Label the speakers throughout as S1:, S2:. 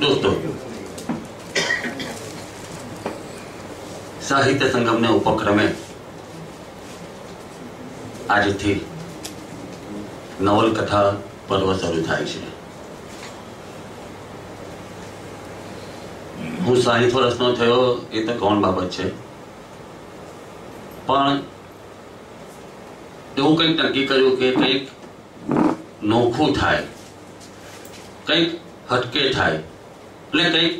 S1: દોસ્તો, સાહિત્ય સંગમને ઉપક્રમે આજથી નવલકથા પર્વ શરૂ થાય છે. હું 60 વર્ષનો થયો એ તો ગૌણ બાબત છે, પણ એવું કંઈક નક્કી કર્યું કે કંઈક નોખું થાય, કંઈક હટકે થાય, એટલે કંઈક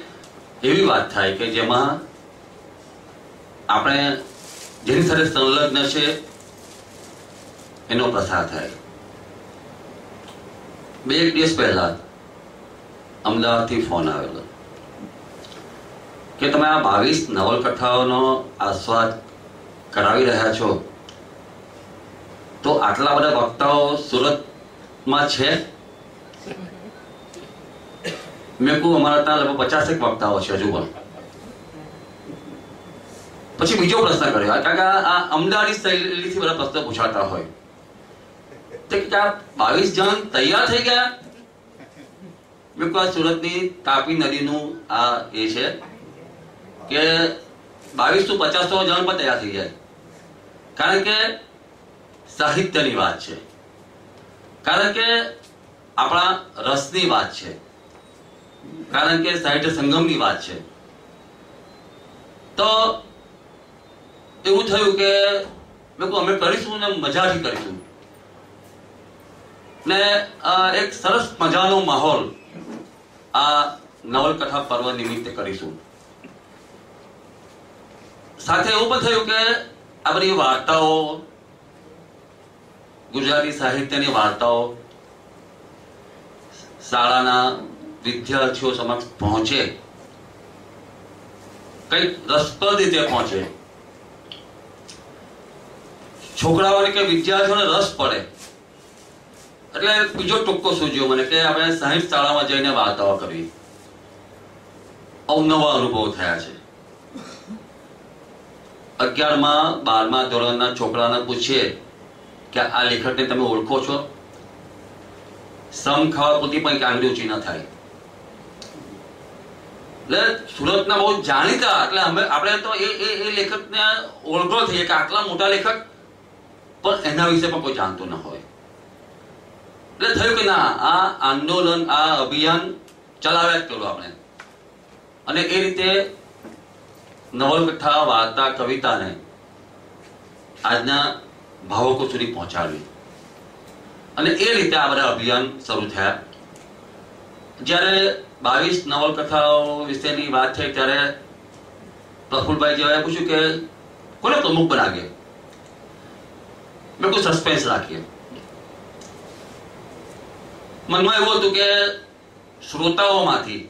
S1: એવી વાત થાય કે જેમાં આપણે જેની સાથે સંલગ્ન છે એનો પ્રસાર થાય. 2 દિવસ પહેલા અમદાવાદથી ફોન આવેલો કે તમે આ 22 નવલકથાઓનો આસ્વાદ કરાવી રહ્યા છો, તો આટલા બધા વક્તાઓ સુરતમાં છે? મેં કહું અમારા ત્યાં લગભગ 50 વક્તાઓ છે હજુ પણ. પછી બીજો પ્રશ્ન કર્યો, કારણ કે આ અમદાવાદી શૈલીથી બધા પ્રશ્નો પૂછાતા હોય, તો કે આ 22 જણ તૈયાર થઈ ગયા? મેં કહું સુરતની તાપી નદીનું આ એ છે કે 22 to 50 જણ પણ તૈયાર થઈ જાય, કારણ કે સાહિત્યની વાત છે, કારણ કે આપણા રસની વાત છે, કારણ કે સાહિત્ય સંગમની વાત છે. તો એવું થયું કે મેં કહું અમે કરીશું ને મજાથી કરીશું, ને એક સરસ મજાનો માહોલ આ નવલકથા પર્વ નિમિત્તે કરીશું. સાથે એવું પણ થયું કે આ બધી વાર્તાઓ, ગુજરાતી સાહિત્યની વાર્તાઓ શાળાના વિદ્યાર્થીઓ સમક્ષ પહોંચે, કઈક રસપ્રદ રીતે પહોંચે, છોકરાઓને કે વિદ્યાર્થીઓને રસ પડે. એટલે બીજો ટૂંકો સૂઝ્યો મને કે આપણે 60 શાળામાં જઈને વાર્તાઓ કરવી. અવનવા અનુભવ થયા છે. 11મા 12મા ધોરણના છોકરાને પૂછીએ કે આ લેખકને તમે ઓળખો છો? સમ ખાવા પૂરતી પણ આંગળી ઊંચી ન થાય. એટલે સુરતના બહુ જાણીતા, એટલે આપણે તો એ લેખકને ઓળખો થઈએ કે આટલા મોટા લેખક, પણ એના વિશે પણ કોઈ જાણતું ન હોય. એટલે થયું કે ના, આ આંદોલન, આ અભિયાન ચલાવ્યા જ કર્યું આપણે, અને એ રીતે નવલકથા, વાર્તા, કવિતાને આજના ભાવકો સુધી પહોંચાડવી, અને એ રીતે આ બધા અભિયાન શરૂ થયા. જ્યારે 22 નવલકથાઓ વિશેની વાત થઈ ત્યારે પ્રફુલભાઈ જેવાએ પૂછ્યું કે કોને પ્રમુખ બનાવીએ? મેં કોઈ સસ્પેન્સ રાખીએ. મનમાં એવું હતું કે શ્રોતાઓમાંથી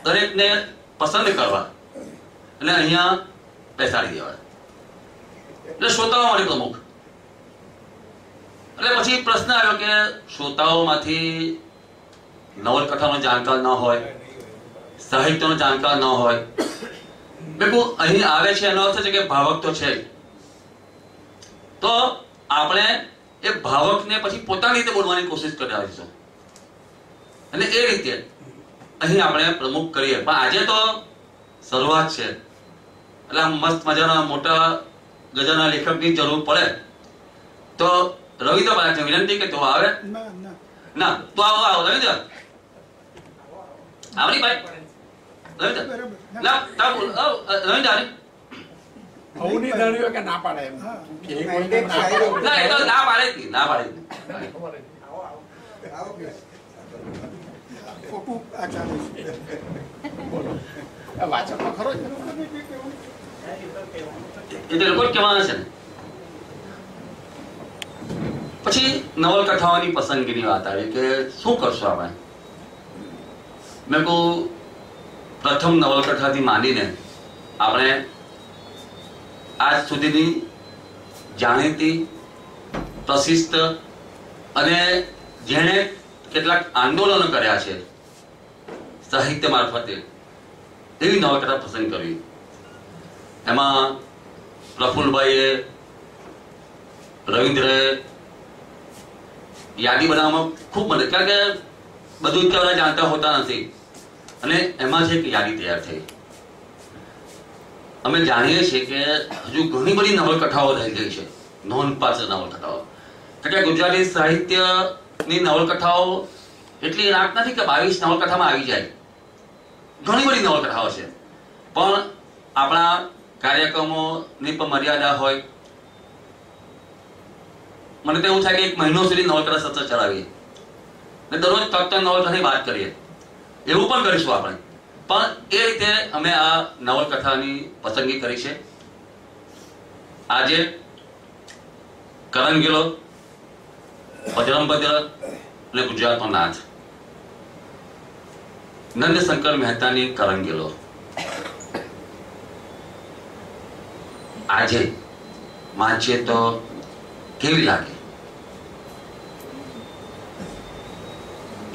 S1: દરેકને પસંદ કરવા અને અહીંયા બેસાડી દેવા, એટલે શ્રોતાઓમાંથી પ્રમુખ. એટલે પછી પ્રશ્ન આવ્યો કે શ્રોતાઓમાંથી નવલકથાનો જાણકાર ન હોય, સાહિત્યનો જાણકાર ન હોય. મેં કહું અહીં આવે છે એનો અર્થ છે કે ભાવક તો છે જ, તો આપણે એ ભાવકને પછી પોતાની રીતે બોલવાની કોશિશ કરાવીશું, અને એ રીતે અહીં આપણે પ્રમુખ કરીએ. પણ આજે તો શરૂઆત છે, એટલે મસ્ત મજાના મોટા ગજાના લેખકની જરૂર પડે તો રવિન્દ્ર પાસે વિનંતી કે તો આવે. ના તો આવો રવિન્દ્ર, આવની ભાઈ રવિન્દ્ર, ના તા બોલ રવિન્દ્ર.
S2: અવની ધણીઓ કે ના પાડે એમ કે કોઈને ના પાડે.
S1: ના એ તો ના પાડે જ નહીં, ના પાડે જ નહીં.
S2: ખોટું આચારે બોલો વાચકમાં ખરો જ
S1: એટલે લોકો કહેવાના છે ને. પછી નવલકથાઓની પસંદગીની વાત આવી કે શું કરશું આપણે. મેં કહું પ્રથમ નવલકથાથી માંડીને આપણે આજ સુધીની જાણીતી, પ્રશિષ્ટ અને જેણે કેટલાક આંદોલનો કર્યા છે સાહિત્ય મારફતે, એવી નવલકથા પસંદ કરવી. એમાં પ્રફુલભાઈએ, રવિન્દ્રએ યાદી બનાવવામાં ખૂબ મદદ, કારણ કે બધું જ જાણતા હોતા નથી અને એમાં છે એક યાદી તૈયાર થઈ. અમે જાણીએ છીએ કે હજુ ઘણી બધી નવલકથાઓ રહી ગઈ છે, નોંધપાત્ર નવલકથાઓ. એટલે ગુજરાતી સાહિત્યની નવલકથાઓ એટલી રાખ નથી કે 22 નવલકથામાં આવી જાય. ઘણી બધી નવલકથાઓ છે, પણ આપણા કાર્યક્રમોની પણ મર્યાદા હોય. મને તો એવું થાય કે 1 મહિનો સુધી નવલકથા સતત ચલાવીએ ને દરરોજ 3 નવલકથાની વાત કરીએ. એવું પણ કરીશું આપણે, પણ એ રીતે અમે આ નવલકથાની પસંદગી કરી છે. આજે કરંગીલો, બજરંગબદ્ર અને ગુજરાતનો નાથ, નંદશંકર મહેતાની કરંગીલો આજે વાંચીએ તો કેવી લાગે?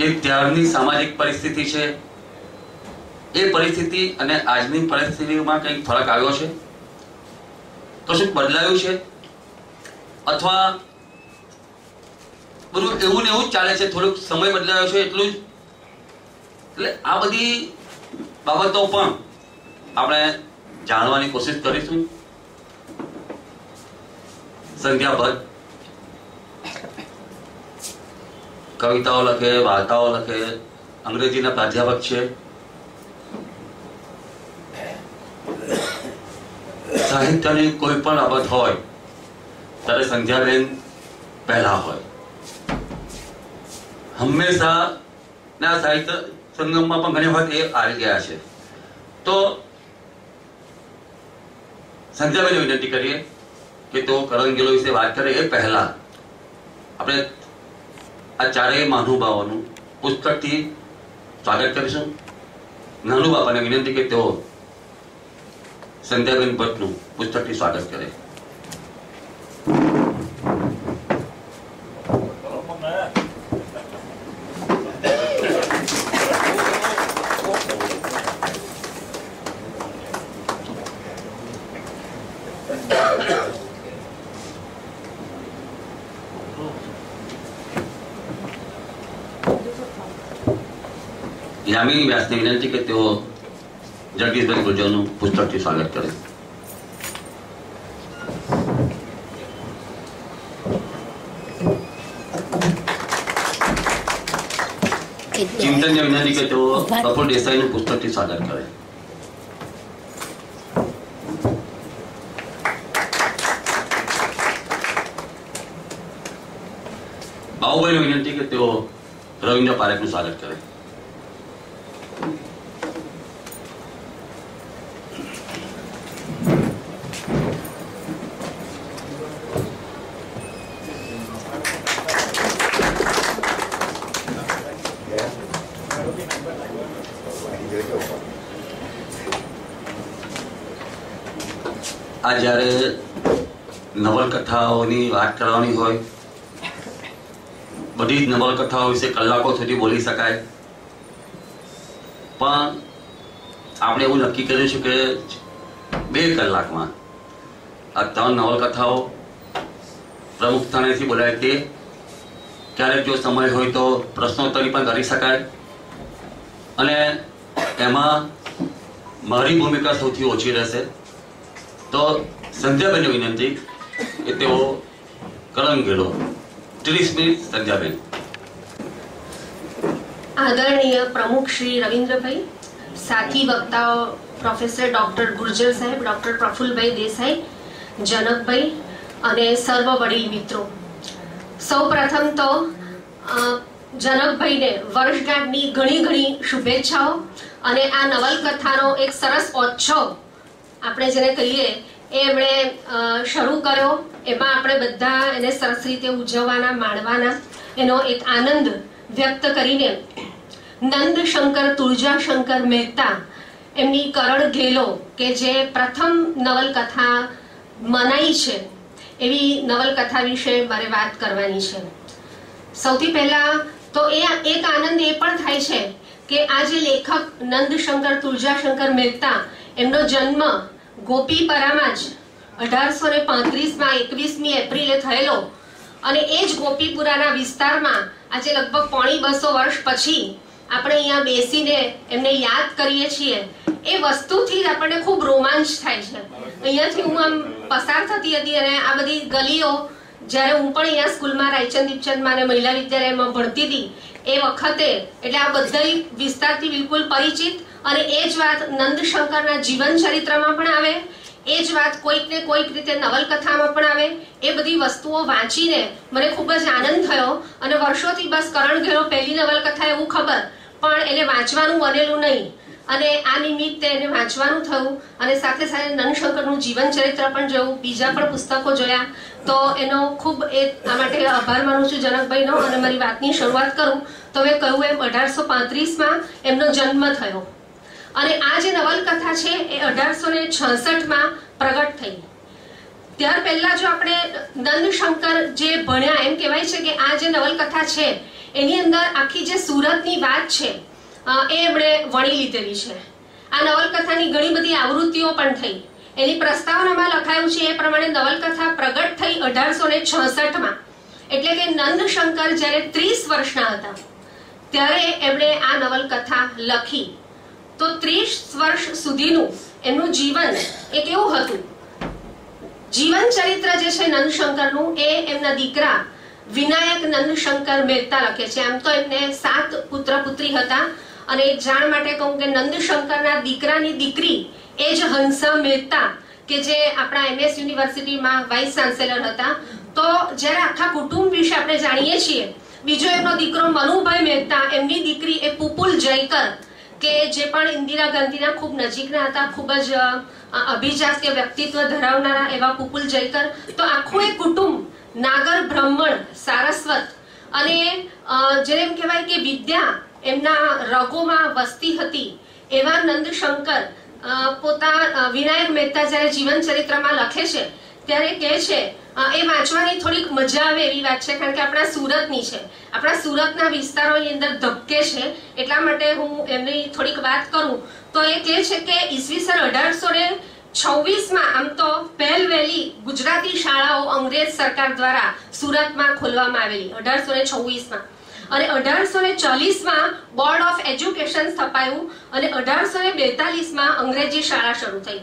S1: એ ત્યારની સામાજિક પરિસ્થિતિ છે. એ પરિસ્થિતિ અને આજની પરિસ્થિતિમાં કંઈક ફરક આવ્યો છે? કશું બદલાયું છે? અથવા બધું એવું ને એવું જ ચાલે છે, થોડુંક સમય બદલાયો છે એટલું જ? એટલે આ બધી બાબતો પણ આપણે જાણવાની કોશિશ કરીશું. સંધ્યા ભટ્ટ કવિતાઓ લખે, વાર્તાઓ લખે, અંગ્રેજીના પ્રાધ્યાપક છે. સાહિત્યની કોઈ પણ બાબત હોય ત્યારે સંધ્યાબેન પહેલા હોય. હંમેશા ના સાહિત્ય સંગમમાં પણ ઘણી વખત એ આવી ગયા છે. તો સંધ્યાબેનને વિનંતી કરીએ કે તો કરંગીલો વિશે વાત કરે એ પહેલા આપણે આ ચારેય મહાનુભાવોનું પુસ્તકથી સ્વાગત કરીશું. નાનુ બાપાને વિનંતી કે તેઓ સંધ્યાબેન ભટ્ટનું પુસ્તકથી સ્વાગત કરે. યામિની વ્યાસને વિનંતી કે તેઓ જગદીશભાઈ ગુર્જરનું પુસ્તકથી સ્વાગત કરે. ચિંતનને વિનંતી કે તેઓ પ્રફુલ્લ દેસાઈનું પુસ્તકથી સ્વાગત કરે. બાબુભાઈને વિનંતી કે તેઓ રવિન્દ્ર પારેખનું સ્વાગત કરે. આ જ્યારે નવલકથાઓની વાત કરવાની હોય, બધી જ નવલકથાઓ વિશે કલાકો સુધી બોલી શકાય, પણ આપણે એવું નક્કી કર્યું છે કે 2 કલાકમાં આ 3 નવલકથાઓ પ્રમુખ સ્થાનેથી બોલાય તે, ક્યારેક જો સમય હોય તો પ્રશ્નોત્તરી પણ કરી શકાય, અને એમાં મારી ભૂમિકા સૌથી ઓછી રહેશે. તો સંધ્યાબેનને વિનંતી કે તેઓ કરંગીલો 30 મિનિટ. સંધ્યાબેન.
S3: આદરણીય પ્રમુખ શ્રી રવિન્દ્રભાઈ, સાથી વક્તાઓ પ્રોફેસર ડોક્ટર ગુર્જર સાહેબ, ડોક્ટર પ્રફુલ્લભાઈ દેસાઈ, જનકભાઈ અને સર્વ વડીલ મિત્રો, સૌ પ્રથમ તો જનકભાઈને વર્ષગાંઠની ઘણી શુભેચ્છાઓ અને આ નવલકથાનો એક સરસ ઓછવ આપણે જેને કહીએ એ એમણે શરૂ કર્યો. એમાં આપણે બધા એને સરસ રીતે ઉજવવાના, માણવાના, એનો એક આનંદ વ્યક્ત કરીને નંદશંકર તુળજાશંકર મહેતા એમની કરણઘેલો કે જે પ્રથમ નવલકથા મનાઈ છે એવી નવલકથા વિશે મારે વાત કરવાની છે. સૌથી પહેલા તો એક આનંદ એ પણ થાય છે કે આ જે લેખક નંદશંકર તુળજાશંકર મહેતા, એમનો જન્મ ગોપીપરામાં જ 1835માં 21મી એપ્રિલે થયેલો, અને એ જ ગોપીપુરાના વિસ્તારમાં આજે લગભગ 250 વર્ષ પછી આપણે અહીંયા બેસીને એમને યાદ કરીએ છીએ એ વસ્તુથી જ આપણને ખૂબ રોમાંચ થાય છે. અહીંયાથી હું આમ પસાર થતી હતી અને આ બધી ગલીઓ જ્યારે હું પણ અહીંયા સ્કૂલમાં રાયચંદ દીપચંદમાં અને મહિલા વિદ્યાલયમાં ભણતી હતી એ વખતે એટલે આ બધા વિસ્તારથી બિલકુલ પરિચિત. અને એ જ વાત નંદશંકરના જીવન ચરિત્રમાં પણ આવે, એ જ વાત કોઈક ને કોઈક રીતે નવલકથામાં પણ આવે. એ બધી વસ્તુઓ વાંચીને મને ખૂબ જ આનંદ થયો અને વર્ષોથી બસ કરણ ઘેરો પહેલી નવલકથા એવું ખબર, પણ એને વાંચવાનું બનેલું નહીં. અને આ નિમિત્તે એને વાંચવાનું થયું અને સાથે સાથે નંદશંકરનું જીવન ચરિત્ર પણ જોયું, બીજા પણ પુસ્તકો જોયા. તો એનો ખૂબ આ માટે આભાર માનું છું જનકભાઈનો. અને મારી વાતની શરૂઆત કરું તો મેં કહ્યું એમ 1835માં એમનો જન્મ થયો અને આ જે નવલકથા છે એ 1866માં પ્રગટ થઈ. ત્યાર પહેલા જો આપણે નંદશંકર જે ભણ્યા એમ કહેવાય છે કે આ જે નવલકથા છે એની અંદર આખી જે સુરતની વાત છે એ એમણે વણી લીધેલી છે. આ નવલકથાની ઘણી બધી આવૃત્તિઓ પણ થઈ. એની પ્રસ્તાવનામાં લખાયું છે એ પ્રમાણે નવલકથા પ્રગટ થઈ 1866માં. એટલે કે નંદશંકર જ્યારે 30 વર્ષના હતા ત્યારે એમણે આ નવલકથા લખી. તો 30 વર્ષ સુધીનું એમનું જીવન એ કેવું હતું? જીવન ચરિત્ર જે છે નંદશંકરનું એ એમના દીકરા વિનાયક નંદશંકર મહેતા લખે છે. આમ તો એમને 7 પુત્ર પુત્રી હતા અને જાણ માટે કહું કે નંદશંકરના દીકરાની દીકરી એ જ હંસા મહેતા કે જે આપણા MS યુનિવર્સિટીમાં વાઇસ ચાન્સેલર હતા. તો જ્યારે આખા કુટુંબ વિશે આપણે જાણીએ છીએ, બીજો એમનો દીકરો મનુભાઈ મહેતા, એમની દીકરી એ પુપુલ જયકર કે જે પણ ઇન્દિરા ગાંધીના ખૂબ નજીકના હતા, ખૂબ જ અભિજાત્ય વ્યક્તિત્વ ધરાવનારા એવા પુપુલ જયકર. તો આખું એક કુટુંબ નાગર બ્રાહ્મણ સારસ્વત અને જેને એમ કહેવાય કે વિદ્યા એમના રગોમાં વસતી હતી એવા નંદશંકર પોતા વિનાયક મહેતા જ્યારે જીવન ચરિત્રમાં લખે છે ત્યારે કહે છે એ વાંચવાની થોડીક મજા આવે એવી વાત છે, કારણ કે આપણા સુરતની છે, આપણા સુરતના વિસ્તારોની અંદર ધબકે છે. એટલા માટે હું એમની થોડીક વાત કરું તો એ કહે છે કે ઈસવીસન 1826માં આમ તો પહેલવહેલી ગુજરાતી શાળાઓ અંગ્રેજ સરકાર દ્વારા સુરતમાં ખોલવામાં આવેલી 1826માં અને 1840માં બોર્ડ ઓફ એજ્યુકેશન સ્થપાયું અને 1842માં અંગ્રેજી શાળા શરૂ થઈ.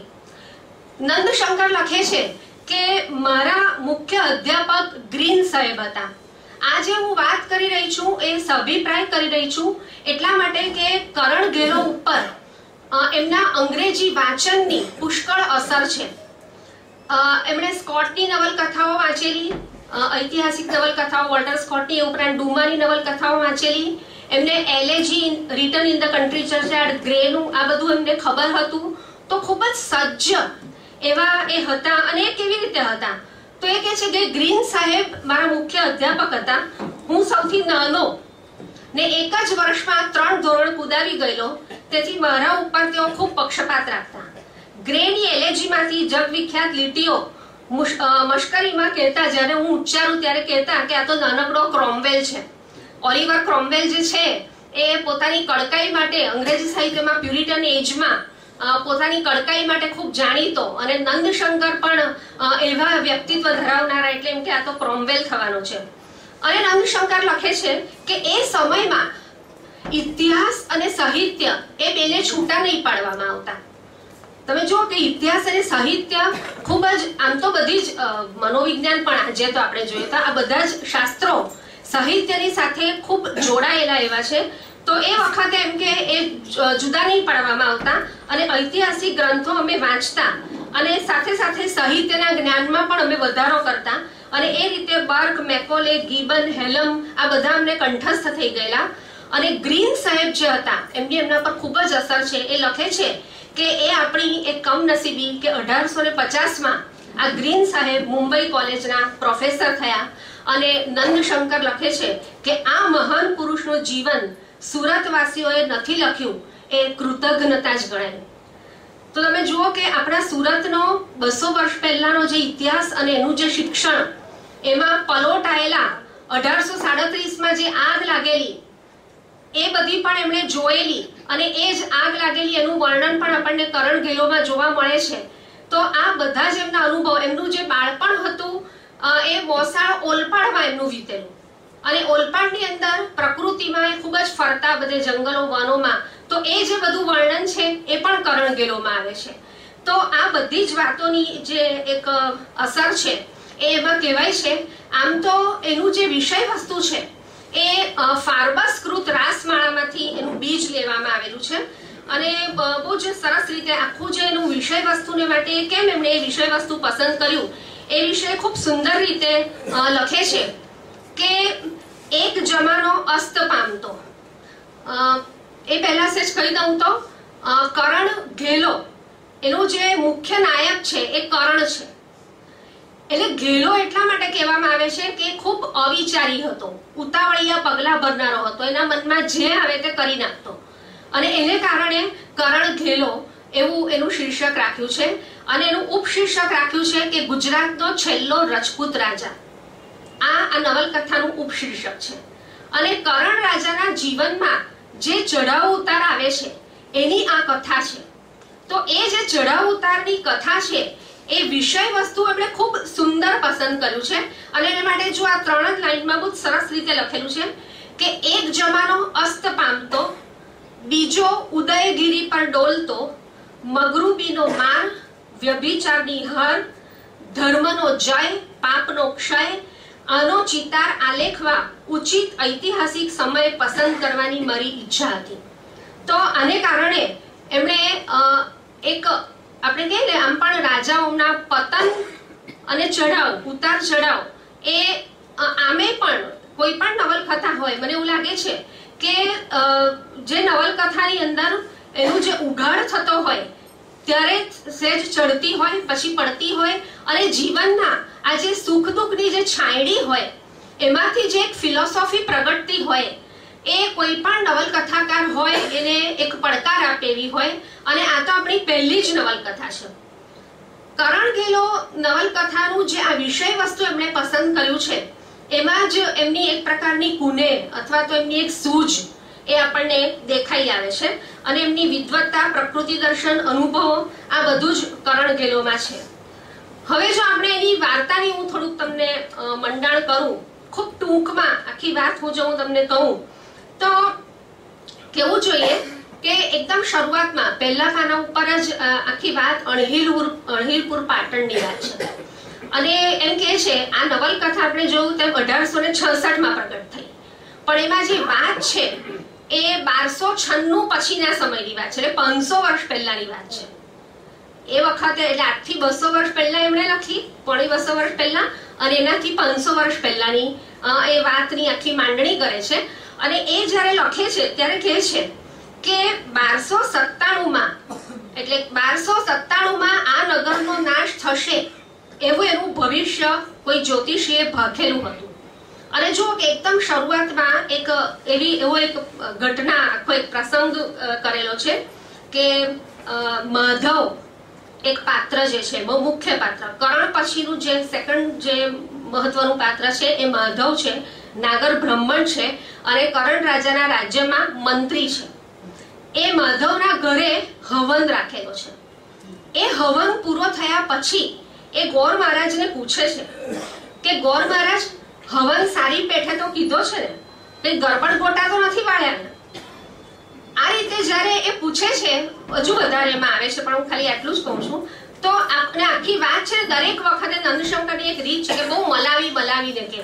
S3: નંદશંકર લખે છે કે મારા મુખ્ય અધ્યાપક ગ્રીન સાહેબ હતા. આજે હું વાત કરી રહી છું એ અભિપ્રાય કરી રહી છું એટલા માટે કે કરણ ઘેરો ઉપર એમના અંગ્રેજી વાંચનની પુષ્કળ અસર છે. એમણે સ્કોટની નવલકથાઓ વાંચેલી, ઐતિહાસિક નવલકથાઓ વોલ્ટર સ્કોટની, ઉપરાંત ડુમાની નવલકથાઓ વાંચેલી. એમને એલેજી રિટન ઇન ધ કન્ટ્રી ચર્ચયાર્ડ ગ્રેનું આ બધું એમને ખબર હતું. તો ખૂબ જ સજ્જ એવા એ હતા. અને એ કેવી રીતે હતા તો એ કહે છે કે ગ્રીન સાહેબ મારા મુખ્ય અધ્યાપક હતા. હું સૌથી નાનો ને એક જ વર્ષમાં 3 ધોરણ કુદાવી ગયેલો, તેથી મારા ઉપર તેઓ ખૂબ પક્ષપાત રાખતા. ગ્રેની એલેજીમાંથી જગવિખ્યાત લીટીઓ મશ્કરીમાં કહેતા, જ્યારે હું ઉચ્ચારું ત્યારે કહેતા કે આ તો નાનકડો ક્રોમવેલ છે. ઓલિવર ક્રોમવેલ જે છે એ પોતાની કડકાઈ માટે અંગ્રેજી સાહિત્યમાં પ્યુરિટન એજમાં પોતાની કડકાઈ માટે ખૂબ જાણીતો અને નંદશંકર પણ એવા વ્યક્તિત્વ ધરાવનારા, એટલે એમ કે આ તો ક્રોમવેલ થવાનો છે. અને નંદશંકર લખે છે કે એ સમયમાં ઇતિહાસ અને સાહિત્ય એ બેને છૂટા નહીં પાડવામાં આવતા. તમે જુઓ કે ઇતિહાસ અને સાહિત્ય ખૂબ જ આમ તો બધી જ મનોવિજ્ઞાન પણ આજે તો આપણે જોઈએ તો આ બધા જ શાસ્ત્રો સાહિત્યની સાથે ખૂબ જોડાયેલા એવા છે. તો એ વખતે એમ કે એ જુદા નહીં પાડવામાં આવતા અને ઐતિહાસિક ગ્રંથો અમે વાંચતા અને સાથે સાથે સાહિત્યના જ્ઞાનમાં પણ અમે વધારો કરતા. અને એ રીતે બર્ક, મેકોલે, ગિબન, હેલમ આ બધા અમને કંઠસ્થ થઈ ગયેલા. અને ગ્રીન સાહેબ જે હતા એમની એમના પર ખૂબ જ અસર છે. એ લખે છે કે એ આપણી એક કમનસીબી કે 1850માં આ ગ્રીન સાહેબ મુંબઈ કોલેજના પ્રોફેસર થયા. અને નંદશંકર લખે છે કે આ મહાન પુરુષનું જીવન સુરતવાસીઓએ નથી લખ્યું એ કૃતજ્ઞતા જ ગણાય. તો તમે જુઓ કે આપણા સુરતનો 200 વર્ષ પહેલાનો જે ઇતિહાસ અને એનું જે શિક્ષણ એમાં પલોટાયેલા 1837માં જે આગ લાગેલી એ બધી પણ એમણે જોયેલી અને એ જ આગ લાગેલી એનું વર્ણન પણ આપણને કરણ ઘેલોમાં જોવા મળે છે. તો આ બધા જ એમના અનુભવ, એમનું જે બાળપણ હતું એ મોસાળ ઓલપાડમાં એમનું વીતેલું. અને ઓલપાડની અંદર પ્રકૃતિમાં ખૂબ જ ફરતા બધે જંગલો વનોમાં, તો એ જે બધું વર્ણન છે એ પણ કરણ ગેલોમાં આવે છે. તો આ બધી જ વાતોની જે એક અસર છે એ એમાં કહેવાય છે. આમ તો એનું જે વિષય વસ્તુ છે એ ફાર્બસકૃત રાસમાળામાંથી એનું બીજ લેવામાં આવેલું છે અને બહુ જ સરસ રીતે આખું જે એનું વિષય વસ્તુને માટે કેમ એમણે એ વિષય વસ્તુ પસંદ કર્યું એ વિશે ખૂબ સુંદર રીતે લખે છે કે એક જમાનો અસ્ત પામતો. એ પહેલા સેજ કહી દઉં તો કરણ ઘેલો એનો જે મુખ્ય નાયક છે એ કરણ છે. એટલે ઘેલો એટલા માટે કહેવામાં આવે છે કે ખૂબ અવિચારી હતો, ઉતાવળિયા પગલા ભરનારો હતો, એના મનમાં જે આવે તે કરી નાખતો અને એને કારણે કરણ ઘેલો એવું એનું શીર્ષક રાખ્યું છે અને એનું ઉપશીર્ષક રાખ્યું છે કે ગુજરાતનો છેલ્લો રજપૂત રાજા. આ નવલકથાનું ઉપશીર્ષક છે. અને કરણ રાજાના જીવનમાં જે ચઢાવ ઉતાર આવે છે એની આ કથા છે. તો એ જે ચઢાવ ઉતારની કથા છે એ વિષય વસ્તુ એમણે ખૂબ સુંદર પસંદ કર્યું છે અને એના માટે જો આ 3 જ લાઈનમાં બહુ સરસ રીતે લખેલું છે કે એક જમાનો અસ્ત પામતો, બીજો ઉદયગીરી પર ડોલતો, મગરૂબીનો માર, વ્યભિચારની હર, ધર્મનો જય, પાપનો ક્ષય, આનો ચિતાર આલેખવા ઉચિત ઐતિહાસિક સમય પસંદ કરવાની મારી ઈચ્છા હતી. તો આને કારણે એમણે એક આપણે કહીએ ને આમ પણ રાજાઓના પતન અને ચઢાવ, ઉતાર ચઢાવ એ આમે પણ કોઈ પણ નવલકથા હોય, મને એવું લાગે છે કે જે નવલકથાની અંદર એનું જે ઉઘાડ થતો હોય ત્યારે સહેજ ચડતી હોય, પછી પડતી હોય અને જીવનના આ જે સુખ દુઃખની જે છાયડી હોય એમાંથી જે એક ફિલોસોફી પ્રગટતી હોય એ કોઈ પણ નવલકથાકાર હોય એને એક પડકાર આપે એવી હોય. અને આ તો આપણી પહેલી જ નવલકથા છે. કરણ ઘેલો નવલકથાનું જે આ વિષય વસ્તુ એમણે પસંદ કર્યું છે એમાં જ એમની એક પ્રકારની કુનેહ અથવા તો એમની એક સૂઝ એ આપણને દેખાઈ આવે છે અને એમની વિદ્વત્તા, પ્રકૃતિ દર્શન, અનુભવો આ બધું જ કરણ ઘેલોમાં છે. હવે જો આપણે એની વાર્તાની હું થોડુંક તમને મંડાણ કરું, ખૂબ ટૂંકમાં આખી વાત હું જો હું તમને કહું તો કેવું જોઈએ કે એકદમ શરૂઆતમાં પહેલા ખાના ઉપર જ આખી વાત અણહિલપુર પાટણની વાત છે અને એમ કે છે આ નવલકથા આપણે જોયું તેમ 1866 માં પ્રગટ થઈ, પણ એમાં જે વાત છે એ 1296 પછીના સમયની વાત છે, એટલે 500 વર્ષ પહેલાની વાત છે. એ વખતે એટલે આજથી 200 વર્ષ પહેલા એમણે લખી, 250 વર્ષ પહેલા, અને એનાથી 500 વર્ષ પહેલાની એ વાતની આખી માંડણી કરે છે. અને એ જ્યારે લખે છે ત્યારે કહે છે કે 1297 એટલે 1297 આ નગરનો નાશ થશે એવું એનું ભવિષ્ય કોઈ જ્યોતિષીએ ભાખેલું હતું. અને જો કે એકદમ શરૂઆતમાં એવો એક ઘટના, આખો એક પ્રસંગ કરેલો છે કે માધવ એક પાત્ર જે છે બહુ મુખ્ય પાત્ર, કરણ પછીનું જે સેકન્ડ જે મહત્વનું પાત્ર છે એ માધવ છે, નાગર બ્રાહ્મણ છે અને કરણ રાજાના રાજ્યમાં મંત્રી છે. એ માધવના ઘરે હવન રાખેલો છે. એ હવન પૂરો થયા પછી એ ગોર મહારાજને પૂછે છે કે ગોર મહારાજ, હવન સારી પેઠે તો કીધો છે ને, કઈ ગરબડ ગોટા તો નથી વાળ્યા ને? આ રીતે જ્યારે એ પૂછે છે, હજુ વધારે એમાં આવે છે પણ હું ખાલી આટલું જ કહું છું. તો આપણે આખી વાત છે દરેક વખતે નંદશંકરની એક રીત છે કે બહુ મલાવીને કે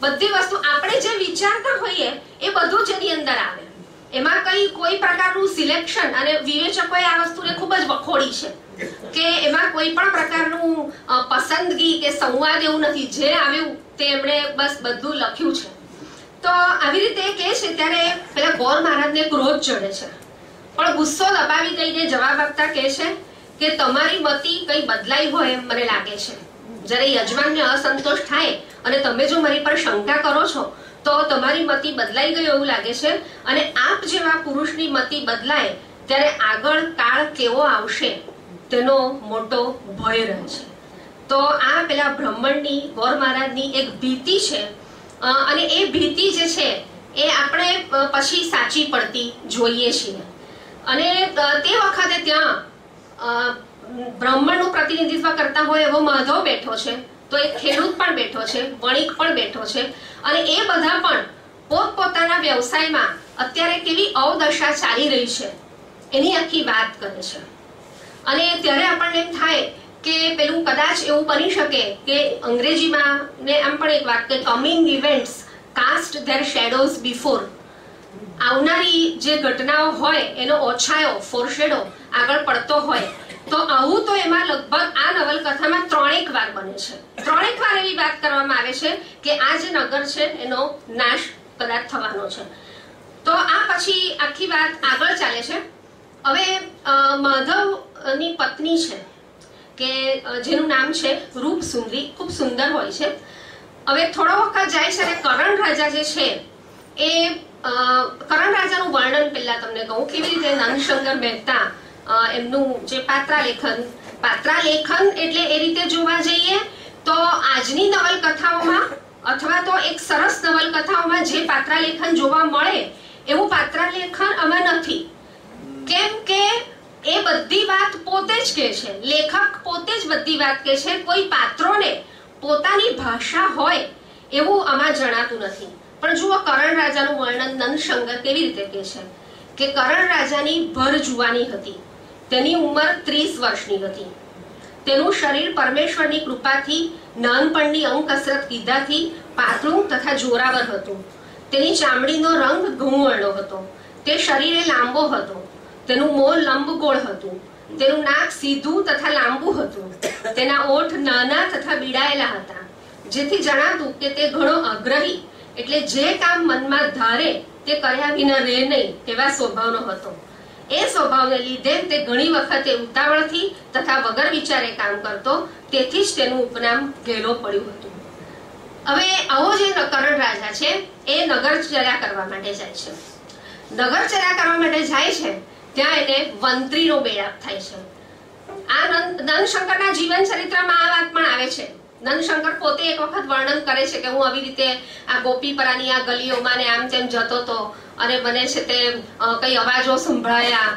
S3: બધી વસ્તુ આપણે જે વિચારતા હોઈએ એ બધું જ એની અંદર આવે. એમાં કોઈ પ્રકારનું સિલેક્શન, અને વિવેચકોએ આ વસ્તુને ખૂબ જ વખોડી છે કે એમાં કોઈ પણ પ્રકારનું પસંદગી કે સંવાદ એવું નથી, જે આવ્યું તે એમણે બસ બધું લખ્યું છે. તો આવી રીતે કહે છે ત્યારે પેલા ગોર મહારાજને ક્રોધ ચડે છે, પણ ગુસ્સો દબાવી દઈને જવાબ આપતા કહે છે કે તમારી મતિ કઈ બદલાઈ હોય એમ મને લાગે છે. જ્યારે યજમાનને અસંતોષ થાય અને તમે જો મારી પર શંકા કરો છો તો તમારી મતિ બદલાઈ ગઈ એવું લાગે છે, અને આપ જેવા પુરુષની મતિ બદલાય ત્યારે આગળ કાળ કેવો આવશે તેનો મોટો ભય રહે છે. તો આ પેલા બ્રાહ્મણની, ગોર મહારાજની એક ભીતિ છે અને એ ભીતિ જે છે એ આપણે પછી સાચી પડતી જોઈએ છીએ. અને તે વખતે ત્યાં બ્રાહ્મણનું પ્રતિનિધિત્વ કરતા હોય એવો માધવ બેઠો છે તો એક ખેડૂત પણ બેઠો છે, વણિક પણ બેઠો છે, અને એ બધા પણ પોતપોતાના વ્યવસાયમાં અત્યારે કેવી અવદશા ચાલી રહી છે એની આખી વાત કરે છે. અને ત્યારે આપણને એમ થાય કે પેલું કદાચ એવું બની શકે કે અંગ્રેજીમાં ને આમ પણ એક વાત કે coming events cast their shadows before, આવનારી જે ઘટનાઓ હોય એનો ઓછાયો ફોરશેડો આગળ પડતો હોય, તો આવું તો એમાં લગભગ આ નવલકથામાં 3 વાર બને છે. 3 વાર એવી વાત કરવામાં આવે છે કે આ જે નગર છે એનો નાશ કદાચ થવાનો છે. તો આ પછી આખી વાત આગળ ચાલે છે. હવે માધવની પત્ની છે કે જેનું નામ છે રૂપસુંદરી, ખૂબ સુંદર હોય છે. હવે થોડો વખત જાય છે અને કરણ રાજા જે છે એ કરણ રાજાનું વર્ણન પહેલા તમને કહું કેવી રીતે નંદશંકર મહેતા એમનું જે પાત્રાલેખન એટલે એ રીતે જોવા જઈએ તો આજની નવલકથાઓમાં અથવા તો એક સરસ નવલકથાઓમાં જે પાત્રાલેખન જોવા મળે એવું પાત્રાલેખન આમાં નથી. કેમ કે એ બધી વાત પોતે જ કહે છે, લેખક પોતે જ બધી વાત કહે છે. કોઈ પાત્રોને પોતાની ભાષા હોય એવું આમાં જણાતું નથી. પણ જુઓ કરણ રાજાનું વર્ણન નંદશંકર કેવી રીતે કહે છે કે કરણ રાજાની ભર જુવાની હતી, તેની ઉંમર 30 વર્ષની હતી. તેનું શરીર પરમેશ્વરની કૃપાથી નાનપણની અંગ કસરત કીધાથી પાતળું તથા જોરાવર હતું. તેની ચામડીનો રંગ ઘઉંવર્ણો હતો. તે શરીરે લાંબો હતો. તેનું મોં લંબગોળ હતું. તેનું નાક સીધું તથા લાંબુ હતું. તેના ઓઠ નાના તથા બીડાયેલા હતા, જેથી જણાતું કે તે ઘણો આગ્રહી, એટલે જે કામ મનમાં ધારે તે કર્યા વિના રહે નહીં એવા સ્વભાવનો હતો. એ સ્વભાવને લીધે તે ઘણી વખતે ઉતાવળથી તથા વગર વિચારે કામ કરતો, તેથી જ તેનું ઉપનામ ઘેલો પડ્યું હતું. હવે આવો જે કરણ રાજા છે એ નગરચર્યા કરવા માટે જાય છે. નગરચર્યા કરવા માટે જાય છે ત્યાં એને વંત્રીનો બેડાપ થાય છે. આ નંદશંકરના જીવન ચરિત્રમાં આ વાત પણ આવે છે. નંદશંકર પોતે એક વખત વર્ણન કરે છે કે હું આવી રીતે આ ગોપીપરાની આ ગલીઓમાં ને આમ તેમ જતો હતો અને મને છે તે કઈ અવાજો સંભળાયા.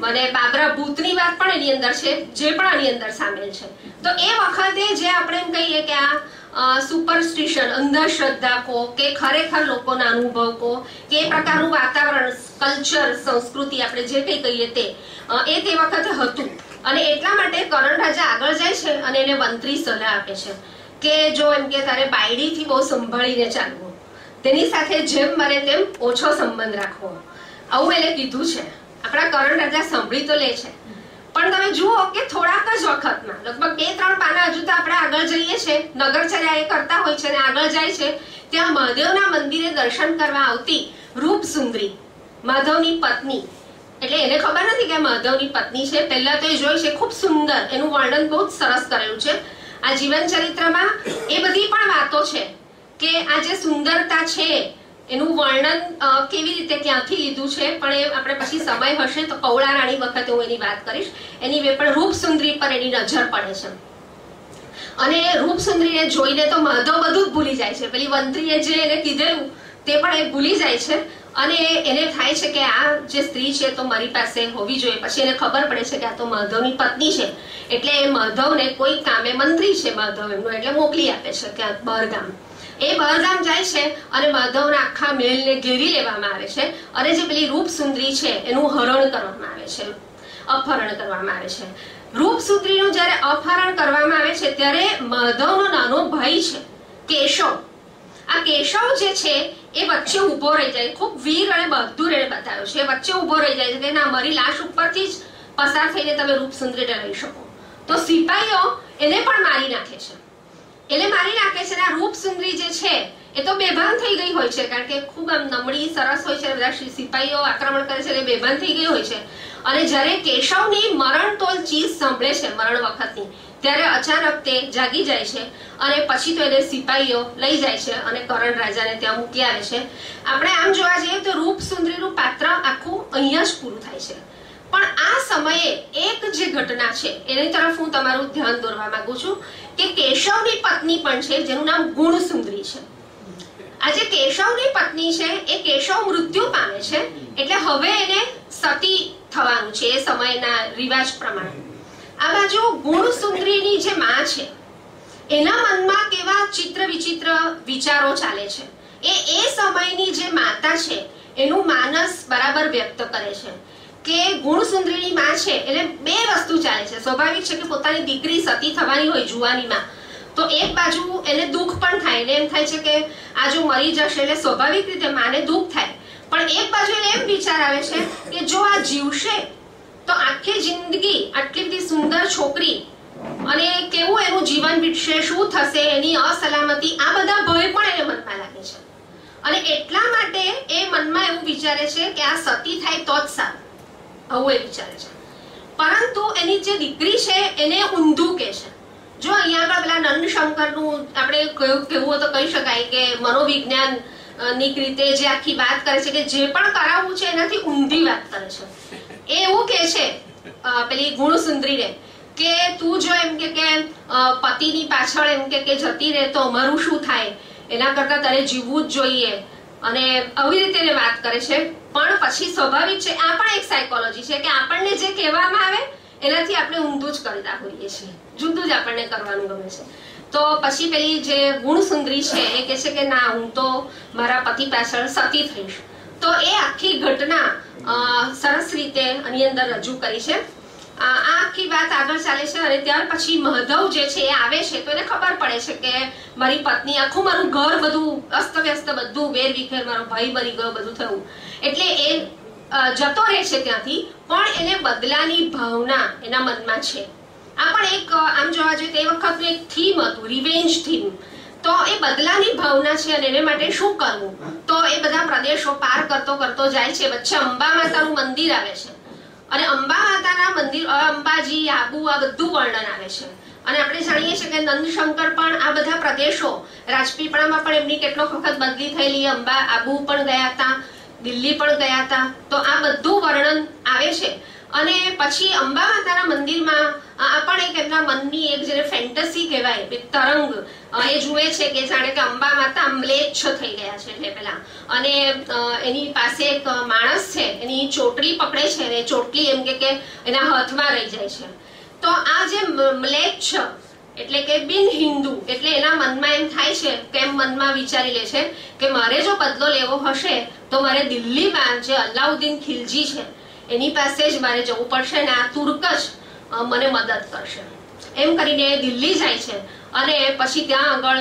S3: મને બાબરા ભૂતની વાત પણ એની અંદર છે, જે પણ આની અંદર સામેલ છે. તો એ વખતે જે આપણે એમ કહીએ કે આ સુપરસ્ટિશન, અંધશ્રદ્ધા કો કે ખરેખર લોકોના અનુભવ કો કે એ પ્રકારનું વાતાવરણ, કલ્ચર, સંસ્કૃતિ આપણે જે કંઈ કહીએ તે વખતે હતું. અને એટલા માટે કરણ રાજા આગળ જાય છે અને એને મંત્રી સલાહ આપે છે કે જો એમ કે તારે બાયડીથી બહુ સંભાળીને ચાલવું, તેની સાથે જેમ મરે તેમ ઓછો સંબંધ રાખવો, આવું એને કીધું છે. આપણા કરણ રાજા સાંભળી તો લે છે, પણ તમે જુઓ કે થોડાક જ વખતમાં લગભગ 2-3 પાના હજુ તો આપણે આગળ જઈએ છે, નગરચર્યા એ કરતા હોય છે અને આગળ જાય છે ત્યાં મહાદેવના મંદિરે દર્શન કરવા આવતી રૂપસુંદરી, માધવની પત્ની, એટલે એને ખબર નથી કે માધવની પત્ની છે. પહેલા તો એ જોઈ છે, ખૂબ સુંદર, એનું વર્ણન બહુ જ સરસ કરેલું છે આ જીવન ચરિત્રમાં. એ બધી પણ વાતો છે કે આ જે સુંદરતા છે એનું વર્ણન કેવી રીતે ક્યાંથી લીધું છે, પણ એ આપણે પછી સમય હશે તો કૌળા રાણી વખતે હું એની વાત કરીશ. એની વે પણ રૂપસુંદરી પર એની નજર પડે છે અને રૂપસુંદરીને જોઈને તો માધવ બધું જ ભૂલી જાય છે. પેલી વંત્રીએ જે એને કીધેલું તે પણ એ ભૂલી જાય છે અને એને થાય છે કે આ જે સ્ત્રી છે તો મારી પાસે હોવી જોઈએ. પછી એને ખબર પડે છે કે આ તો માધવની પત્ની છે, એટલે એ માધવને કોઈ કામે, મંત્રી છે માધવ એમનો, એટલે મોકલી આપે છે ક્યાંક બહારગામ. એ બહારગામ જાય છે અને માધવના આખા મહેલને ઘેરી લેવામાં આવે છે અને જે પેલી રૂપસુંદરી છે એનું હરણ કરવામાં આવે છે, અપહરણ કરવામાં આવે છે. રૂપસુંદરીનું જ્યારે અપહરણ કરવામાં આવે છે ત્યારે માધવનો નાનો ભાઈ છે કેશવ. આ કેશવ જે છે એ વચ્ચે ઉભો રહી જાય, ખૂબ વીર અને બહાદુર એને બતાવ્યો છે. વચ્ચે ઉભો રહી જાય છે કે ના, મારી લાશ ઉપરથી જ પસાર થઈને તમે રૂપસુંદરીને લઈ શકો. તો સિપાહીઓ એને પણ મારી નાખે છે. એને મારી નાખે છે અને આ રૂપસુંદરી જે છે એ તો બેભાન થઈ ગઈ હોય છે, કારણ કે ખૂબ આમ નમળી સરસ હોય છે. બધા સિપાહીઓ આક્રમણ કરે છે એટલે બેભાન થઈ ગઈ હોય છે. અને જ્યારે કેશવની મરણતોલ ચીસ સાંભળે છે મરણ વખતની, ત્યારે અચાનક તે જાગી જાય છે અને પછી તો એને સિપાહીઓ લઈ જાય છે અને કરણ રાજાને ત્યાં મૂકી આવે છે. આપણે આમ જોવા જઈએ તો રૂપસુંદરીનું પાત્ર આખું અહીંયા જ પૂરું થાય છે. પણ આ સમયે એક જે ઘટના છે એની તરફ હું તમારું ધ્યાન દોરવા માંગુ છું કે કેશવની પત્ની પણ છે જેનું નામ ગુણસુંદરી છે. આ જે કેશવની પત્ની છે એ કેશવ મૃત્યુ પામે છે, એટલે હવે એને સતી થવાનું છે એ સમયના રિવાજ પ્રમાણે. આ બાજુ ગુણસુંદરીની જે માં છે એના મનમાં કેવા ચિત્ર વિચિત્ર વિચારો ચાલે છે એ સમયની જે માતા છે એનું માનસ બરાબર વ્યક્ત કરે છે કે ગુણસુંદરીની માં છે એટલે બે વસ્તુ ચાલે છે. સ્વાભાવિક છે કે પોતાની દીકરી સતી થવાની હોય જુવાનીમાં, તો એક બાજુ એને દુઃખ પણ થાય, એને એમ થાય છે કે આ જો મરી જશે એટલે સ્વાભાવિક રીતે માને દુઃખ થાય, પણ એક બાજુ એને એમ વિચાર આવે છે કે જો આ જીવશે તો આખી જિંદગી આટલી બધી સુંદર છોકરી અને કેવું એનું જીવન વીતશે, શું થશે, એની અસલામતી, આ બધા ભય પણ એને મનમાં લાગે છે. અને એટલા માટે એ મનમાં એવું વિચારે છે કે આ સતી થાય તો જ સારું, આવું એ વિચારે છે. પરંતુ એની જે દીકરી છે એને ઊંધું કે છે. જો અહીંયા આગળ પેલા નંદ શંકરનું આપણે કેવું તો કહી શકાય કે મનોવિજ્ઞાન ની રીતે જે આખી વાત કરે છે કે જે પણ કરાવવું છે એનાથી ઊંધી વાત કરે છે. એ એવું કે છે પેલી ગુણસુંદરીને કે તું જો એમ કે પતિની પાછળ એમ કે જતી રહે તો અમારું શું થાય, એના કરતા તારે જીવવું જ જોઈએ, અને આવી રીતે એને વાત કરે છે. પણ પછી સ્વાભાવિક છે, આ પણ એક સાયકોલોજી છે કે આપણને જે કહેવામાં આવે એનાથી આપણે ઊંધું જ કરતા હોઈએ છીએ, જુદું જ આપણને કરવાનું ગમે છે. તો પછી પેલી જે ગુણસુંદરી છે એ કહે છે કે ના, હું તો મારા પતિ પાછળ સતી થઈશ. તો એ આખી ઘટના સરસ રીતે આની અંદર રજૂ કરી છે. આ આખી વાત આગળ ચાલે છે અને ત્યાર પછી માધવ જે છે એ આવે છે તો એને ખબર પડે છે કે મારી પત્ની, આખું મારું ઘર બધું અસ્તવ્યસ્ત, બધું વેર વિખેર, મારો ભાઈ મરી ગયો, બધું થયું. એટલે એ જતો રહે છે ત્યાંથી, પણ એને બદલાની ભાવના એના મનમાં છે. આ પણ એક આમ જોવા જોઈએ તે વખતનું એક થીમ હતું, રિવેન્જ થીમ. તો એ બદલાની ભાવના છે અને એને માટે શું કરવું, તો એ બધા પ્રદેશો પાર કરતો જાય છે. વચ્ચે અંબા માતાનું મંદિર આવે છે અને અંબા માતાના મંદિર, અંબાજી, આબુ, આ બધું વર્ણન આવે છે. અને આપણે જાણીએ છીએ કે નંદશંકર પણ આ બધા પ્રદેશો, રાજપીપળામાં પણ એમની કેટલોક વખત બદલી થયેલી, અંબા, આબુ પણ ગયા હતા, દિલ્હી પણ ગયા હતા. તો આ બધું વર્ણન આવે છે. અને પછી અંબા માતાના મંદિરમાં આ પણ એક એમના મનની એક જેને ફેન્ટસી કહેવાય, એક તરંગ એ જુએ છે કે જાણે કે અંબા માતા મ્લેચ્છ થઈ ગયા છે એટલે પેલા. અને એની પાસે એક માણસ છે, એની ચોટલી પકડે છે અને ચોટલી એમ કે એના હાથમાં રહી જાય છે. તો આ જે મ્લેચ્છ એટલે કે બિન હિન્દુ, એટલે એના મનમાં એમ થાય છે કે એમ મનમાં વિચારી લે છે કે મારે જો બદલો લેવો હશે તો મારે દિલ્હીમાં જે અલાઉદ્દીન ખિલજી છે એની પાસે જ મારે જવું પડશે અને આ તુર્ક જ મને મદદ કરશે. એમ કરીને દિલ્હી જાય છે અને પછી ત્યાં આગળ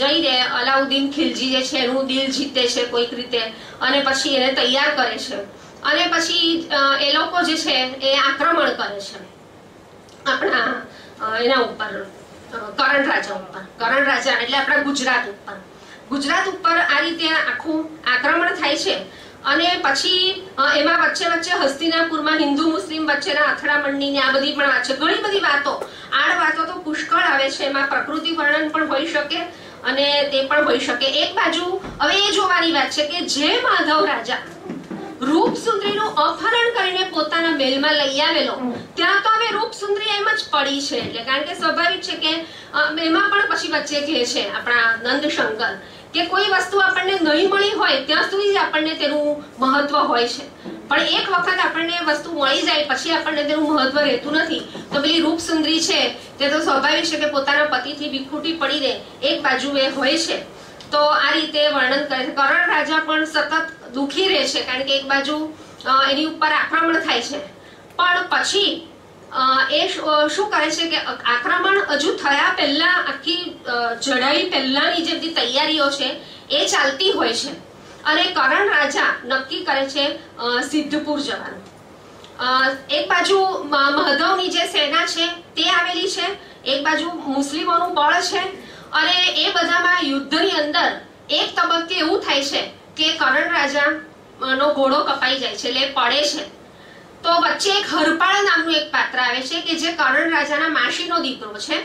S3: જઈને અલાઉદ્દીન ખિલજી જે છે એનું દિલ જીતે છે કોઈક રીતે, અને પછી એને તૈયાર કરે છે. અને પછી એ લોકો જે છે એ આક્રમણ કરે છે આપણા એના ઉપર, કરણ રાજા ઉપર. કરણ રાજા એટલે આપણા ગુજરાત ઉપર આ રીતે આખું આક્રમણ થાય છે. અને પછી એમાં વચ્ચે હસ્તિનાપુરમાં હિન્દુ મુસ્લિમ વચ્ચેના અથડામણની આ બધી પણ વાત છે. ઘણી બધી વાતો, આડ વાતો તો પુષ્કળ આવે છે. એમાં પ્રકૃતિ વર્ણન પણ હોઈ શકે અને તે પણ હોઈ શકે. એક બાજુ હવે એ જોવાની વાત છે કે જે માધવ રાજા રૂપસુંદરીનું અપહરણ કરીને પોતાના મહેલમાં લઈ આવેલો, ત્યાં તો હવે રૂપસુંદરી એમ જ પડી છે. એટલે કારણ કે સ્વાભાવિક છે કે એમાં પણ પછી વચ્ચે કહે છે આપણા નંદશંકર કે કોઈ વસ્તુ આપણને નહીં મળી હોય ત્યાં સુધી જ આપણને તેનું મહત્વ હોય છે, પણ એક વખત આપણને વસ્તુ મળી જાય પછી આપણને તેનું મહત્વ રહેતું નથી. તો પેલી રૂપસુંદરી છે તે તો સ્વાભાવિક છે કે પોતાના પતિથી વિખૂટી પડીને એક બાજુ એ હોય છે. તો આ રીતે વર્ણન કરે છે. કરણ રાજા પણ સતત દુખી રહે છે કારણ કે એક બાજુ એની ઉપર આક્રમણ થાય છે, પણ પછી એ શું કરે છે કે આક્રમણ હજુ થયા પહેલા આખી ચઢાઈ પહેલાની જે બધી તૈયારીઓ છે એ ચાલતી હોય છે. અને કરણ રાજા નક્કી કરે છે સિદ્ધપુર જવાનું. એક બાજુ મહધવની જે સેના છે તે આવેલી છે, એક બાજુ મુસ્લિમોનું બળ છે. અને એ બધામાં યુદ્ધની અંદર એક તબક્કે એવું થાય છે કે કરણ રાજા નો ઘોડો કપાઈ જાય છે એટલે પડે છે. તો વચ્ચે એક હરપાળ નામનું એક પાત્ર આવે છે કે જે કરણ રાજાના માસીનો દીકરો છે,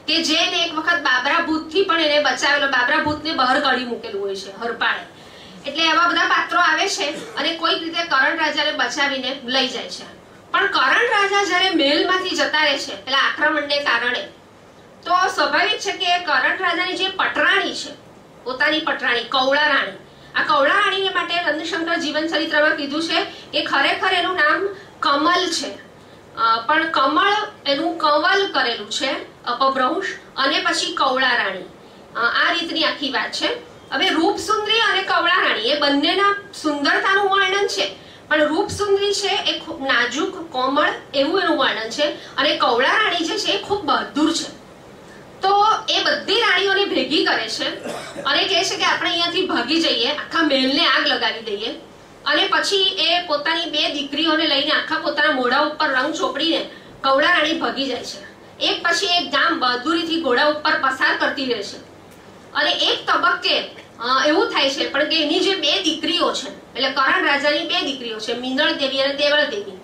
S3: કે જેને એક વખત બાબરા ભૂતથી પણ એને બચાવેલો, બાબરા ભૂતને બહાર કાઢી મૂકેલું હોય છે હરપાળે. એટલે એવા બધા પાત્રો આવે છે અને કોઈક રીતે કરણ રાજાને બચાવીને લઈ જાય છે. પણ કરણ રાજા જ્યારે મહેલમાંથી જતા રહે છે એટલે આક્રમણને કારણે, તો સ્વાભાવિક છે કે કરણ રાજાની જે પટરાણી છે, પોતાની પટરાણી કૌળા રાણી, આ કૌળા રાણીને માટે નંદશંકર જીવન ચરિત્રમાં કીધું છે કે ખરેખર એનું નામ કમલ છે, પણ કમળ એનું કંવલ કરેલું છે અપભ્રંશ અને પછી કવળા રાણી, આ રીતની આખી વાત છે. હવે રૂપસુંદરી અને કવળા રાણી એ બંનેના સુંદરતાનું વર્ણન છે, પણ રૂપસુંદરી છે એ ખૂબ નાજુક કોમળ એવું એનું વર્ણન છે, અને કવળા રાણી જે છે એ ખૂબ બહાદુર છે. તો એ બધી રાણીઓને ભેગી કરે છે અને કહે છે કે આપણે અહીંયાથી ભાગી જઈએ, આખા મહેલને આગ લગાવી દઈએ. અને પછી એ પોતાની 2 દીકરીઓને લઈને આખા પોતાના મોઢા ઉપર રંગ ચોપડીને કવળા રાણી ભાગી જાય છે. એક પછી એક ગામ બહાદુરીથી ઘોડા ઉપર પસાર કરતી રહે છે. અને એક તબક્કે એવું થાય છે પણ કે એની જે 2 દીકરીઓ છે, એટલે કરણ રાજાની 2 દીકરીઓ છે, મિનળ દેવી અને દેવળ દેવી.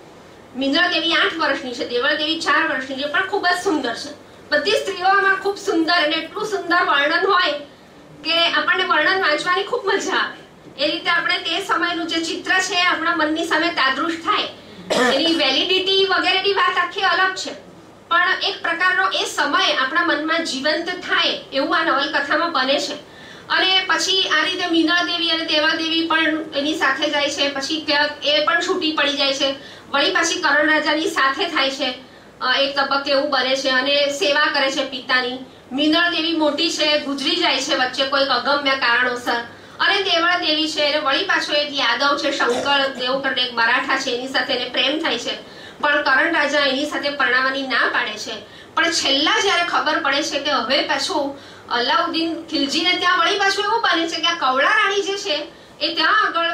S3: મિનળ દેવી 8 વર્ષની છે, દેવળ દેવી 4 વર્ષની છે, પણ ખૂબ જ સુંદર છે. બધી સ્ત્રીઓમાં ખૂબ સુંદર અને એટલું સુંદર વર્ણન હોય કે આપણને વર્ણન વાંચવાની ખૂબ મજા આવે. એ રીતે આપણે તે સમયનું જે ચિત્ર છે આપણા મનની સામે તાદૃશ થાય. એની વેલિડિટી વગેરેની વાત આખી અલગ છે, પણ એક પ્રકારનો એ સમય આપણા મનમાં જીવંત થાય એવું આ નવલકથામાં બને છે. અને પછી આ રીતે મિનળ દેવી અને દેવળ દેવી પણ એની સાથે જાય છે, પછી એ પણ છૂટી પડી જાય છે, વળી પાછી કરણ રાજાની સાથે થાય છે. એક તબક્કે એવું બને છે અને સેવા કરે છે પિતાની. મિનળ દેવી મોટી છે, ગુજરી જાય છે વચ્ચે કોઈક અગમ્ય કારણોસર, અને દેવળ દેવી છે એને વળી પાછો એક યાદવ છે, શંકર દેવ કરીને એક મરાઠા છે, એની સાથે એને પ્રેમ થાય છે, પણ કરણ રાજા એની સાથે પરણાવવાની ના પાડે છે. પણ છેલ્લા જ્યારે ખબર પડે છે કે હવે પાછું અલાઉદ્દીન ખિલજીને ત્યાં વળી પાછું એવું બને છે કે આ કવળા રાણી જે છે એ ત્યાં આગળ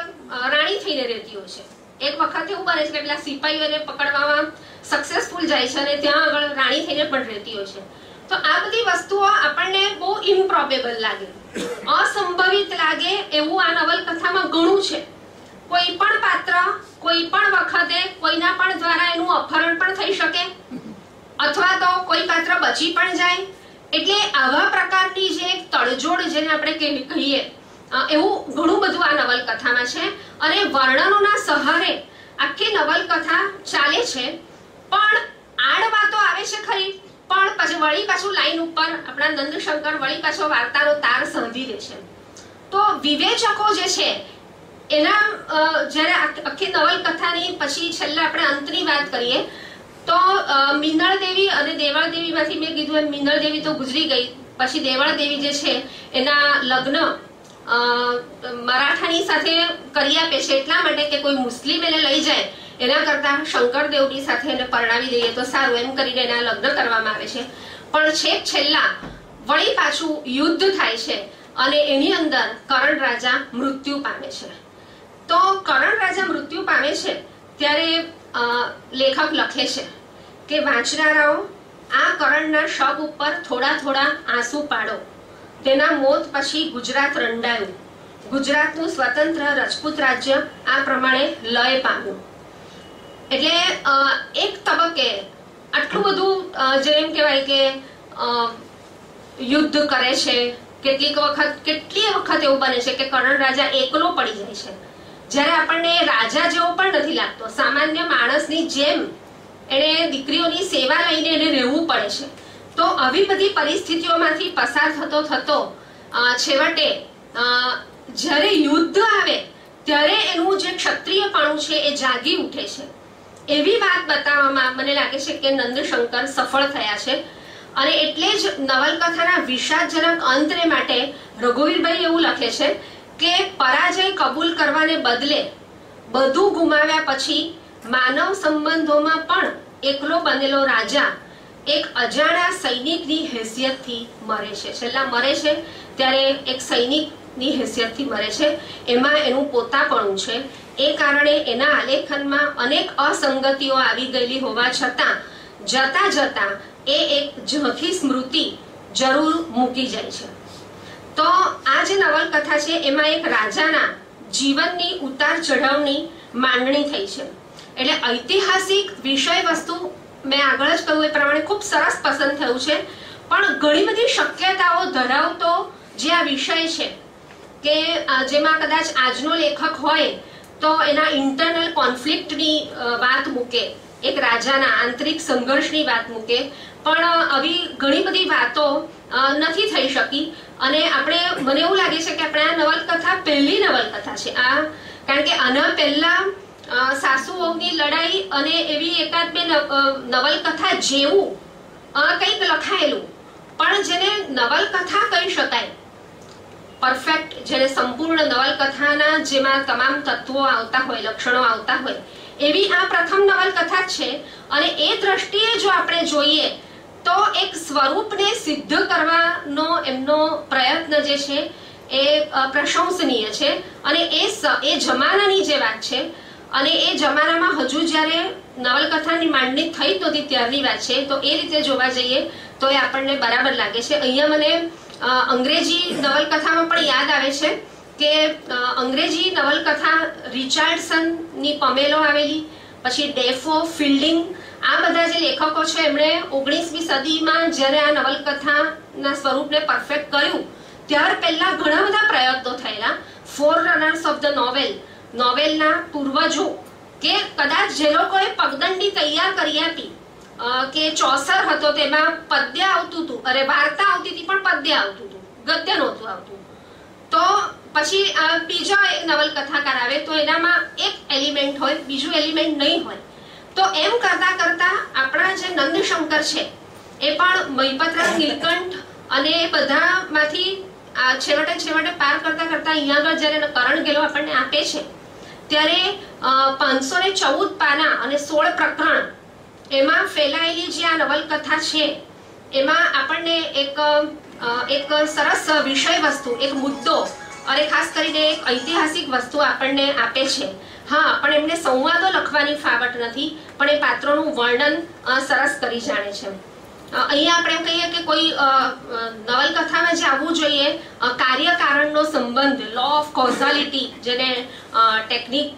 S3: રાણી થઈને રહેતી હોય છે. એક વખત એવું બને છે કે પેલા સિપાહીઓને પકડવામાં સક્સેસફુલ જાય છે અને ત્યાં આગળ રાણી થઈને પણ રહેતી હોય છે. તો આ બધી વસ્તુઓ આપણને બહુ ઇમ્પ્રોબેબલ લાગે, અસંભવિત લાગે એવું આ નવલકથામાં ઘણું છે. કોઈ પણ પાત્ર કોઈ પણ વખતે કોઈના પણ દ્વારા એનું અપહરણ પણ થઈ શકે, અથવા તો કોઈ પાત્ર બચી પણ જાય. એટલે આવા પ્રકારની જે તડજોડ જેને આપણે કહીએ એવું ઘણું બધું આ નવલકથામાં છે. અને વર્ણનોના સહારે આખી નવલકથા ચાલે છે, પણ આડ વાતો આવે છે ખરી, પણ પછી વળી પાછું લાઈન ઉપર આપણા નંદશંકર વળી પાછો વાર્તાનો તાર સાંધી દે છે. તો વિવેચકો જે છે એના જ્યારે આખી નવલકથાની પછી છેલ્લે આપણે અંતની વાત કરીએ તો મિનળ દેવી અને દેવળ દેવીમાંથી મેં કીધું એમ મિનળ દેવી તો ગુજરી ગઈ, પછી દેવળ દેવી જે છે એના લગ્ન મરાઠાની સાથે કરી આપે છે, એટલા માટે કે કોઈ મુસ્લિમ એને લઈ જાય એના કરતા શંકરદેવની સાથે એને પરણાવી દઈએ તો સારું, એમ કરીને એના લગ્ન કરવામાં આવે છે. પણ છેક છેલ્લા વળી પાછું યુદ્ધ થાય છે અને એની અંદર કરણ રાજા મૃત્યુ પામે છે. તો કરણ રાજા મૃત્યુ પામે છે ત્યારે લેખક લખે છે કે વાંચનારાઓ આ કરણના શબ ઉપર થોડા થોડા આંસુ પાડો. તેના મોત પછી ગુજરાત રંડાયું, ગુજરાતનું સ્વતંત્ર રાજપૂત રાજ્ય આ પ્રમાણે લય પામ્યું. એટલે એક તબક્કે આટલું બધું જેમ કહેવાય કે યુદ્ધ કરે છે. કેટલી વખત એવું બને છે કે કરણ રાજા એકલો પડી જાય છે, જ્યારે આપણને રાજા જેવો પણ નથી લાગતો, સામાન્ય માણસની જેમ એને દીકરીઓની સેવા લઈને એને રહેવું પડે છે. તો આવી બધી પરિસ્થિતિઓમાંથી પસાર થતો છેવટે જ્યારે યુદ્ધ આવે ત્યારે એનું જે ક્ષત્રિયપણું છે એ જાગી ઉઠે છે. એવી વાત બતાવવામાં મને લાગે છે કે નંદશંકર સફળ થયા છે. અને એટલે જ નવલકથાના વિષાદજનક અંતને માટે રઘુવીરભાઈ એવું લખે છે કે પરાજય કબૂલ કરવાને બદલે બધું ગુમાવ્યા પછી માનવ સંબંધોમાં પણ એકલો બનેલો રાજા એક અજાણ્યા સૈનિકની હેસિયતથી મરે છે. છેલ્લા મરે છે ત્યારે એક સૈનિકની હેસિયતથી મરે છે. એમાં એનું પોતાપણું છે. એ કારણે એના આલેખનમાં અનેક અસંગતિઓ આવી ગયેલી હોવા છતાં જતા જતા એ એક ઝાંખી સ્મૃતિ જરૂર મૂકી જાય છે. તો આ જે નવલકથા છે એમાં એક રાજાના જીવનની ઉતાર ચઢાવની માંડણી થઈ છે. એટલે ઐતિહાસિક વિષય વસ્તુ મેં આગળ જ કહ્યું એ પ્રમાણે ખૂબ સરસ પસંદ થયું છે, પણ ઘણી બધી શક્યતાઓ ધરાવતો જે આ વિષય છે કે જેમાં કદાચ આજનો લેખક હોય તો એના ઇન્ટરનલ કોન્ફ્લિક્ટની વાત મૂકે, એક રાજાના આંતરિક સંઘર્ષની વાત મૂકે, પણ આવી ઘણી બધી વાતો નથી થઈ શકી. અને મને એવું લાગે છે કે આપણે આ નવલકથા પહેલી નવલકથા છે આ, કારણ કે આના પહેલા સાસુ વહુની લડાઈ અને એવી એકાદ બે નવલકથા જેવું કંઈક લખાયેલું, પણ જેને નવલકથા કહી શકાય, પરફેક્ટ, જેને સંપૂર્ણ નવલકથાના જેમાં તમામ તત્વો આવતા હોય, લક્ષણો આવતા હોય, એવી આ પ્રથમ નવલકથા છે. અને એ દ્રષ્ટિએ જો આપણે જોઈએ તો એક સ્વરૂપને સિદ્ધ કરવાનો એમનો પ્રયત્ન જે છે એ પ્રશંસનીય છે. અને એ જમાનાની જે વાત છે, અને એ જમાનામાં હજુ જ્યારે નવલકથાની માંડણી થઈ નહોતી ત્યારની વાત છે, તો એ રીતે જોવા જઈએ તો એ આપણને બરાબર લાગે છે. અહીંયા મને અંગ્રેજી નવલકથામાં પણ યાદ આવે છે કે અંગ્રેજી નવલકથા રિચાર્ડસનની પમેલો આવેલી, પછી ડેફો, ફિલ્ડિંગ, આ બધા જે લેખકો છે એમણે 19મી સદીમાં જ્યારે આ નવલકથાના સ્વરૂપને પરફેક્ટ કર્યું ત્યાર પહેલા ઘણા બધા પ્રયત્નો થયેલા. Four runners of the novel, નોવેલના પૂર્વજો, કે કદાચ જે લોકોએ પગદંડી તૈયાર કરી આપી કે ચોસર હતો તેમાં પદ્ય આવતું હતું, અરે વાર્તા આવતી હતી પણ પદ્ય આવતું હતું, ગદ્ય નહોતું આવતું. તો પછી બીજો નવલકથાકાર આવે તો એનામાં એક એલિમેન્ટ હોય, બીજું એલિમેન્ટ નહીં હોય. તો એમ કરતા કરતા આપણા જે નંદશંકર છે એ પણ મહિપતરામ નીલકંઠ અને એ બધામાંથી છેવટે પાર કરતા કરતા અહીંયા આગળ જ્યારે કરણ ગેલો આપણને આપે છે ત્યારે 514 પાના અને 16 પ્રકરણ એમાં ફેલાયેલી જે આ નવલકથા છે એમાં આપણને એક સરસ વિષય વસ્તુ, એક મુદ્દો અને ખાસ કરીને એક ઐતિહાસિક વસ્તુ આપણને આપે છે. હા, પણ એમને સંવાદો લખવાની ફાવટ નથી, પણ એ પાત્રોનું વર્ણન સરસ કરી જાણે છે. અહીંયા આપણે કહીએ કે કોઈ નવલકથામાં જે આવવું જોઈએ કાર્યકારણનો સંબંધ, લો ઓફ કોઝાલિટી, જેને ટેકનિક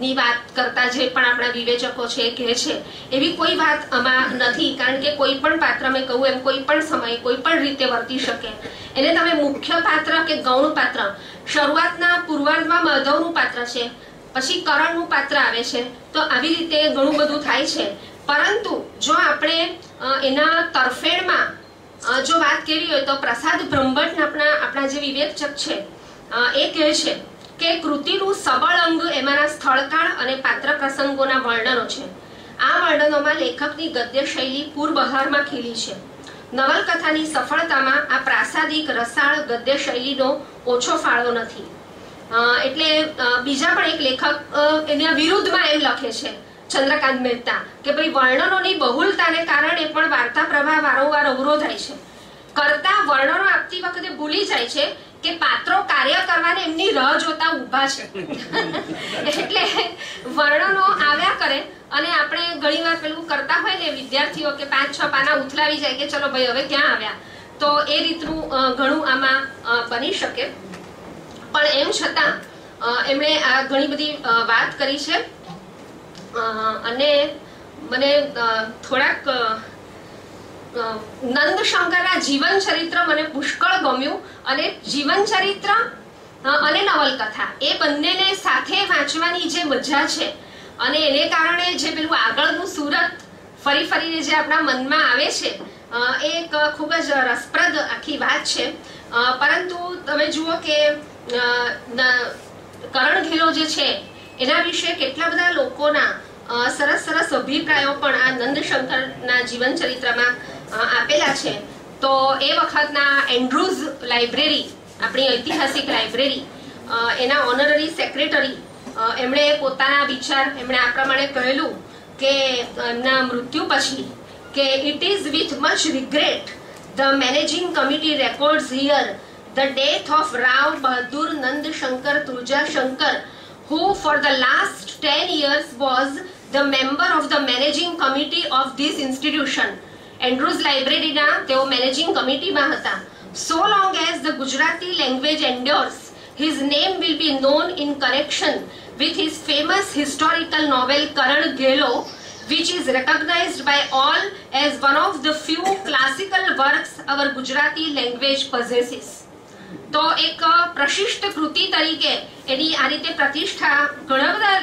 S3: ની વાત કરતા જે પણ આપણા વિવેચકો છે કહે છે, એવી કોઈ વાત આમાં નથી. કારણ કે કોઈ પણ પાત્ર, મેં કહ્યું એમ, કોઈ પણ સમયે કોઈ પણ રીતે વર્તી શકે. એને તમે મુખ્ય પાત્ર કે ગૌણ પાત્ર, શરૂઆતના પૂર્વાર્ધમાં માધવનું પાત્ર છે, પછી કરણનું પાત્ર આવે છે, તો આવી રીતે ઘણું બધું થાય છે. પરંતુ જો આપણે એના તરફેણમાં જો વાત કરવી હોય તો પ્રસાદ બ્રહ્મભટ્ટ આપણા જે વિવેચક છે એ કહે છે કે કૃતિનું સબળ અંગ એમાંના સ્થળકાળ અને પાત્ર પ્રસંગોના વર્ણનો છે. આ વર્ણનોમાં લેખકની ગદ્ય શૈલી પૂરબહારમાં ખીલી છે. નવલકથાની સફળતામાં આ પ્રાસાદિક રસાળ ગદ્ય શૈલીનો ઓછો ફાળો નથી. એટલે બીજા પણ એક લેખક એના વિરુદ્ધમાં એમ લખે છે, ચંદ્રકાંત મહેતા, કે ભાઈ વર્ણનોની બહુલતાને કારણે પણ વાર્તા પ્રવાહ વારંવાર અવરોધાય છે. કરતા વર્ણનો આપતી વખતે ભૂલી જાય છે કે પાત્રો કાર્ય કરવાને એમની રાહ જોતા ઊભા છે. એટલે વર્ણનો આવ્યા કરે અને આપણે ઘણીવાર પેલું કરતા હોય ને વિદ્યાર્થીઓ કે 5-6 પાના ઉથલાવી જાય કે ચલો ભાઈ હવે ક્યાં આવ્યા, તો એ રીતનું ઘણું આમાં બની શકે. પણ એમ છતાં એમણે આ ઘણી બધી વાત કરી છે. અને મને થોડાક નંદશંકરના જીવન ચરિત્ર મને પુષ્કળ ગમ્યું. અને જીવન ચરિત્ર અને નવલકથા એ બંનેને સાથે વાંચવાની જે મજા છે અને એને કારણે જે પેલું આગળનું સુરત ફરીને જે આપણા મનમાં આવે છે એ એક ખૂબ જ રસપ્રદ આખી વાત છે. પરંતુ તમે જુઓ કે કરણ ઘેલો જે છે એના વિશે કેટલા બધા લોકોના સરસ અભિપ્રાયો પણ આ નંદશંકરના જીવન ચરિત્રમાં આપેલા છે. તો એ વખતના એન્ડ્રુઝ લાઇબ્રેરી, આપણી ઐતિહાસિક લાઇબ્રેરી, એના ઓનરરી સેક્રેટરી એમણે પોતાના વિચાર એમણે આ પ્રમાણે કહેલું કે એમના મૃત્યુ પછી કે it is with much regret the managing committee records here the death of Rao Bahadur Nandshankar Tuljashankar who for the last 10 years was the member of the managing committee of this institution. Andrews Library na teo managing committee ma hata. So long as the Gujarati language endures, his name will be known in connection with his famous historical novel Karan Ghelo, which is recognized by all as one of the few classical works our Gujarati language possesses. તો એક પ્રશિષ્ટ કૃતિ તરીકે એની આ રીતે પ્રતિષ્ઠા, ઘણા બધા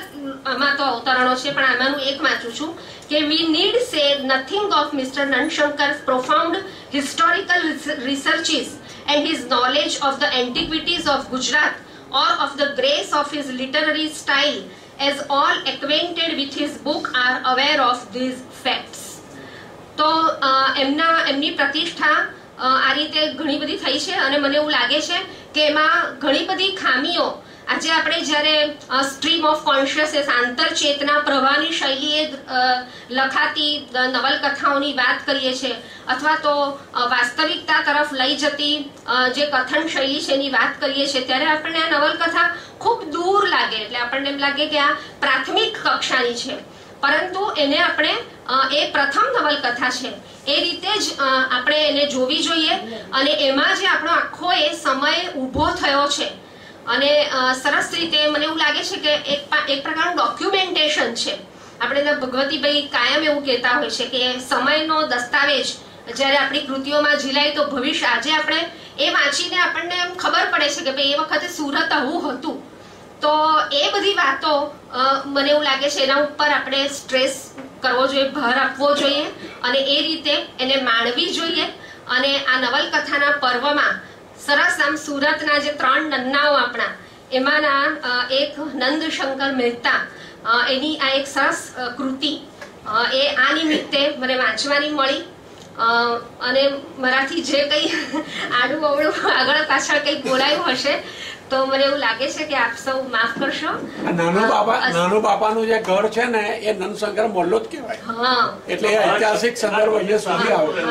S3: આમાં તો અવતરણો છે પણ આમાંનું એક વાંચું છું કે we need say nothing of Mr. Nanshankar's profound historical researches and his knowledge of the antiquities of Gujarat or of the grace of his literary style, as all acquainted with his book are aware of these facts. તો એમની પ્રતિષ્ઠા આ રીતે ઘણી બધી થઈ છે અને મને એવું લાગે છે કે એમાં ઘણી બધી ખામીઓ આજે આપણે જ્યારે સ્ટ્રીમ ઓફ કોન્શિયસનેસ આંતરચેતના પ્રવાહની શૈલીએ લખાતી નવલકથાઓની વાત કરીએ છીએ અથવા તો વાસ્તવિકતા તરફ લઈ જતી જે કથન શૈલી છે એની વાત કરીએ છીએ ત્યારે આપણને આ નવલકથા ખૂબ દૂર લાગે, એટલે આપણને એમ લાગે કે આ પ્રાથમિક કક્ષાની છે, પરંતુ એને આપણે એ પ્રથમ નવલકથા છે એ રીતે જ આપણે એને જોવી જોઈએ અને એમાં જે આપણો આખો એ સમય ઊભો થયો છે અને સરસ રીતે મને એવું લાગે છે કે એક પ્રકારનું ડોક્યુમેન્ટેશન છે. આપણે ભગવતીભાઈ કાયમ એવું કહેતા હોય છે કે સમયનો દસ્તાવેજ જ્યારે આપણી કૃતિઓમાં ઝીલાય તો ભવિષ્ય આજે આપણે એ વાંચીને આપણને ખબર પડે છે કે ભાઈ એ વખતે સુરત આવું હતું. તો એ બધી વાતો મને એવું લાગે છે એના ઉપર આપણે સ્ટ્રેસ કરવો જોઈએ, ભાર આપવો જોઈએ અને એ રીતે એને માણવી જોઈએ. અને આ નવલકથાના પર્વમાં સરસ આમ સુરતના જે 3 નન્નાઓ આપણા એમાંના એક નંદશંકર મહેતા એની આ એક સરસ કૃતિ એ આ નિમિત્તે મને વાંચવાની મળી અને મારાથી જે કંઈ આડું અવળું આગળ પાછળ કંઈક બોલાયું હશે તો મને એવું લાગે છે કે આપ સૌ માફ કરશો.
S2: નાનો બાપાનું જે ઘર છે ને એ નંદશંકર મોહલ્લો જ કહેવાય, એટલે ઐતિહાસિક સંદર્ભ અહીંયા સુધી આવે.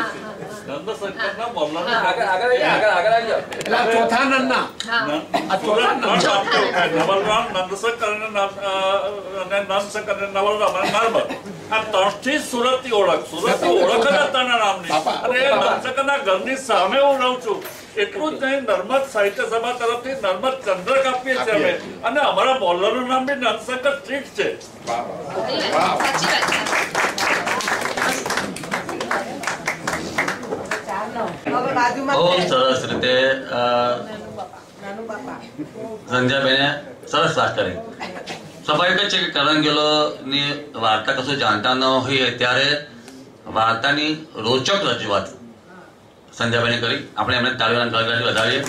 S2: ચોથા નન્ના
S4: નવલરામ, નંદશંકર અને નંદશંકર નવલરામ અને નર્મદ આ 3થી સુરતની ઓળખ જ અત્યારના નામની. અને નંદશંકરના ઘરની સામે હું રહું છું. એટલું જ નહીં, નર્મદ સાહિત્ય સભા તરફથી નર્મદ ચંદ્રક આપીએ છીએ અમે અને અમારા મોહલ્લાનું નામ બી નંદશંકર સ્ટ્રીટ છે.
S1: બહુ સરસ રીતે સંધ્યાબેને સરસ વાત કરી. સ્વાભાવિક જ છે કે કરંગેલો ની વાર્તા કશું જાણતા ન હોઈએ ત્યારે વાર્તાની રોચક રજૂઆત સંધ્યાબેને કરી. આપણે એમને તાળીઓના ગળગળાથી વધાવીએ.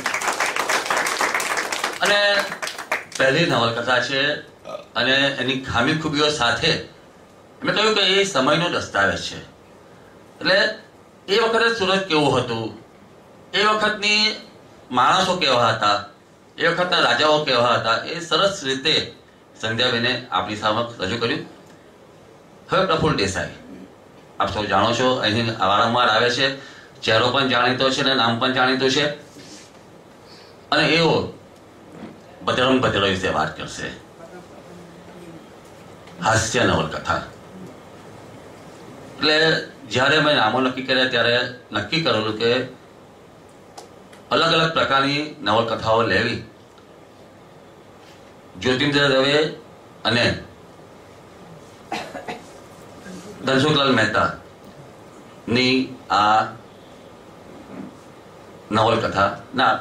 S1: અને પહેલી નવલકથા છે અને એની ખામી ખૂબીઓ સાથે મેં કહ્યું કે એ સમયનો દસ્તાવેજ છે. એટલે એ વખતે સુરત કેવું હતું, એ વખતની માણસો કેવા હતા, એ વખતના રાજાઓ કેવા હતા, એ સરસ રીતે સંધ્યાબેને આપણી સમક્ષ રજૂ કર્યું. હવે પ્રફુલ્લ દેસાઈ આપ સૌ જાણો છો, અહીં વારંવાર આવે છે, ચહેરો પણ જાણીતો છે અને નામ પણ જાણીતું છે અને એવો બજરંગ બજરા વિશે વાત કરશે. હાસ્ય નવલકથા. એટલે જ્યારે મેં નામો નક્કી કર્યા ત્યારે નક્કી કરેલું કે અલગ અલગ પ્રકારની નવલકથાઓ લેવી. જ્યોતિન્દ્ર દવે અને ધનસુખલાલ મહેતા ની આ નવલકથા ના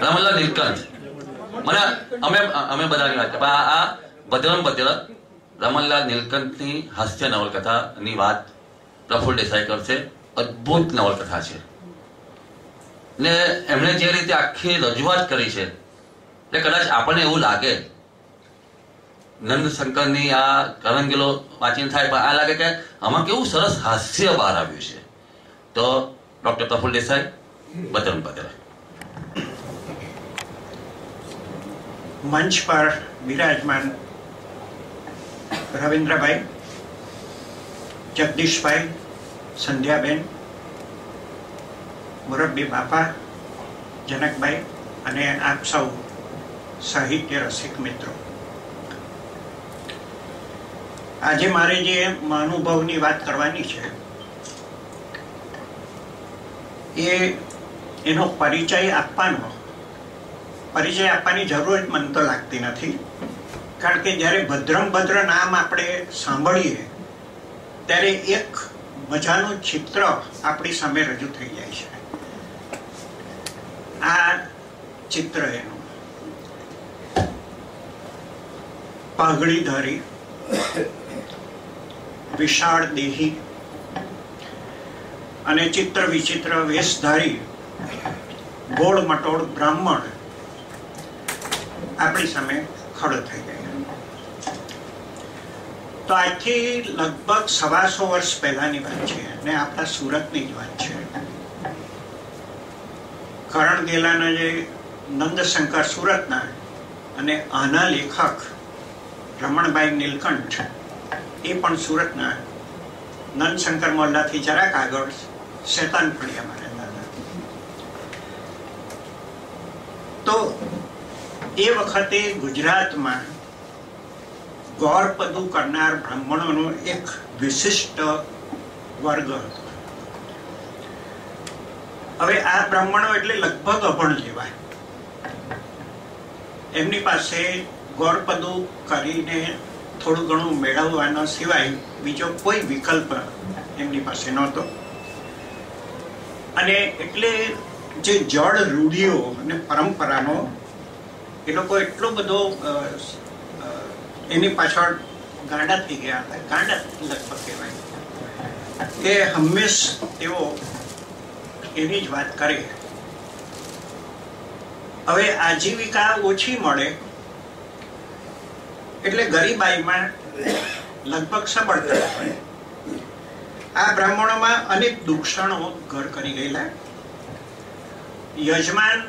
S1: રમણલાલ નીલકંઠ, મને અમે બધાની વાત આ બજરંગ બજરા રમણલાલ નીલકંઠની હાસ્ય નવલકથાની વાત પ્રફુલ્લ દેસાઈ કરશે. અદ્ભુત નવલકથા છે ને એમણે જે રીતે આખી રજૂઆત કરી છે એટલે કદાચ આપણને એવું લાગે નંદશંકરની આ કરંગેલો વાંચીને થાય, પણ આ લાગે કે આમાં કેવું સરસ હાસ્ય બહાર આવ્યું છે. તો ડોક્ટર પ્રફુલ્લ દેસાઈ, બજરંગ બજરા.
S5: મંચ પર બિરાજમાન રવિન્દ્રભાઈ, જગદીશભાઈ, સંધ્યાબેન, મુરબ્બી બાપા, જનકભાઈ અને આપ સૌ સાહિત્ય રસિક મિત્રો, આજે મારે જે અનુભવની વાત કરવાની છે એનો પરિચય આપવાની જરૂર મને તો લાગતી નથી. કારણ કે જ્યારે બજરંગ બજરા નામ આપણે સાંભળીએ ત્યારે એક મજાનું ચિત્ર આપણી સામે રજૂ થઈ જાય છે. આ ચિત્ર એનું પાઘડીધારી, વિશાળ દેહી અને ચિત્ર વિચિત્ર વેશધારી ગોળ મટોળ બ્રાહ્મણ આપણી સામે ખડો થઈ ગયા. તો આજથી લગભગ 125 વર્ષ પહેલાની વાત છે અને આપણા સુરતની જ વાત છે. કરણ ગેલાના જે નંદશંકર સુરતના અને આના લેખક રમણભાઈ નીલકંઠ એ પણ સુરતના નંદશંકર મોલ્લાથી જરાક આગળ શેતાન ફળિયામાં રહેતા હતા. તો એ વખતે ગુજરાતમાં ગોરપદુ કરનાર બ્રાહ્મણોનો એક વિશિષ્ટ વર્ગ હતો. હવે આ બ્રાહ્મણો એટલે લગભગ અભણ જેવા. એમની પાસે ગોરપદુ કરીને થોડું ઘણું મેળવવાના સિવાય બીજો કોઈ વિકલ્પ એમની પાસે નહોતો. અને એટલે જે જળ રૂઢિઓ અને પરંપરાનો એ લોકો એટલો બધો એની પાછળ ગાંડા થઈ ગયા હતા, ગાંડા લગભગ કહેવાય, કે હંમેશ તેઓ એની જ વાત કરે. હવે આજીવિકા ઓછી મળે એટલે ગરીબાઈમાં લગભગ સબળતા પડે. આ બ્રાહ્મણોમાં અનેક દૂષણો ઘર કરી ગયેલા. યજમાન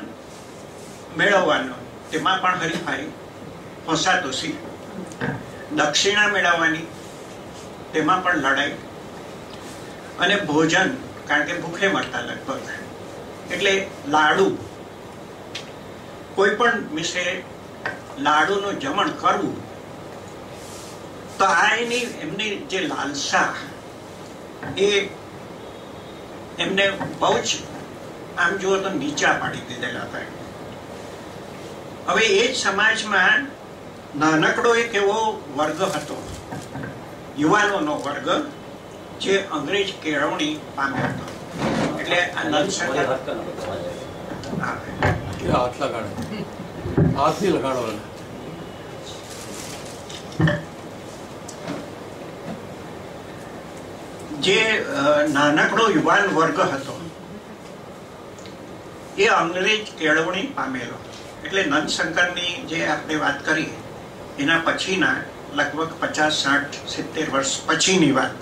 S5: મેળવવાનો તેમાં પણ હરીફાઈ, હોસાતોસી. દક્ષિણા મેળવવાની તેમાં પણ લડાઈ. અને ભોજન, કારણ કે ભૂખે મરતા લગભગ, એટલે લાડુ, કોઈ પણ વિશે લાડુનું જમણ કરવું. તો આ એમની જે લાલસા એ એમને બહુ જ આમ જુઓ તો નીચા પાડી દીધેલા હતા. હવે એ જ સમાજમાં નાનકડો એક એવો વર્ગ હતો, યુવાનોનો વર્ગ, જે અંગ્રેજ કેળવણી પામ્યો હતો. એટલે આ નંદશંકર
S2: હાથ લગાડો, હાથથી લગાડો.
S5: જે નાનકડો યુવાન વર્ગ હતો એ અંગ્રેજ કેળવણી પામેલો. એટલે નંદશંકરની જે આપણે વાત કરી એના પછીના લગભગ 50, 60, 70 વર્ષ પછીની વાત.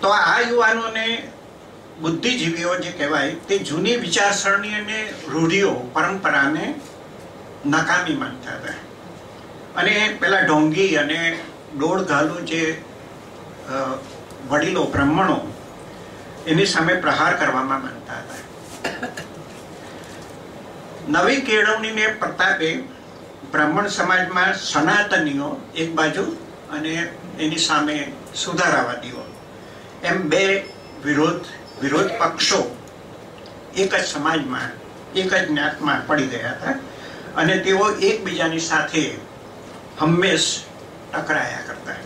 S5: તો આ યુવાનોને, બુદ્ધિજીવીઓ જે કહેવાય, તે જૂની વિચારસરણી અને રૂઢિઓ, પરંપરાને નકામી માનતા હતા. અને પેલા ઢોંગી અને દોડ ઘાલું જે વડીલો બ્રાહ્મણો એની સામે પ્રહાર કરવામાં માનતા હતા. નવી કેળવણીને પ્રતાપે બ્રાહ્મણ સમાજમાં સનાતનીઓ એક બાજુ અને એની સામે સુધારાવાદીઓ, એમ બે વિરોધ પક્ષો એક જ સમાજમાં, એક જ જ્ઞાતમાં પડી ગયા હતા. અને તેઓ એકબીજાની સાથે હંમેશ ટકરાયા કરતા.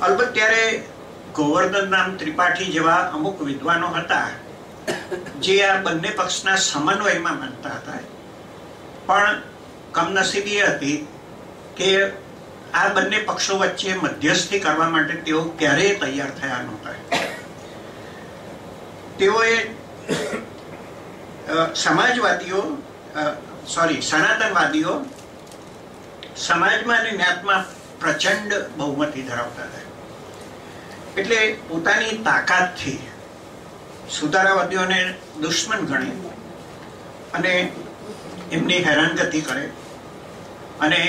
S5: અલબત્ત ત્યારે ગોવર્ધન રામ ત્રિપાઠી જેવા અમુક વિદ્વાનો હતા જે આ બંને પક્ષના સમન્વયમાં માનતા હતા. પણ કમનસીબી એ હતી કે આ બંને પક્ષો વચ્ચે મધ્યસ્થી કરવા માટે તેઓ ક્યારેય તૈયાર થયા નહોતા. તેઓએ સનાતનવાદીઓ સમાજમાં અને જ્ઞાતમાં પ્રચંડ બહુમતી ધરાવતા હતા. એટલે પોતાની તાકાતથી સુધારાવાદીઓને દુશ્મન ગણે અને એમની હેરાનગતિ કરે. અને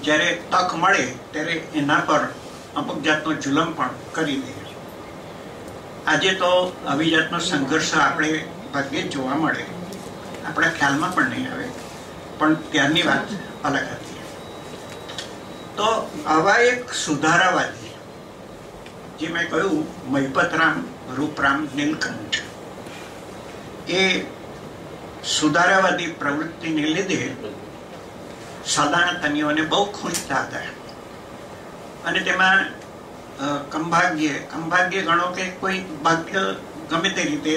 S5: જ્યારે તક મળે ત્યારે એના પર અમુક જાતનો જુલમ પણ કરી દે. આજે તો આવી જાતનો સંઘર્ષ આપણે ભાગ્યે જ જોવા મળે, આપણા ખ્યાલમાં પણ નહીં આવે, પણ ત્યારની વાત અલગ હતી. તો આવા એક સુધારાવાદી, જે મેં કહ્યું મહિપતરામ રૂપરામ નીલકંઠ, એ સુધારાવાદી પ્રવૃત્તિને લીધે સદાનતનીઓને બહુ ખૂંચતા હતા. અને તેમાં કંભાગ્ય ગણો કે કોઈ ભાગ્ય ગમે તે રીતે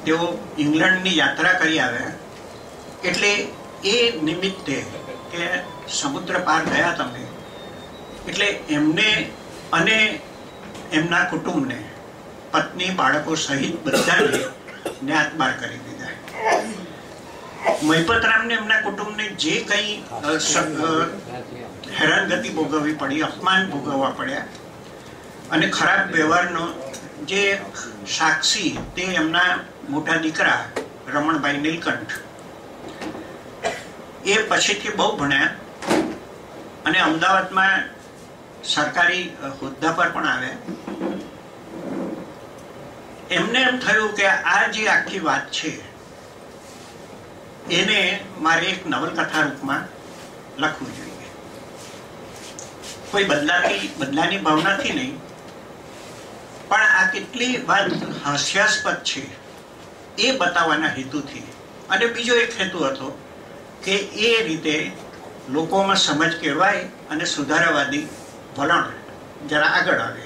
S5: તેઓ ઇંગ્લેન્ડની યાત્રા કરી આવ્યા. એટલે એ નિમિત્તે કે સમુદ્ર પાર ગયા તમે, એટલે એમને અને એમના કુટુંબને, પત્ની બાળકો સહિત બધાને ન્યાત બાર કરી દીધા. મહિપતરામને એમના કુટુંબને જે કંઈ હેરાનગતિ ભોગવવી પડી, અપમાન ભોગવવા પડ્યા અને ખરાબ વ્યવહારનો જે સાક્ષી તે એમના મોટા દીકરા રમણભાઈ નીલકંઠ, એ પછીથી બહુ ભણ્યા અને અમદાવાદમાં સરકારી હોદ્દા પર પણ આવ્યા. એમને એમ થયું કે આ જે આખી વાત છે એને મારે એક નવલકથા રૂપમાં લખવું જોઈએ. કોઈ બદલાની ભાવનાથી નહીં, પણ આ કેટલી વાત હાસ્યાસ્પદ છે એ બતાવવાના હેતુથી. અને બીજો એક હેતુ હતો કે એ રીતે લોકોમાં સમજ કેળવાય અને સુધારાવાદી વલણ જરા આગળ આવે.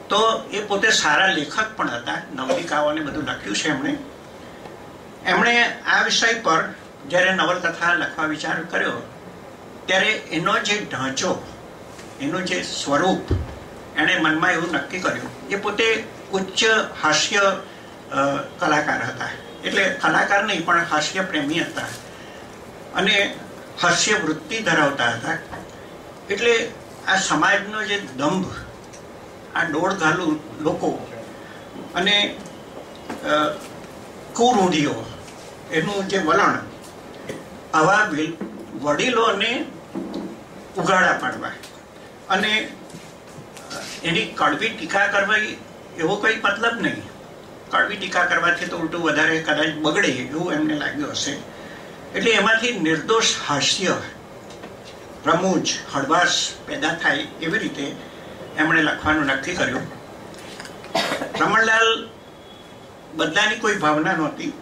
S5: તો એ પોતે સારા લેખક પણ હતા, નવલિકાઓને બધું લખ્યું છે એમણે આ વિષય પર જ્યારે નવલકથા લખવા વિચાર કર્યો ત્યારે એનો જે ઢાંચો, એનું જે સ્વરૂપ એણે મનમાં એવું નક્કી કર્યું. એ પોતે ઉચ્ચ હાસ્ય કલાકાર હતા, એટલે કલાકાર નહીં પણ હાસ્ય પ્રેમી હતા અને હાસ્ય વૃત્તિ ધરાવતા હતા. એટલે આ સમાજનો જે દંભ, આ દોડધાલુ લોકો અને કુરૂઢીઓ, એનું જે વલણ, આવા વડીલોને ઉગાડા પાડવા અને એની કડવી ટીકા કરવી એવો કોઈ મતલબ નહીં. કડવી ટીકા કરવાથી તો ઉલટું વધારે કદાચ બગડે એવું એમને લાગ્યું હશે. એટલે એમાંથી નિર્દોષ હાસ્ય, રમૂજ, હળવાશ પેદા થાય એવી રીતે એમણે લખવાનું નક્કી કર્યું. રમણલાલ બદલાની કોઈ ભાવના નહોતી.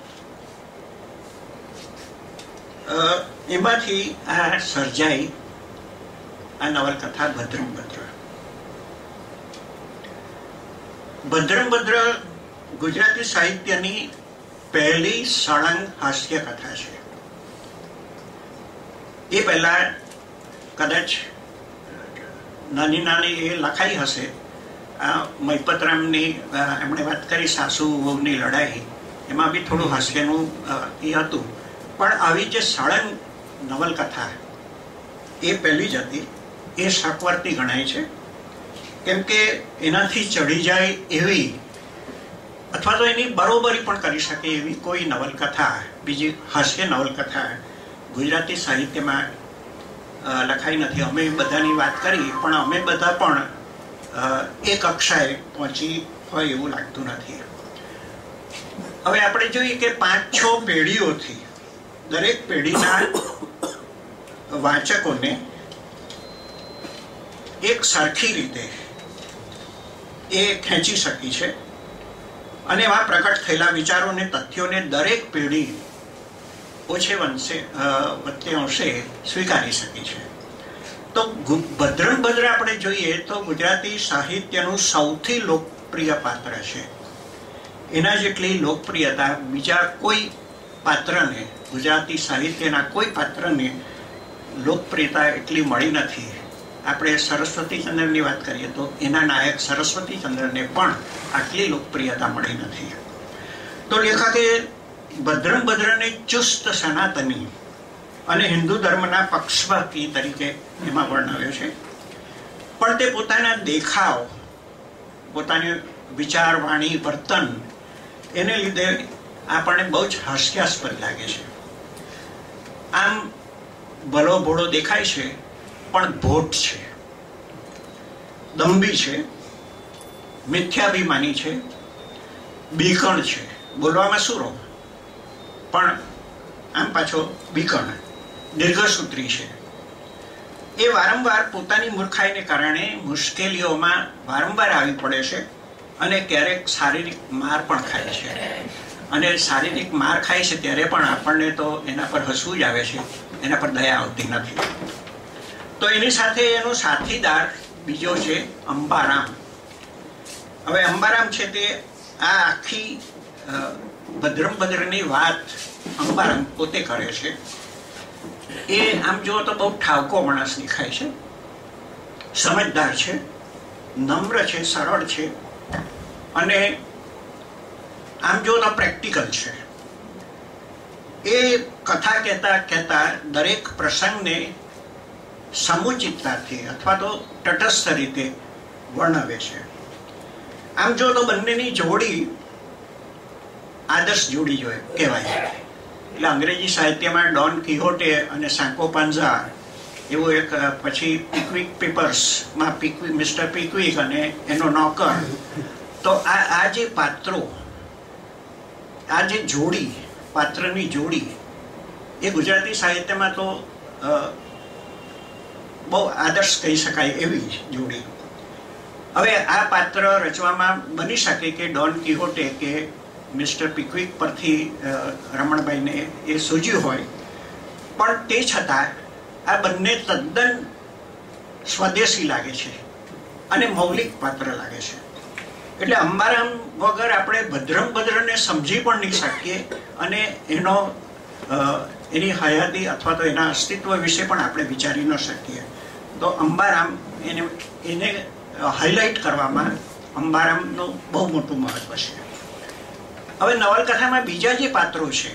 S5: એમાંથી આ સર્જાઈ આ નવલકથા ભદ્રમ ભદ્ર. ભદ્રમ ભદ્ર ગુજરાતી સાહિત્યની પહેલી સળંગ હાસ્ય કથા છે. એ પહેલા કદાચ નાની નાની એ લખાઈ હશે. મહિપતરામની એમણે વાત કરી સાસુ વહુની લડાઈ, એમાં બી થોડું હાસ્યનું એ હતું. પણ આવી જે સળંગ નવલકથા એ પહેલી જ હતી. એ શકવર્તી ગણાય છે, કેમ કે એનાથી ચડી જાય એવી અથવા તો એની બરોબરી પણ કરી શકે એવી કોઈ નવલકથા, બીજી હાસ્ય નવલકથા ગુજરાતી સાહિત્યમાં લખાઈ નથી. અમે બધાની વાત કરી, પણ અમે બધા પણ એ કક્ષાએ પહોંચી હોય એવું લાગતું નથી. હવે આપણે જોઈએ કે 5-6 પેઢીઓથી દરેક પેઢીના વાચકોને એક સરખી રીતે એ ખેંચી શકી છે અને એમાં પ્રકટ થયેલા વિચારોને, તથ્યોને દરેક પેઢી ઓછે વચ્ચે અંશે સ્વીકારી શકી છે. તો ભદ્રમ ભદ્ર આપણે જોઈએ તો ગુજરાતી સાહિત્યનું સૌથી લોકપ્રિય પાત્ર છે. એના જેટલી લોકપ્રિયતા બીજા કોઈ પાત્રને, ગુજરાતી સાહિત્યના કોઈ પાત્રને લોકપ્રિયતા એટલી મળી નથી. આપણે સરસ્વતીચંદ્રની વાત કરીએ તો એના નાયક સરસ્વતીચંદ્રને પણ આટલી લોકપ્રિયતા મળી નથી. તો લેખકે ભદ્રમ ભદ્રને ચુસ્ત સનાતની અને હિન્દુ ધર્મના પક્ષપાતી તરીકે એમાં વર્ણવ્યો છે. પણ તે પોતાના દેખાવ, પોતાની વિચાર, વાણી, વર્તન એને લીધે આપણને બહુ જ હાસ્યાસ્પદ લાગે છે. આમ ભલો ભોળો દેખાય છે, પણ ભોટ છે, દંભી છે, મિથ્યાભિમાની છે, બીકણ છે. બોલવામાં સુરો, પણ આમ પાછો બીકણ, દીર્ઘસૂત્રી છે. એ વારંવાર પોતાની મૂર્ખાઈને કારણે મુશ્કેલીઓમાં વારંવાર આવી પડે છે અને ક્યારેક શારીરિક માર પણ ખાય છે. અને શારીરિક માર ખાય છે ત્યારે પણ આપણને તો એના પર હસવું જ આવે છે, એના પર દયા આવતી નથી. તો એની સાથે એનો સાથીદાર બીજો છે અંબારામ. હવે અંબારામ છે તે આ આખી ભદ્રમ ભદ્રની વાત અંબારામ પોતે કરે છે. એ આમ જુઓ તો બહુ ઠાવકો માણસ દેખાય છે, સમજદાર છે, નમ્ર છે, સરળ છે અને આમ જુઓ તો પ્રેક્ટિકલ છે. એ કથા કહેતા કહેતા દરેક પ્રસંગને સમુચિતતાથી અથવા તો તટસ્થ રીતે વર્ણવે છે. આમ જો તો બંનેની જોડી આદર્શ જોડી જોઈએ કહેવાય. એટલે અંગ્રેજી સાહિત્યમાં ડોન કિહોટે અને સાંકો પાંઝા એવું એક, પછી પિકવિક પેપર્સમાં મિસ્ટર પિકવિક અને એનો નોકર. તો આ જે પાત્રો, આ જે જોડી, પાત્રની જોડી, એ ગુજરાતી સાહિત્યમાં તો બહુ આદર્શ કહી શકાય એવી જોડી. હવે આ પાત્ર રચવામાં બની શકે કે ડોન કિહોટે કે મિસ્ટર પિકવિક પરથી રમણભાઈને એ સૂઝ્યું હોય, પણ તે છતાં આ બંને તદ્દન સ્વદેશી લાગે છે અને મૌલિક પાત્ર લાગે છે. એટલે અંબારામ વગર આપણે ભદ્રમને સમજી પણ નહીં શકીએ અને એની હયાતી અથવા તો એના અસ્તિત્વ વિશે પણ આપણે વિચારી ન શકીએ. તો અંબારામ એને હાઇલાઇટ કરવામાં અંબારામનું બહુ મોટું મહત્વ છે. હવે નવલકથામાં બીજા જે પાત્રો છે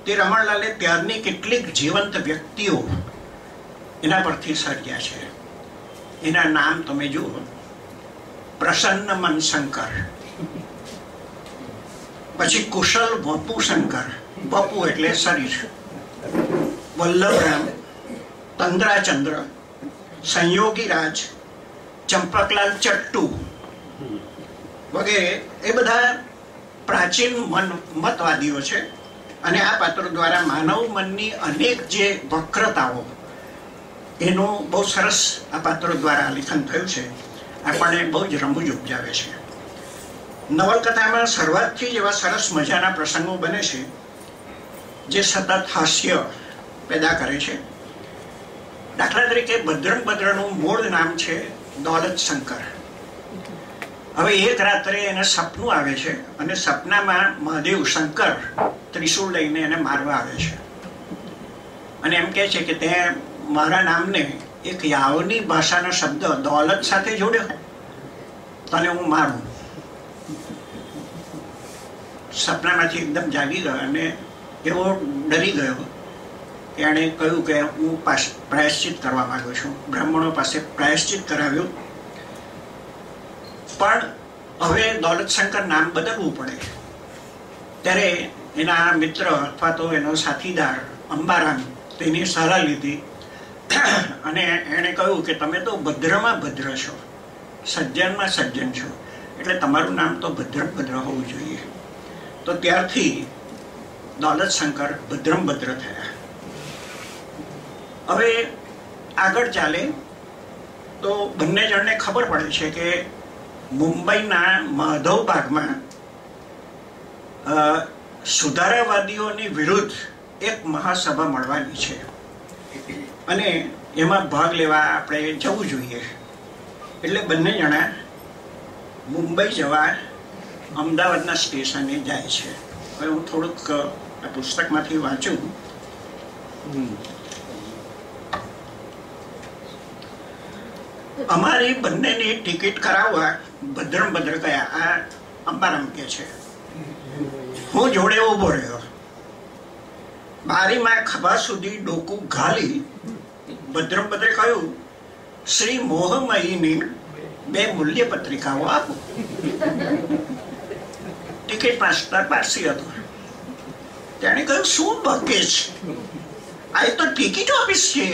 S5: તે રમણલાલે ત્યારની કેટલીક જીવંત વ્યક્તિઓ એના પરથી સર્જ્યા છે. એના નામ તમે જુઓ: પ્રસન્ન મનશંકર, પછી કુશલ વપુ શંકર, વપુ એટલે શરીર, વલ્લભરામ, તંદ્રાચંદ્ર, સંયોગી રાજ, ચંપકલાલ ચટ્ટુ વગેરે. એ બધા પ્રાચીન મતવાદીઓ છે અને આ પાત્રો દ્વારા માનવ મનની અનેક જે વક્રતાઓ એનું બહુ સરસ આ પાત્રો દ્વારા લેખન થયું છે. આપણને બહુ જ રમૂજ ઉપજાવે છે. નવલકથામાં શરૂઆતથી જ એવા સરસ મજાના પ્રસંગો બને છે જે સતત હાસ્ય પેદા કરે છે. દાખલા તરીકે ભદ્રનું મૂળ નામ છે દોલત શંકર. હવે એક રાત્રે એને સપનું આવે છે અને સપનામાં મહાદેવ શંકર ત્રિશૂળ લઈને એને મારવા આવે છે અને એમ કહે છે કે તે મારા નામને એક યાવની ભાષાનો શબ્દ દોલત સાથે જોડ્યો, તને હું મારું. સપનામાંથી એકદમ જાગી ગયો અને એવો ડરી ગયો કે એણે કહ્યું કે હું પ્રાયશ્ચિત કરવા માંગુ છું. બ્રાહ્મણો પાસે પ્રાયશ્ચિત કરાવ્યું, પણ હવે દોલત શંકર નામ બદલવું પડે. ત્યારે એના મિત્ર અથવા તો એનો સાથીદાર અંબારામ તેની સલાહ લીધી અને એણે કહ્યું કે તમે તો ભદ્રમાં ભદ્ર છો, સજ્જનમાં સજ્જન છો, એટલે તમારું નામ તો ભદ્ર હોવું જોઈએ. તો ત્યારથી દોલત શંકર ભદ્ર થયા. હવે આગળ ચાલે તો બંને જણને ખબર પડે છે કે મુંબઈના માધવબાગમાં સુધારાવાદીઓની વિરુદ્ધ એક મહાસભા મળવાની છે અને એમાં ભાગ લેવા આપણે જવું જોઈએ. એટલે બંને જણા મુંબઈ જવા અમદાવાદના સ્ટેશને જાય છે. હવે હું થોડુંક આ પુસ્તકમાંથી વાંચું. અમારી બંનેની ટિકિટ કરાવવા ભદ્ર ગયા. આ અંબારામ કે છે. હું જોડે ઉભો રહ્યો. બારીમાં ખભા સુધી ડોકું ઘાલી ભદ્રે કહ્યું, શ્રી મોહમયીની 2 મૂલ્ય પત્રિકાઓ આપો. ટિકિટ માસ્ટર પારસી હતો. તેણે કહ્યું, શું બકે છે, આ તો ટિકિટ ઓફિસ છે.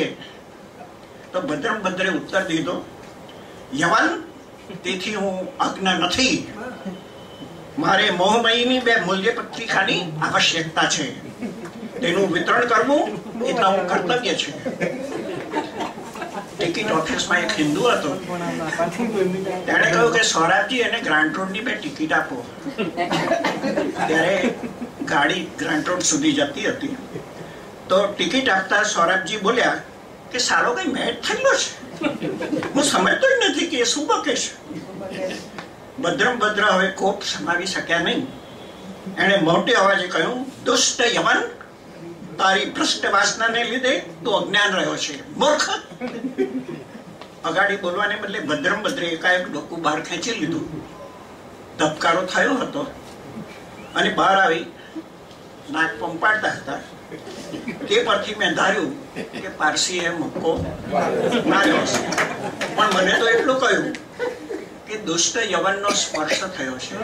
S5: તો ભદ્રે ઉત્તર દીધો, યવન, તેથી હું અજ્ઞ નથી. મારે મોહમયીની 2 મૂલ્ય પત્રિકાની આવશ્યકતા છે. તેનું વિતરણ કરવું એ તારું કર્તવ્ય છે. ટિકિટ ઓફિસમાં એક હિન્દુ હતો. તેણે કહ્યું કે સૌરાભજી અને ગ્રાન્ટ રોડની 2 ટિકિટ આપો. ત્યારે ગાડી ગ્રાન્ટ રોડ સુધી જતી હતી. તો ટિકિટ આપતા સૌરાભજી બોલ્યા કે સારો કઈ મેચ થયેલો છે, હું સમજતો જ નથી કે શું બકે છે. ભદ્ર હવે કોપ સમાવી શક્યા નહીં. એણે મોટે અવાજે કહ્યું, દુષ્ટ યવન, તારી ભ્રષ્ટ વાસનાને લીધે તું અજ્ઞાન રહ્યો છે, મૂર્ખ. અગાડી બોલવાને બદલે ભદ્રે એકાએક ડોકું બહાર ખેંચી લીધું. ધબકારો થયો હતો અને બહાર આવી નાક પંપાડતા હતા તે પરથી મેં ધાર્યું કે પારસીએ મુક્કો માર્યો હશે. પણ મને તો એટલું કહ્યું કે દુષ્ટ યવનનો સ્પર્શ થયો છે,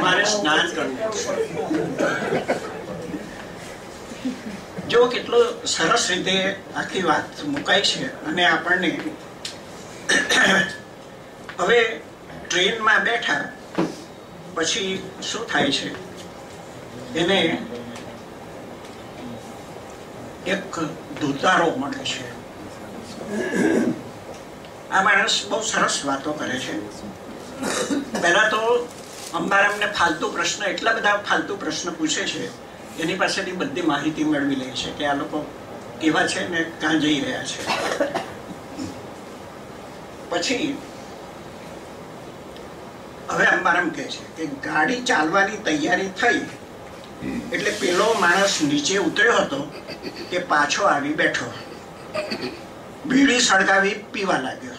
S5: મારે સ્નાન કરવું છે. જો કેટલો સરસ રીતે આખી વાત મુકાઈ છે. અને આપણને હવે ટ્રેનમાં બેઠા પછી શું થાય છે, એને એક દૂતારો મળે છે. આ માણસ બહુ સરસ વાતો કરે છે. પહેલા તો અંબારામને ફાલતુ પ્રશ્ન, એટલા બધા ફાલતુ પ્રશ્ન પૂછે છે, એની પાસેથી બધી માહિતી મેળવી લે છે કે આ લોકો કેવા છે ને ક્યાં જઈ રહ્યા છે. પછી હવે અંબારામ કહે છે કે ગાડી ચાલવાની તૈયારી થઈ એટલે પેલો માણસ નીચે ઉતર્યો હતો તે પાછો આવી બેઠો, બીડી સળગાવી પીવા લાગ્યો.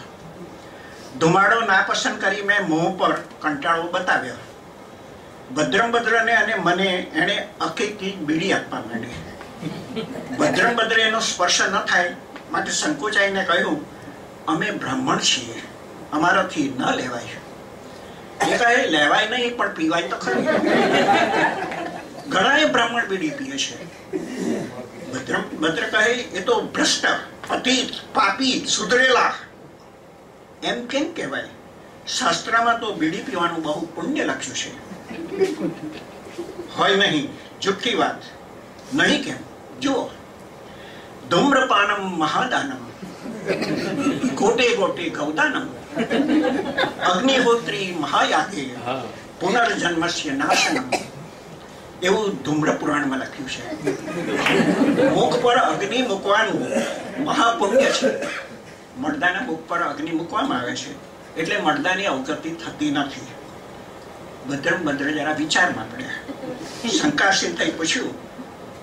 S5: ધુમાડો નાપસંદ કરી મેં મોં પર કંટાળો બતાવ્યો. ભદ્રંભદ્રને અને મને એને અકીકી બીડી આપવા માંડી. ભદ્રંભદ્ર એનો સ્પર્શ ન થાય માટે સંકોચાઈને કહ્યું, અમે બ્રાહ્મણ છીએ, અમારાથી ન લેવાય. એ કહે, લેવાય નહીં પણ પીવાય તો ખરી. ઘણા બ્રાહ્મણ બીડી પીએ છે. ભદ્ર કહે, એ તો ભ્રષ્ટ, પતિત, પાપી, સુધરેલા. એમ કેમ કહેવાય? શાસ્ત્રમાં તો બીડી પીવાનું બહુ પુણ્ય લખ્યું છે. હોય નહીં, જુઠ્ઠી વાત. નહીં કેમ? જુઓ, ધૂમ્રપાનમ મહાદાનમ, ગોટે ગોટે ગૌદાનમ, અગ્નિહોત્રી મહાયાગે, પુનર્જન્મસ્ય નાશનમ. એવું ધૂમ્ર પુરાણમાં લખ્યું છે. મુખ પર અગ્નિ મૂકવાનું મહાપુણ્ય છે. મરદાના મુખ પર અગ્નિ મૂકવામાં આવે છે એટલે મરદાની અવગતિ થતી નથી. ભદ્ર જરા વિચારમાં પડ્યા. શંકાશીલ થઈ પૂછ્યું,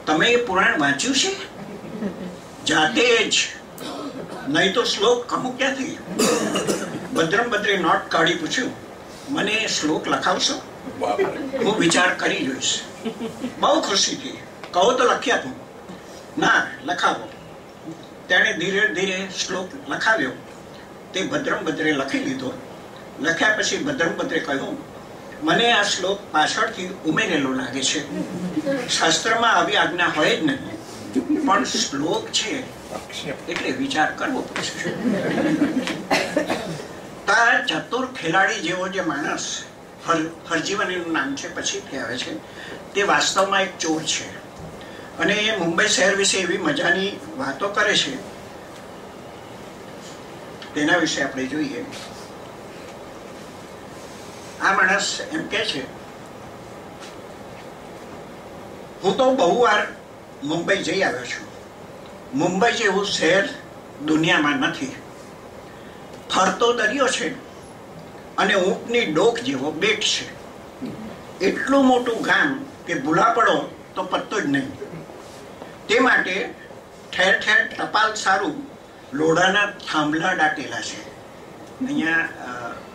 S5: તમે એ પુરાણ વાંચ્યું છે? જાતે જ, નહીં તો શ્લોક કહું ક્યાંથી? ભદ્રે નોટ કાઢી પૂછ્યું, મને શ્લોક લખાવશો? હું વિચાર કરી જોઈશ. બહુ ખુશી થઈ. કહો તો લખ્યા તું. ના, લખાવો. તેણે ધીરે ધીરે શ્લોક લખાવ્યો. તે ભદ્રે લખી લીધો. લખ્યા પછી ભદ્રે કહ્યું, મને આ શ્લોક પાછળથી ઉમેરેલો લાગે છે. શાસ્ત્રમાં આવી આજ્ઞા હોય જ નહીં, પણ શ્લોક છે એટલે વિચાર કરવો પડશે. તાર ચતુર ખેલાડી જેવો જે માણસ, હરજીવન એનું નામ છે, પછીથી આવે છે, તે વાસ્તવમાં એક ચોર છે. અને એ મુંબઈ શહેર વિશે એવી મજાની વાતો કરે છે, તેના વિશે આપણે જોઈએ. આ માણસ એમ કે છે, હું તો બહુ વાર મુંબઈ જઈ આવ્યો છું. મુંબઈ જેવું શહેર દુનિયામાં નથી. ફરતો દરિયો છે અને ઊંટની ડોક જેવો બેટ છે. એટલું મોટું ગામ કે ભૂલા પડો તો પત્તો જ નહીં. તે માટે ઠેર ઠેર ટપાલ સારું લોઢાના થાંભલા દાટેલા છે. અહીંયા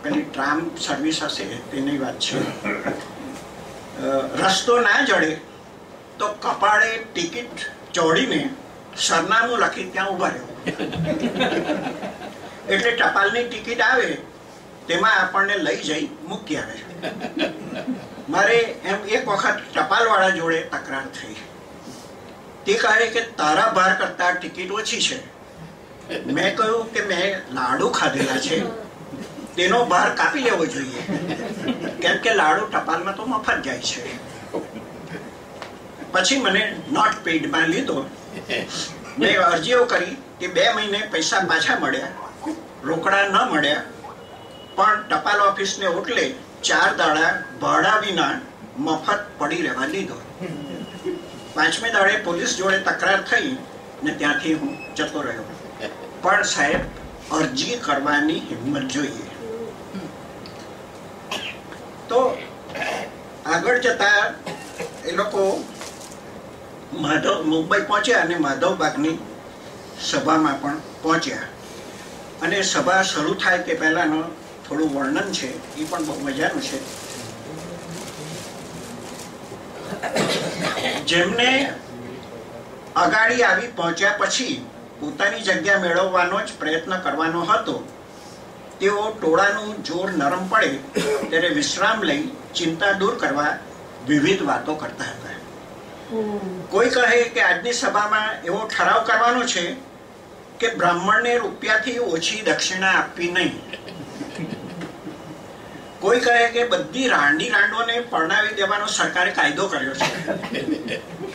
S5: પેલી ટ્રામ સર્વિસ હશે તેની વાત છે. રસ્તો ના જડે તો કપાળે ટિકિટ ચોડીને સરનામું લખી ત્યાં ઉભા રહ્યો. એટલે ટપાલની ટિકિટ આવે તેમાં આપણને લઈ જઈ મૂકી આવે. મારે એમ એક વખત ટપાલવાળા જોડે તકરાર થઈ. તે કહે કે તારા ભાર કરતા ટિકિટ ઓછી છે. મેં કહ્યું કે મેં લાડુ ખાધેલા છે, તેનો ભાર કાપી લેવો જોઈએ, કેમ કે લાડુ ટપાલમાં તો મફત જાય છે. પછી મને નોટ પેઇડમાં લીધો. મેં અરજીઓ કરી કે 2 મહિને પૈસા પાછા મળ્યા, રોકડા ન મળ્યા. પણ ટપાલ ઓફિસને ઓટલે 4 દાડા ભાડા વિના મફત પડી રહેવા લીધો. 5મે દાડે પોલીસ જોડે તકરાર થઈ ને ત્યાંથી હું જતો રહ્યો. પણ સાહેબ, અરજી કરવાની હિંમત જોઈએ. તો આગળ જતા એ લોકો મુંબઈ પહોંચ્યા અને માધવબાગની સભામાં પણ પહોંચ્યા. અને સભા શરૂ થાય તે પહેલાનું થોડું વર્ણન છે, એ પણ બહુ મજાનું છે. જેમને અગાડી આવી પહોંચ્યા પછી પોતાની જગ્યા મેળવવાનો જ પ્રયત્ન કરવાનો હતો, તેઓ ટોળાનું જોર નરમ પડે ત્યારે વિશ્રામ લઈ ચિંતા દૂર કરવા વિવિધ વાતો કરતા હતા. કોઈ કહે કે આજની સભામાં એવો ઠરાવ કરવાનો છે કે બ્રાહ્મણને રૂપિયાથી ઓછી દક્ષિણા આપવી નહીં. કોઈ કહે કે બધી રાંડી રાંડોને પરણાવી દેવાનો સરકારે કાયદો કર્યો છે,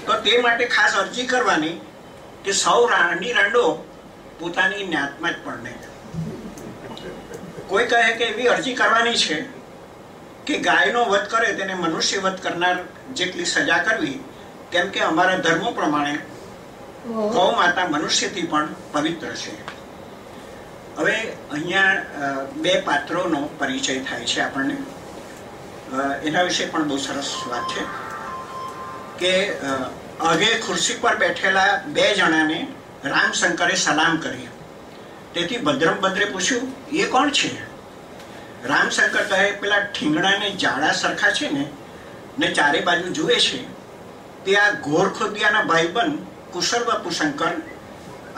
S5: તો તે માટે ખાસ અરજી કરવાની કે સૌ રાંડી રાંડો પોતાની જ્ઞાતમાં જ પરણે. કોઈ કહે કે એવી અરજી કરવાની છે કે ગાયનો વધ કરે તેને મનુષ્ય વધ કરનાર જેટલી સજા કરવી, કેમ કે અમારા ધર્મ પ્રમાણે ગૌ માતા મનુષ્યથી પણ પવિત્ર છે. હવે અહીંયા બે પાત્રોનો પરિચય થાય છે આપણને. એના વિશે પણ બહુ સરસ વાત છે કે આગે ખુરશી પર બેઠેલા બે જણાને રામશંકરે સલામ કરી. તેથી ભદ્રંભદ્રે પૂછ્યું, એ કોણ છે? રામશંકર કહે, પેલા ઠીંગણાને જાડા સરખા છે ને ચારે બાજુ જુએ છે, તે આ ઘોરખોદિયાના ભાઈબંધ કુશલ બાપુ શંકર,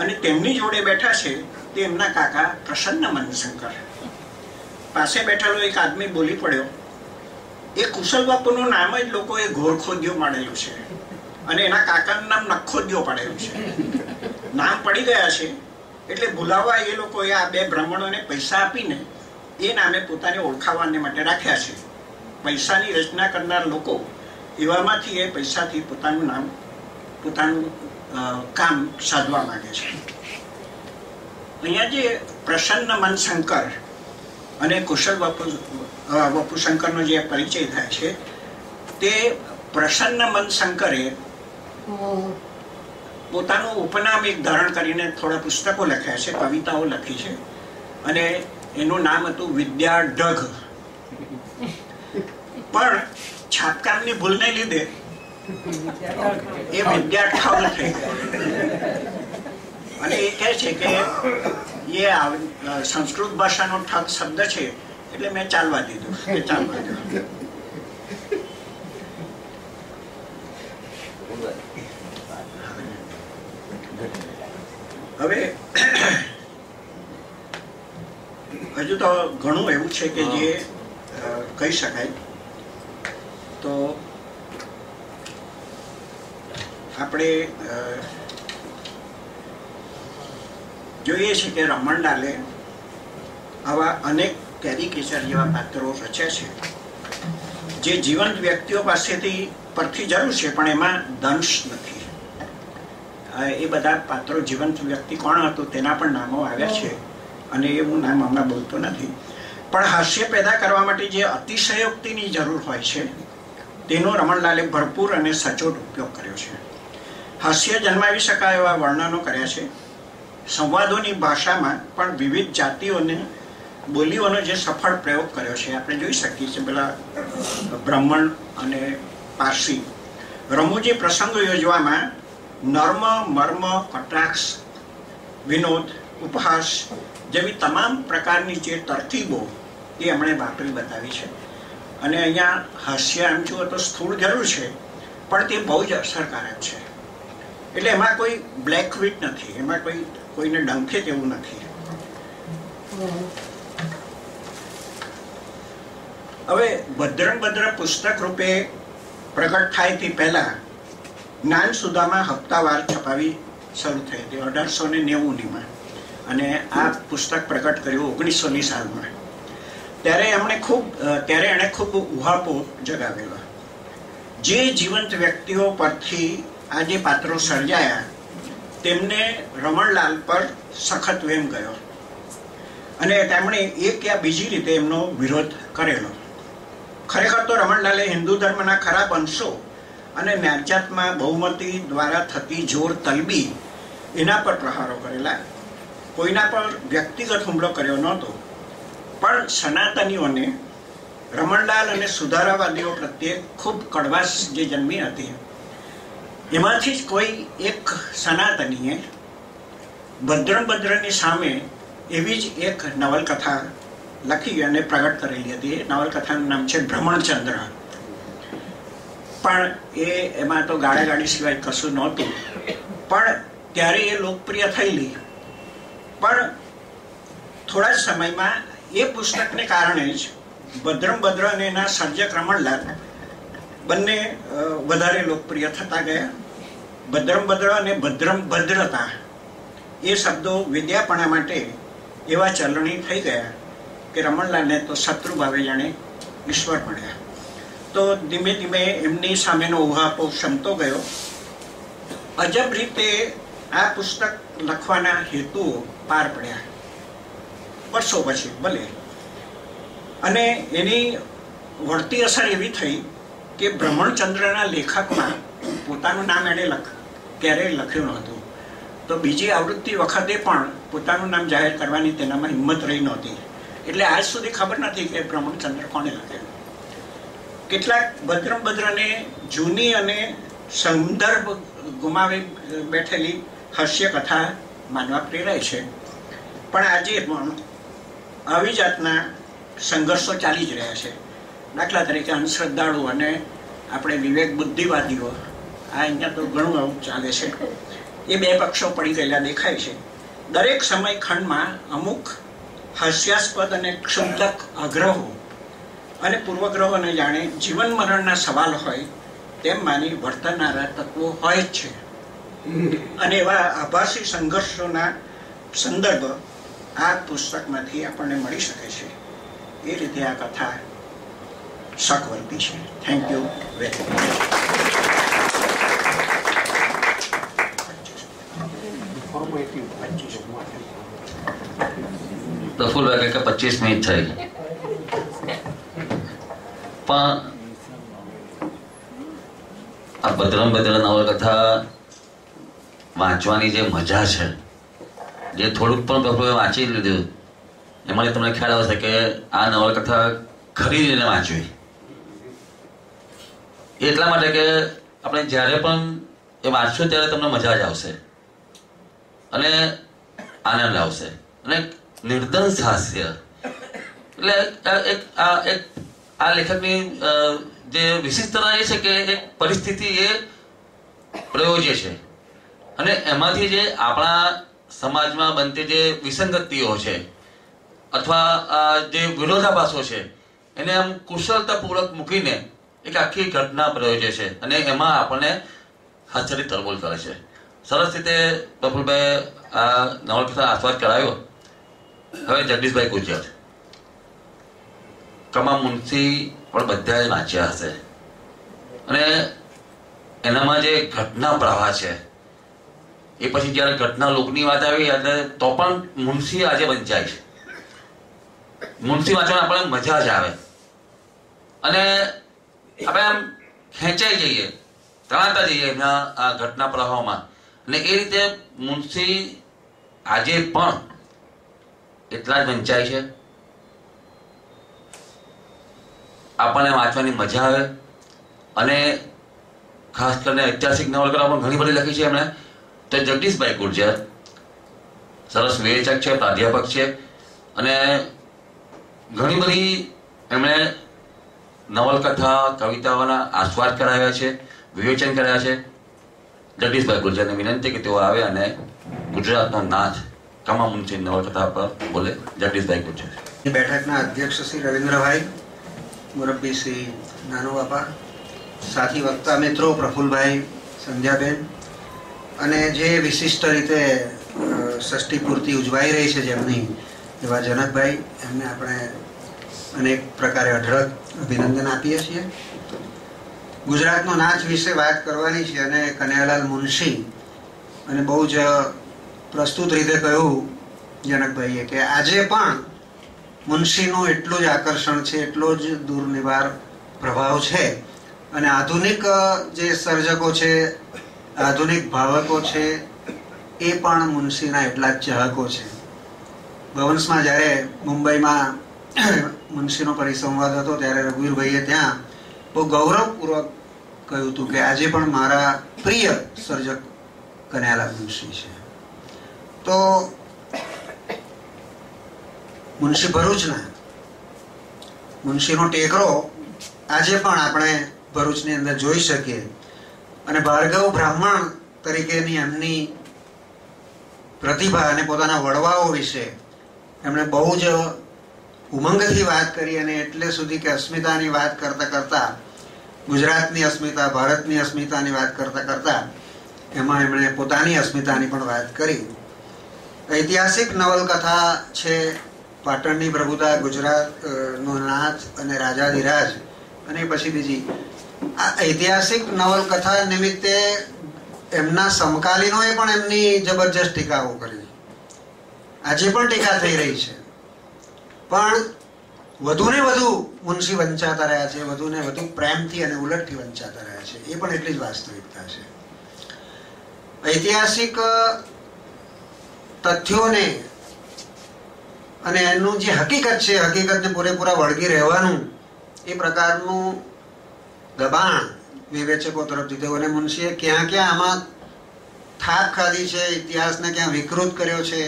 S5: અને તેમની જોડે બેઠા છે તે એમના કાકા પ્રસન્ન મનશંકર. પાસે બેઠેલો એક આદમી બોલી પડ્યો, એ કુશલ બાપુનું નામ જ લોકોએ ઘોરખોદિયો પાડેલું છે અને એના કાકાનું નામ નખોદિયો પાડેલું છે. નામ પડી ગયા છે એટલે ભૂલાવા એ લોકોએ આ બે બ્રાહ્મણોને પૈસા આપીને એ નામે પોતાને ઓળખાવાને માટે રાખ્યા છે. પૈસાની રચના કરનાર લોકો એવામાંથી એ પૈસાથી પોતાનું નામ, પોતાનું કામ સાધવા માંગે છે. અહીંયા જે પ્રસન્ન મનશંકર અને કુશલ બાપુ શંકરનો જે પરિચય થાય છે, તે પ્રસન્ન મનશંકરે પોતાનું ઉપનામ એક ધારણ કરીને થોડા પુસ્તકો લખ્યા છે, કવિતાઓ લખી છે, અને એનું નામ હતું વિદ્યાઢગ. પણ છાપકામની ભૂલને લીધે એ વિદ્યાઠગ થઈ ગયા. અને એ કહે છે કે એ સંસ્કૃત ભાષાનો ઠગ શબ્દ છે એટલે મેં ચાલવા દીધું. હવે હજુ તો ઘણું એવું છે કે જે કહી શકાય. તો આપણે જોઈએ છે કે રમણલાલે આવા અનેક કેરિકેચર જેવા પાત્રો રચ્યા છે જે જીવંત વ્યક્તિઓ પાસેથી પરથી જરૂર છે, પણ એમાં દંશ નથી. એ બધા પાત્રો જીવંત વ્યક્તિ કોણ હતું તેના પણ નામો આવ્યા છે, અને એ હું નામ હમણાં બોલતો નથી. પણ હાસ્ય પેદા કરવા માટે જે અતિશયોક્તિની જરૂર હોય છે તેનો રમણલાલે ભરપૂર અને સચોટ ઉપયોગ કર્યો છે. હાસ્ય જન્માવી શકાય એવા વર્ણનો કર્યા છે. સંવાદોની ભાષામાં પણ વિવિધ જાતિઓને બોલીઓનો જે સફળ પ્રયોગ કર્યો છે આપણે જોઈ શકીએ છીએ. પેલા બ્રાહ્મણ અને પારસી રમૂજી પ્રસંગો યોજવામાં નર્મ, મર્મ, કટાક્ષ, વિનોદ, ઉપહાસ જેવી તમામ પ્રકારની જે તરકીબો એ એમણે વાપરી બતાવી છે. અને અહીંયા હાસ્ય આમ જુઓ તો સ્થૂળ જરૂર છે, પણ તે બહુ જ અસરકારક છે. એટલે એમાં કોઈ બ્લેક વિટ નથી, એમાં કોઈને ડંખે તેવું નથી. હવે ભદ્રંભદ્ર પુસ્તક રૂપે પ્રગટ થાય તે પહેલા જ્ઞાન સુધામાં હપ્તાવાર છપાવી શરૂ થઈ હતી 1890 અને આ પુસ્તક પ્રગટ કર્યું 1900ની સાલમાં. ત્યારે એણે ખૂબ ઉહાપો જગાવેલો. જે જીવંત વ્યક્તિઓ પરથી આ જે પાત્રો સર્જાયા તેમને રમણલાલ પર સખત વેમ ગયો અને તેમણે એક યા બીજી રીતે એમનો વિરોધ કરેલો. ખરેખર તો રમણલાલે હિન્દુ ધર્મના ખરાબ અંશો અને જ્ઞાતજાતમાં બહુમતી દ્વારા થતી જોર તલબી એના પર પ્રહારો કરેલા. કોઈના પર વ્યક્તિગત હુમલો કર્યો નહોતો, પણ સનાતનીઓને રમણલાલ અને સુધારાવાદીઓ પ્રત્યે ખૂબ કડવાશ જે જન્મી હતી એમાંથી જ કોઈ એક સનાતનીએ ભદ્રંભદ્રની સામે એવી જ એક નવલકથા લખી અને પ્રગટ કરેલી હતી. એ નવલકથાનું નામ છે ભ્રમણચંદ્ર. પણ એમાં તો ગાળાગાળી સિવાય કશું નહોતું. પણ ત્યારે એ લોકપ્રિય થયેલી. પણ થોડા જ સમયમાં એ પુસ્તકને કારણે જ ભદ્રમ ભદ્ર અને એના સર્જક રમણલાલ બંને વધારે લોકપ્રિય થતા ગયા. ભદ્રમ ભદ્ર અને ભદ્રમ ભદ્રતા એ શબ્દો વિદ્યાપણા માટે એવા ચલણી થઈ ગયા કે રમણલાલને તો શત્રુ ભાવે જાણે ઈશ્વર મળ્યા. તો ધીમે ધીમે એમની સામેનો ઉહાપો ક્ષમતો ગયો. અજબ રીતે આ પુસ્તક લખવાના હેતુઓ પાર પડ્યા વર્ષો પછી ભલે. અને એની વળતી અસર એવી થઈ કે બ્રહ્મણચંદ્રના લેખકમાં પોતાનું નામ એણે ક્યારેય લખ્યું નહોતું. તો બીજી આવૃત્તિ વખતે પણ પોતાનું નામ જાહેર કરવાની તેનામાં હિંમત રહી નહોતી. એટલે આજ સુધી ખબર નથી કે બ્રહ્મણચંદ્ર કોણે લખેલું. કેટલાક ભદ્રમ ભદ્રને જૂની અને સંદર્ભ ગુમાવી બેઠેલી હાસ્ય કથા માનવા પ્રેરાય છે. પણ આજે પણ આવી જાતના સંઘર્ષો ચાલી જ રહ્યા છે. દાખલા તરીકે અંધશ્રદ્ધાળુ અને આપણે વિવેક બુદ્ધિવાદીઓ, આ અહીંયા તો ઘણું આવું ચાલે છે. એ બે પક્ષો પડી ગયેલા દેખાય છે. દરેક સમય ખંડમાં અમુક હાસ્યાસ્પદ અને ક્ષુલ્લક આગ્રહો અને પૂર્વગ્રહોને જાણે જીવન મરણના સવાલ હોય તેમ માની વર્તનારા તત્વો હોય જ છે. અને એવા આભાસી સંઘર્ષોના સંદર્ભ આ પુસ્તકમાંથી આપણને મળી શકે છે. એ રીતે આ કથા શકવર્તી છે. Thank you very much.
S1: Prafullbhai કે 25 મિનિટ થઈ, પણ આ ભદ્રમ ભદ્ર નવલકથા વાંચવાની જે મજા છે, જે થોડુંક પણ પ્રફુલ્લભાઈ વાંચી લીધું એમાંથી તમને ખ્યાલ આવશે કે આ નવલકથા ખરીદીને વાંચવી. એટલા માટે કે આપણે જ્યારે પણ એ વાંચશું ત્યારે તમને મજા જ આવશે અને આનંદ આવશે. અને નિર્દંશ હાસ્ય એટલે આ લેખકની જે વિશિષ્ટતા એ છે કે એક પરિસ્થિતિ એ પ્રયોજ્ય છે અને એમાંથી જે આપણા સમાજમાં બનતી જે વિસંગતિઓ છે અથવા જે વિરોધાભાસો છે એને આમ કુશળતાપૂર્વક મૂકીને એક આખી ઘટના પ્રયોજે છે અને એમાં આપણને હાસ્યની તરબોળ કરે છે. સરસ રીતે પ્રફુલભાઈ આ નવલકથા આસ્વાદ કરાયો. હવે જગદીશભાઈ ગુજર, કમા મુનશી પણ બધા જ વાંચ્યા હશે અને એનામાં જે ઘટના પ્રવાહ છે એ પછી જયારે ઘટના લોકની વાત આવી એટલે તો પણ મુનશી આજે વંચાય છે. મુનશી વાંચવાની આપણને મજા જ આવે અને આપણે આમ ખેંચાઈ જઈએ, તણાતા જઈએ એમના આ ઘટના પ્રવાહોમાં. અને એ રીતે મુનશી આજે પણ એટલા જ વંચાય છે. આપણને વાંચવાની મજા આવે અને ખાસ કરીને ઐતિહાસિક નવલકથા પણ ઘણી બધી લખી છે એમણે. તો જગદીશભાઈ ગુર્જર સરસ વિવેચક છે, પ્રાધ્યાપક છે અને ઘણી બધી એમણે નવલકથા કવિતાઓના આસ્વાદ કરાવ્યા છે, વિવેચન કર્યા છે. જગદીશભાઈ ગુર્જરને વિનંતી કે તેઓ આવે અને ગુજરાતનો નાથ કમા મુનશી નવલકથા પર બોલે. જગદીશભાઈ ગુર્જર.
S6: બેઠકના અધ્યક્ષ શ્રી રવિન્દ્રભાઈ, મુરબ્બી શ્રી નાનો બાપા, સાથી વક્તા મિત્રો પ્રફુલભાઈ, સંધ્યાબેન અને જે વિશિષ્ટ રીતે ષષ્ઠી પૂર્તિ ઉજવાઈ રહી છે જેમની, એવા જનકભાઈ, એમને આપણે અનેક પ્રકારે અઢળક અભિનંદન આપીએ છીએ. ગુજરાતનો નાચ વિશે વાત કરવાની છે અને કનૈયાલાલ મુનશી અને બહુ જ પ્રસ્તુત રીતે કહ્યું જનકભાઈએ કે આજે પણ મુનશીનું એટલું જ આકર્ષણ છે, એટલો જ દૂરનિવાર પ્રભાવ છે અને આધુનિક જે સર્જકો છે, આધુનિક ભાવકો છે એ પણ મુનશીના એટલા જ ચાહકો છે. ભવન્સમાં જ્યારે મુંબઈમાં મુનશીનો પરિસંવાદ હતો ત્યારે રઘુવીરભાઈએ ત્યાં બહુ ગૌરવપૂર્વક કહ્યું હતું કે આજે પણ મારા પ્રિય સર્જક કનૈયાલાલ મુનશી છે. તો મુનશી ભરૂચના મુનશીનો ટેકરો આજે પણ આપણે ભરૂચની અંદર જોઈ શકીએ. અને ભાર્ગવ બ્રાહ્મણ તરીકેની એમની પ્રતિભા અને પોતાના વડવાઓ વિશે એમણે બહુ જ ઉમંગથી વાત કરી. અને એટલે સુધી કે અસ્મિતાની વાત કરતા કરતા, ગુજરાતની અસ્મિતા, ભારતની અસ્મિતાની વાત કરતા કરતા એમાં એમણે પોતાની અસ્મિતાની પણ વાત કરી. ઐતિહાસિક નવલકથા છે પાટણની પ્રભુતા, ગુજરાતનો નાથ અને રાજાધિરાજ, અને પછી બીજી. આ ઐતિહાસિક નવલકથા નિમિત્તે એમના સમકાલીનોએ પણ એમની જબરજસ્ત ટીકાઓ કરી. આજે પણ ટીકા થઈ રહી છે, પણ વધુ ને વધુ મુનશી વંચાતા રહ્યા છે, વધુ ને વધુ પ્રેમથી અને ઉલટથી વંચાતા રહ્યા છે. એ પણ એટલી જ વાસ્તવિકતા છે. ઐતિહાસિક તથ્યોને અને એનું જે હકીકત છે, હકીકતને પૂરેપૂરા વળગી રહેવાનું એ પ્રકારનું દબાણ વિવેચકો તરફથી થયું. અને મુનશીએ ક્યાં ક્યાં આમાં થાપ ખાધી છે, ઇતિહાસને ક્યાં વિકૃત કર્યો છે,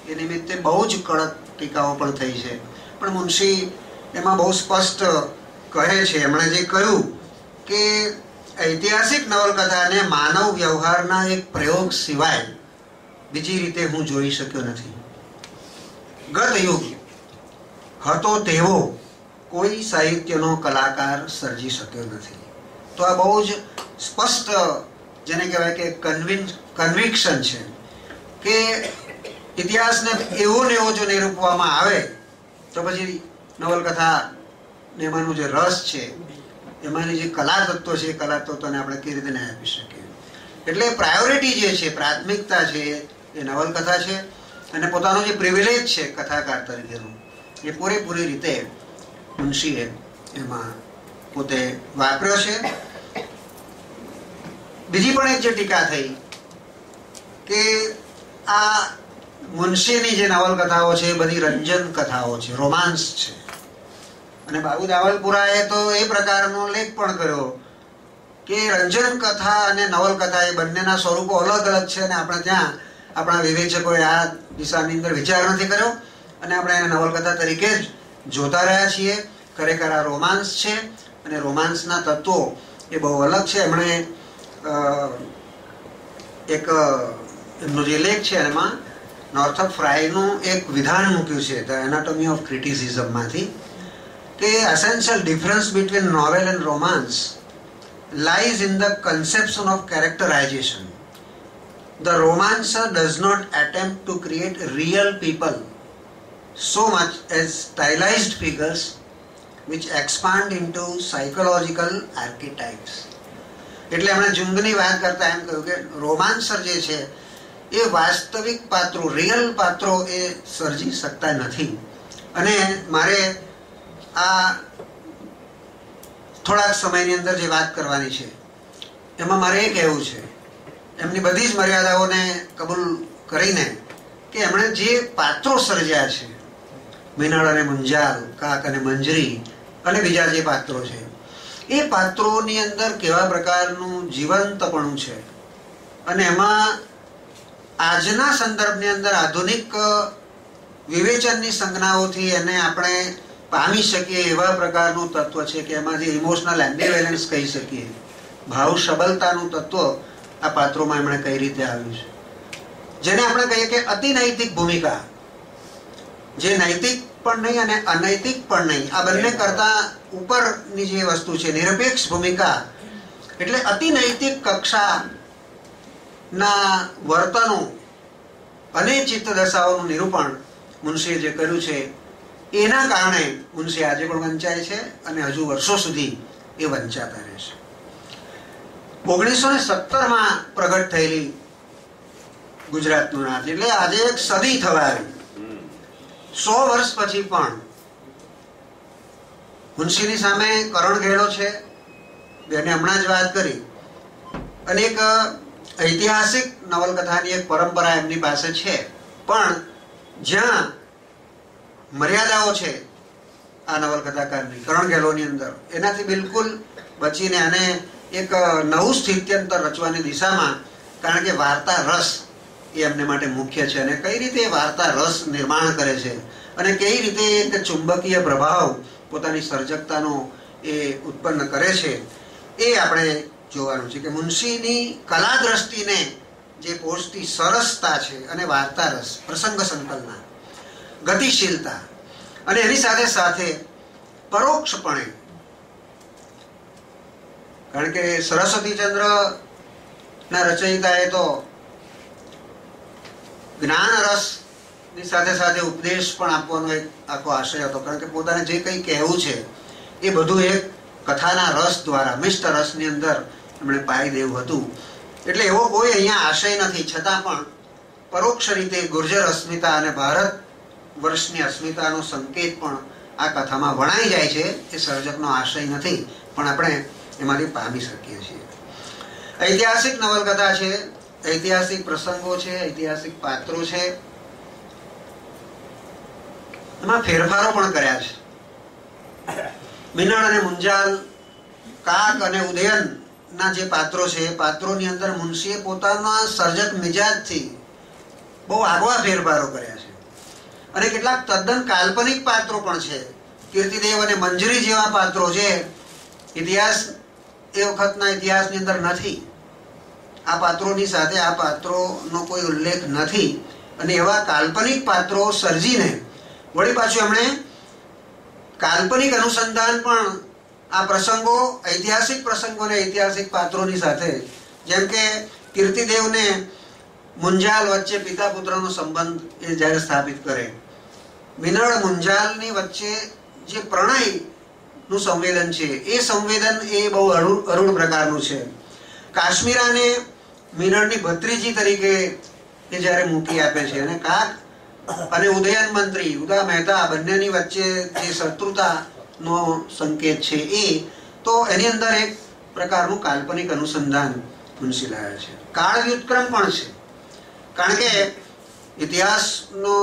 S6: એ નિમિત્તે બહુ જ કડક ટીકાઓ પણ થઈ છે. પણ મુનશી એમાં બહુ સ્પષ્ટ કહે છે, એમણે જે કહ્યું કે ઐતિહાસિક નવલકથાને માનવ વ્યવહારના એક પ્રયોગ સિવાય બીજી રીતે હું જોઈ શક્યો નથી. ગત યુગ હતો તેવો કોઈ સાહિત્યનો કલાકાર સર્જી શક્યો નથી. તો આ બહુ જ સ્પષ્ટ, જેને કહેવાય કે કન્વિક્શન છે કે ઇતિહાસને એવો ને એવો જો નિરૂપવામાં આવે તો પછી નવલકથા એમાંનું જે રસ છે, એમાંની જે કલા તત્વો છે, એ કલા તત્વોને આપણે કેવી રીતે ન્યાય આપી શકીએ. એટલે પ્રાયોરિટી જે છે, પ્રાથમિકતા છે, એ નવલકથા છે. અને પોતાનો જે પ્રિવિલેજ છે કથાકાર તરીકેનો, એ પૂરેપૂરી રીતે મુનશીએ એમાં પોતે વાપર્યો છે. બીજી પણ એક જે ટીકા થઈ કે આ મુનશીની જે નવલકથાઓ છે એ બધી રંજન કથાઓ છે, રોમાન્સ છે. અને બાબુ દાવલપુરાએ તો એ પ્રકારનો લેખ પણ કર્યો કે રંજન કથા અને નવલકથા એ બંનેના સ્વરૂપો અલગ અલગ છે. અને આપણે ત્યાં આપણા વિવેચકોએ આ દિશાની અંદર વિચાર નથી કર્યો અને આપણે એને નવલકથા તરીકે જ જોતા રહ્યા છીએ. ખરેખર આ રોમાન્સ છે અને રોમાન્સના તત્વો એ બહુ અલગ છે. એમણે એક એમનો જે લેખ છે એમાં નોર્થપ ફ્રાયનું એક વિધાન મૂક્યું છે ધ એનાટોમી ઓફ ક્રિટિસિઝમમાંથી, કે essential difference between novel and romance lies in the conception of characterization. The romancer does not attempt to create real people so much as stylized figures which expand into psychological archetypes. એટલે એમણે જુંગની વાત કરતા એમ કહ્યું કે રોમાન્સર જે છે એ વાસ્તવિક પાત્રો, રિયલ પાત્રો એ સર્જી શકતા નથી. અને મારે આ થોડાક સમયની અંદર જે વાત કરવાની છે એમાં મારે એ કહેવું છે, એમની બધી જ મર્યાદાઓને કબૂલ કરીને, કે એમણે જે પાત્રો સર્જ્યા છે, મિનળ અને મુંજાલ, કાક અને મંજરી અને બીજા જે પાત્રો છે, એ પાત્રોની અંદર કેવા પ્રકારનું જીવંતપણું છે. અને એમાં આજના સંદર્ભની અંદર આધુનિક વિવેચનની સંજ્ઞાઓથી એને આપણે પામી શકીએ એવા પ્રકારનું તત્વ છે કે એમાંથી ઇમોશનલ એમ્બિવેલન્સ કહી શકીએ, ભાવ સબલતાનું તત્વ આ પાત્રોમાં એમણે કઈ રીતે આવ્યું છે. જેને આપણે કહીએ કે અતિ નૈતિક ભૂમિકા, જે નૈતિક પણ નહીં અને અનૈતિક પણ નહીં, આ બંને કરતા ઉપરની જે વસ્તુ છે, નિરપેક્ષ ભૂમિકા. એટલે અતિ નૈતિક કક્ષાના વર્તનો અને ચિત્ત દશાઓનું નિરૂપણ મુનશીએ જે કર્યું છે એના કારણે મુનશી આજે પણ વંચાય છે અને હજુ વર્ષો સુધી એ વંચાતા રહેશે. 1917માં પ્રગટ થયેલી ગુજરાતનું નાથ, એટલે આજે એક સદી થવા આવી. 100 વર્ષ પછી પણ મુનશીની સામે કરણ ઘેડો છે, બેને હમણાં જ વાત કરી, અને એક ઐતિહાસિક નવલકથાની એક પરંપરા એમની પાસે છે. પણ જ્યાં મર્યાદાઓ છે આ નવલકથાકારની, કરણ ઘેલોની અંદર, એનાથી બિલકુલ બચીને અને એક નવું સ્થિત્યંતર રચવાની દિશામાં, કારણ કે વાર્તા રસ એ એમને માટે મુખ્ય છે. અને કઈ રીતે વાર્તા રસ નિર્માણ કરે છે અને કઈ રીતે એક ચુંબકીય પ્રભાવ પોતાની સર્જકતાનો એ ઉત્પન્ન કરે છે, એ આપણે જોવાનું છે કે મુનશીની કલા દ્રષ્ટિને જે પહોંચતી સરસતા છે અને વાર્તા રસ, પ્રસંગ સંકલના, ગતિશીલતા અને એની સાથે સાથે પરોક્ષપણે, કારણ કે સરસ્વતીચંદ્ર ના રચયિતાએ તો જ્ઞાન રસ ની સાથે સાથે ઉપદેશ પણ આપવાનો એક આખો આશય હતો, કારણ કે પોતાને જે કંઈ કહેવું છે એ બધું એક કથાના રસ દ્વારા, મિષ્ટ રસની અંદર એમણે પાઈ દેવું હતું. એટલે એવો કોઈ અહીંયા આશય નથી, છતાં પણ પરોક્ષ રીતે ગુર્જર અસ્મિતા અને ભારત વર્ષની અસ્મિતાનો સંકેત પણ આ કથામાં વણાઈ જાય છે. એ સર્જકનો આશય નથી, પણ આપણે એમાંથી પામી શકીએ છીએ. ઐતિહાસિક નવલકથા છે, ઐતિહાસિક પ્રસંગો છે, ઐતિહાસિક પાત્રો છે, એમાં ફેરફારો પણ કર્યા છે. મિનળ અને મુંજાલ, કાક અને ઉદયન ના જે પાત્રો છે એ પાત્રોની અંદર મુનશીએ પોતાના સર્જક મિજાજથી બહુ આગવા ફેરફારો કર્યા છે. અને કેટલાક તદ્દન કાલ્પનિક પાત્રો પણ છે. કીર્તિદેવ અને મંજરી જેવા પાત્રો છે ઇતિહાસ એ વખતના ઇતિહાસની અંદર નથી. આ પાત્રોની સાથે આ પાત્રોનો કોઈ ઉલ્લેખ નથી. અને એવા કાલ્પનિક પાત્રો સર્જીને વળી પાછું એમણે કાલ્પનિક અનુસંધાન પણ આ પ્રસંગો, ઐતિહાસિક પ્રસંગો અને ઐતિહાસિક પાત્રોની સાથે, જેમ કે કીર્તિદેવને મુંજાલ વચ્ચે પિતા પુત્રનો સંબંધ એ જ્યારે સ્થાપિત કરે, મિનળ મુંજાલની વચ્ચે જે પ્રણયનું સંવેદન છે એ સંવેદન એ બહુ અરુણ પ્રકારનું છે. કાશ્મીરાને મિનળની ભત્રીજી તરીકે એ જ્યારે મૂકી આપે છે, અને કાક અને ઉદયન મંત્રી ઉદા મહેતા બંનેની વચ્ચે જે શત્રુતાનો સંકેત છે એ તો એની અંદર એક પ્રકારનું કાલ્પનિક અનુસંધાન મુનશી લાવ્યા છે. કાળ વ્યુત્ક્રમ પણ છે, કારણ કે ઇતિહાસનો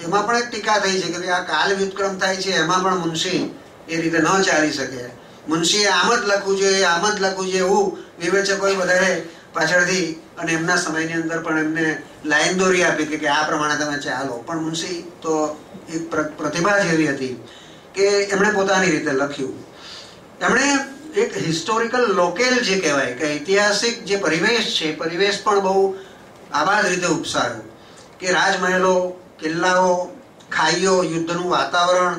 S6: એમાં પણ એક ટીકા થઈ છે કે આ કાલ વ્યુત્ક્રમ થાય છે, એમાં પણ મુનશી એ રીતે ન ચાલી શકે. મુનશીએ આમ જ લખવું જોઈએ, આમ જ લખવું જોઈએ એવું વિવેચકોએ વધારે પાછળથી અને એમના સમયની અંદર પણ એમને લાઈન દોરી આપી કે આ પ્રમાણે તમે ચાલો. પણ મુનશી તો એક પ્રતિભા જ એવી હતી કે એમણે પોતાની રીતે લખ્યું. એમણે એક હિસ્ટોરિકલ લોકેલ જે કહેવાય કે ઐતિહાસિક જે પરિવેશ છે, પરિવેશ પણ બહુ આબાદ રીતે ઉપસાવ્યો કે રાજમહેલો, કિલ્લાઓ, ખાઈઓ, યુદ્ધનું વાતાવરણ,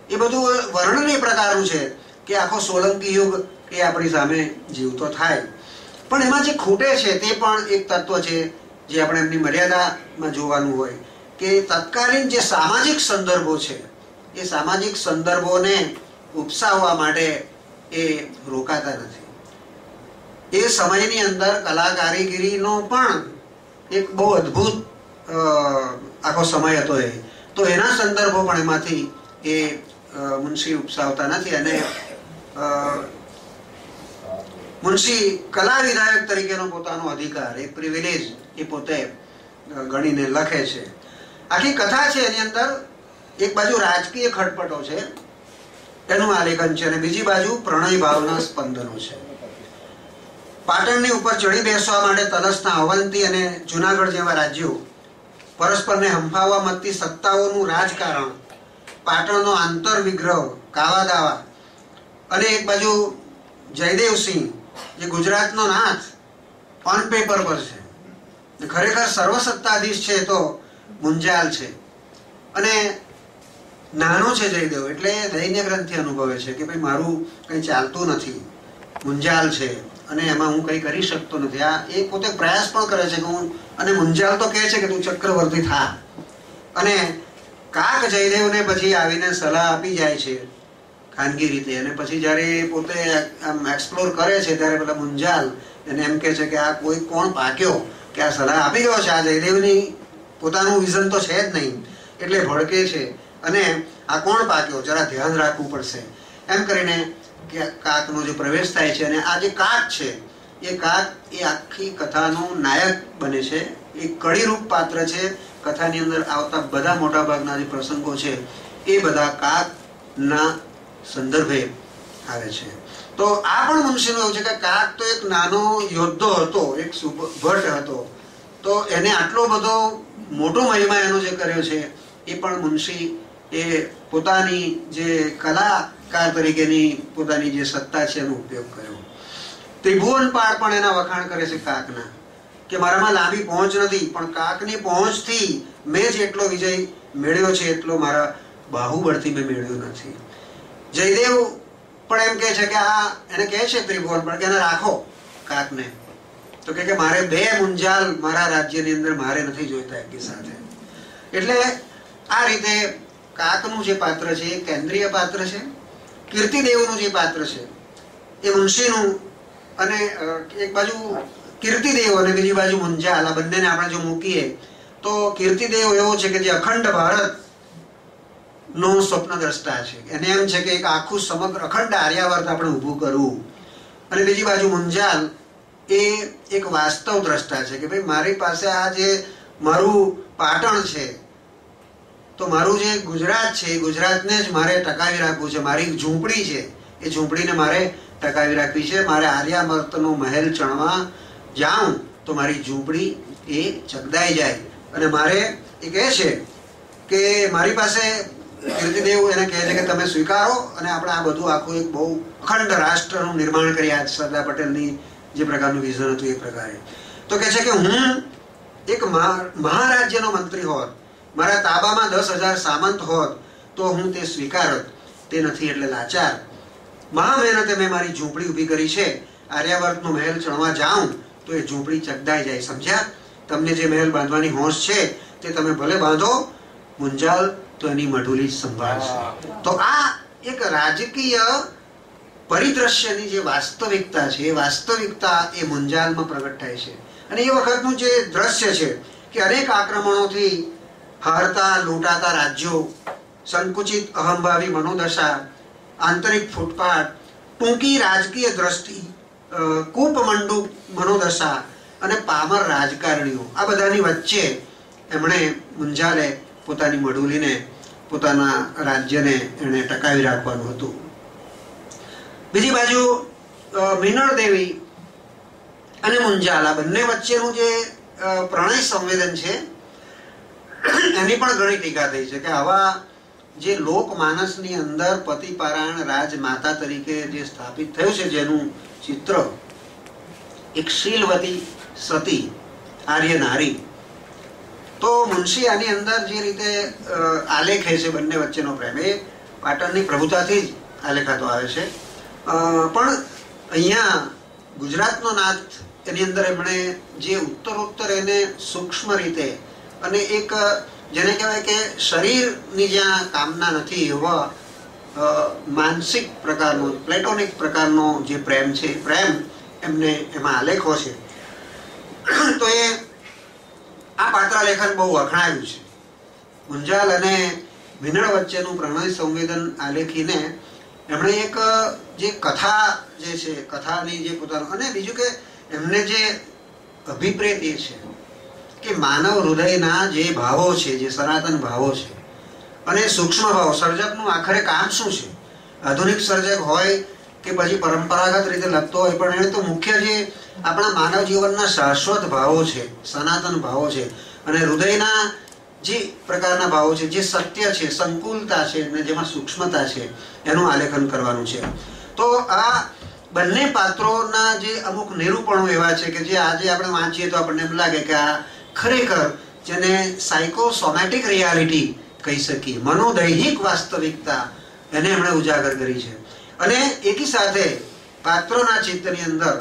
S6: એ બધું વર્ણન એ પ્રકારનું છે કે આખો સોલંકી યુગ એ આપણી સામે જીવતો થાય. પણ એમાં જે ખૂટે છે તે પણ એક તત્વ છે જે આપણે એમની મર્યાદામાં જોવાનું હોય કે તત્કાલીન જે સામાજિક સંદર્ભો છે એ સામાજિક સંદર્ભોને ઉપસાવવા માટે એ રોકાતા નથી. એ સમયની અંદર કલા કારીગીરીનો પણ એક બહુ અદ્ભુત આખો સમય હતો એ, તો એના સંદર્ભો પણ એમાંથી એ મુનશી ઉપસાવતા નથી. અને મુનશી કલા વિધાયક તરીકેનો પોતાનો અધિકાર, એક પ્રિવિલેજ એ પોતે ગણીને લખે છે. આખી કથા છે એની અંદર એક બાજુ રાજકીય ખટપટો છે એનું આલેખન છે, અને બીજી બાજુ પ્રણય ભાવના સ્પંદનો છે. પાટણની ઉપર ચડી બેસવા માટે તલસના અવંતી અને જુનાગઢ જેવા રાજ્યો, પરસ્પરને હંફાવવા મતતી સત્તાઓનું રાજકારણ, પાટણનો આંતર વિગ્રહ, કાવાદાવા, અને એક બાજુ જયદેવસિંહ જે ગુજરાતનો નાથ ઓન પેપર પર છે, ખરેખર સર્વસત્તાધીશ છે તો મુંજાલ છે. અને નાનો છે જયદેવ એટલે દૈન્ય ગ્રંથિ અનુભવે છે કે ભાઈ મારું કંઈ ચાલતું નથી, મુંજાલ છે અને એમાં હું કંઈ કરી શકતો નથી. આ એ પોતે પ્રયાસ પણ કરે છે કે હું, અને મુંજાલ તો કહે છે કે તું ચક્રવર્તી થા. અને કાક જયદેવને પછી આવીને સલાહ આપી જાય છે ખાનગી રીતે, અને પછી જ્યારે પોતે આમ એક્સપ્લોર કરે છે ત્યારે પેલા મુંજાલ એને એમ કહે છે કે આ કોઈ કોણ પાક્યો કે આ સલાહ આપી ગયો છે, આ જયદેવની પોતાનું વિઝન તો છે જ નહીં, એટલે ભડકે છે અને આ કોણ પાક્યો, જરા ધ્યાન રાખવું પડશે એમ કરીને કે કાકનો જે પ્રવેશ થાય છે. અને આ જે કાક છે એ કાક એ આખી કથાનો નાયક બને છે, એક કડીરૂપ પાત્ર છે. કથાની અંદર આવતા બધા મોટા ભાગના જે પ્રસંગો છે એ બધા કાકના સંદર્ભે આવે છે. તો આ પણ મુનશીનું એવું છે કે કાક તો એક નાનો યોદ્ધો હતો, એક ભટ્ટ હતો, તો એને આટલો બધો મોટો મહિમા એનો જે કર્યો છે એ પણ મુનશી એ પોતાની જે કલા કાર તરીકેની પોતાની જે સત્તા છે એનો ઉપયોગ કર્યો. ત્રિભુવનપાળ પણ એના વખાણ કરે છે કાકના, કે મારામાં લાંબી પહોંચ નથી, પણ કાકની પહોંચથી મેં જેટલો વિજય મેળવ્યો છે એટલો મારા બાહુબળથી મેં મેળવ્યો નથી. જયદેવ પણ એમ કહે છે કે આ એને કહે છે ત્રિભુવનપાળ કે એને રાખો કાકને, તો કે મારે 2 મુંજાલ મારા રાજ્યની અંદર મારે નથી જોઈતા એકી સાથે. એટલે આ રીતે કાકનું જે પાત્ર છે એ કેન્દ્રીય પાત્ર છે. કીર્તિદેવનું જે પાત્ર છે એ મુનશીનું, અને એક બાજુ કીર્તિદેવ અને બીજી બાજુ મુંજાલ, આ બંનેને આપણે જો મૂકીએ તો કીર્તિદેવ એવો છે કે જે અખંડ ભારત નો સ્વપ્ન દ્રષ્ટા છે. એને એમ છે કે એક આખું સમગ્ર અખંડ આર્યાવર્ત આપણે ઊભું કરવું. અને બીજી બાજુ મુંજાલ એ એક વાસ્તવ દ્રષ્ટા છે કે ભાઈ મારી પાસે આ જે મારું પાટણ છે, તો મારું જે ગુજરાત છે એ ગુજરાતને જ મારે ટકાવી રાખવું છે. મારી ઝૂંપડી છે એ ઝૂંપડીને મારે ટકાવી રાખવી છે. મારે આર્યાવર્તનો મહેલ ચણવા જાઉં તો મારી ઝૂંપડી એ ચગદાઈ જાય. અને મારે એ કહે છે કે મારી પાસે કીર્તિદેવ એને કહે છે કે તમે સ્વીકારો અને આપણે આ બધું આખું એક બહુ અખંડ રાષ્ટ્રનું નિર્માણ કરીએ. આજ સરદાર પટેલની જે પ્રકારનું વિઝન હતું એ પ્રકારે. તો કહે છે કે હું એક મહારાજ્યનો મંત્રી હોત, મારા તાબામાં 10,000 સામંત હોત તો હું તે સ્વીકારત. તે નથી એટલે લાચાર. મહા મહેનતે મેં મારી ઝૂંપડી ઊભી કરી છે. આર્યાવર્તનો મહેલ ચણવા જાઉં તો એ ઝૂંપડી ચગદાઈ જાય. સમજ્યા? તમને જે મહેલ બાંધવાની હોશ છે તે તમે ભલે બાંધો, મુંજાલ તો એની મઢુલી જ સંભાળશે. તો આ એક રાજકીય પરિદ્રશ્યની જે વાસ્તવિકતા છે એ વાસ્તવિકતા એ મુંજાલમાં પ્રગટ થાય છે. અને એ વખતનું જે દ્રશ્ય છે કે અનેક આક્રમણોથી હારતા લૂંટાતા રાજ્યો, સંકુચિત અહંભાવી મનોદશા, આંતરિક ફૂટપાટ, ટૂંકી રાજકીય દ્રષ્ટિ, કૂપમંડુ મનોદશા અને પામર રાજકારણીઓ, આ બધાની વચ્ચે એમણે મુંજાલે પોતાની મઢુલીને, પોતાના રાજ્યને એણે ટકાવી રાખવાનું હતું. બીજી બાજુ મિનળ દેવી અને મુંજાલ, આ બંને વચ્ચેનું જે પ્રણય સંવેદન છે એની પણ ઘણી ટીકા થઈ છે કે આવા જે લોકમાનસની અંદર પતિપારાયણ રાજમાતા તરીકે જે સ્થાપિત થયું છે, જેનું ચિત્ર એક શીલવતી સતી આર્ય નારી, તો મુનશી આની અંદર જે રીતે આલેખે છે બંને વચ્ચેનો પ્રેમ, એ પાટણની પ્રભુતાથી જ આલેખાતો આવે છે. પણ અહીંયા ગુજરાતનો નાથ એની અંદર એમણે જે ઉત્તરોત્તર એને સૂક્ષ્મ રીતે અને એક જેને કહેવાય કે શરીરની જ્યાં કામના નથી એવા માનસિક પ્રકારનો, પ્લેટોનિક પ્રકારનો જે પ્રેમ છે, પ્રેમ એમને એમાં આલેખો છે. તો એ આ પાત્રાલેખન બહુ વખણાયું છે. મુંજાલ અને મિનળ વચ્ચેનું પ્રણય સંવેદન આલેખીને એમણે એક જે કથા જે છે, કથાની જે પોતાનું, અને બીજું કે એમને જે અભિપ્રેત એ છે કે માનવ હૃદયના જે ભાવો છે, જે સનાતન ભાવો છે અને સૂક્ષ્મ ભાવો, સર્જકનું આખરે કામ શું છે, આધુનિક સર્જક હોય કે પછી પરંપરાગત રીતે લખતો હોય, પણ એને તો મુખ્ય જે આપણા માનવ જીવનના શાશ્વત ભાવો છે, સનાતન ભાવો છે અને હૃદયના જે પ્રકારના ભાવો છે, જે સત્ય છે, સંકુલતા છે અને જેમાં સૂક્ષ્મતા છે, એનું આલેખન કરવાનું છે. તો આ બંને પાત્રોના જે અમુક નિરૂપણો એવા છે કે જે આજે આપણે વાંચીએ તો આપણને એમ લાગે કે આ ખરેખર જેને સાયકોસોમેટિક રિયાલિટી કહી શકીએ, મનોદૈહિક વાસ્તવિકતા, એને એમણે ઉજાગર કરી છે. અને એકી સાથે પાત્રોના ચિત્તની અંદર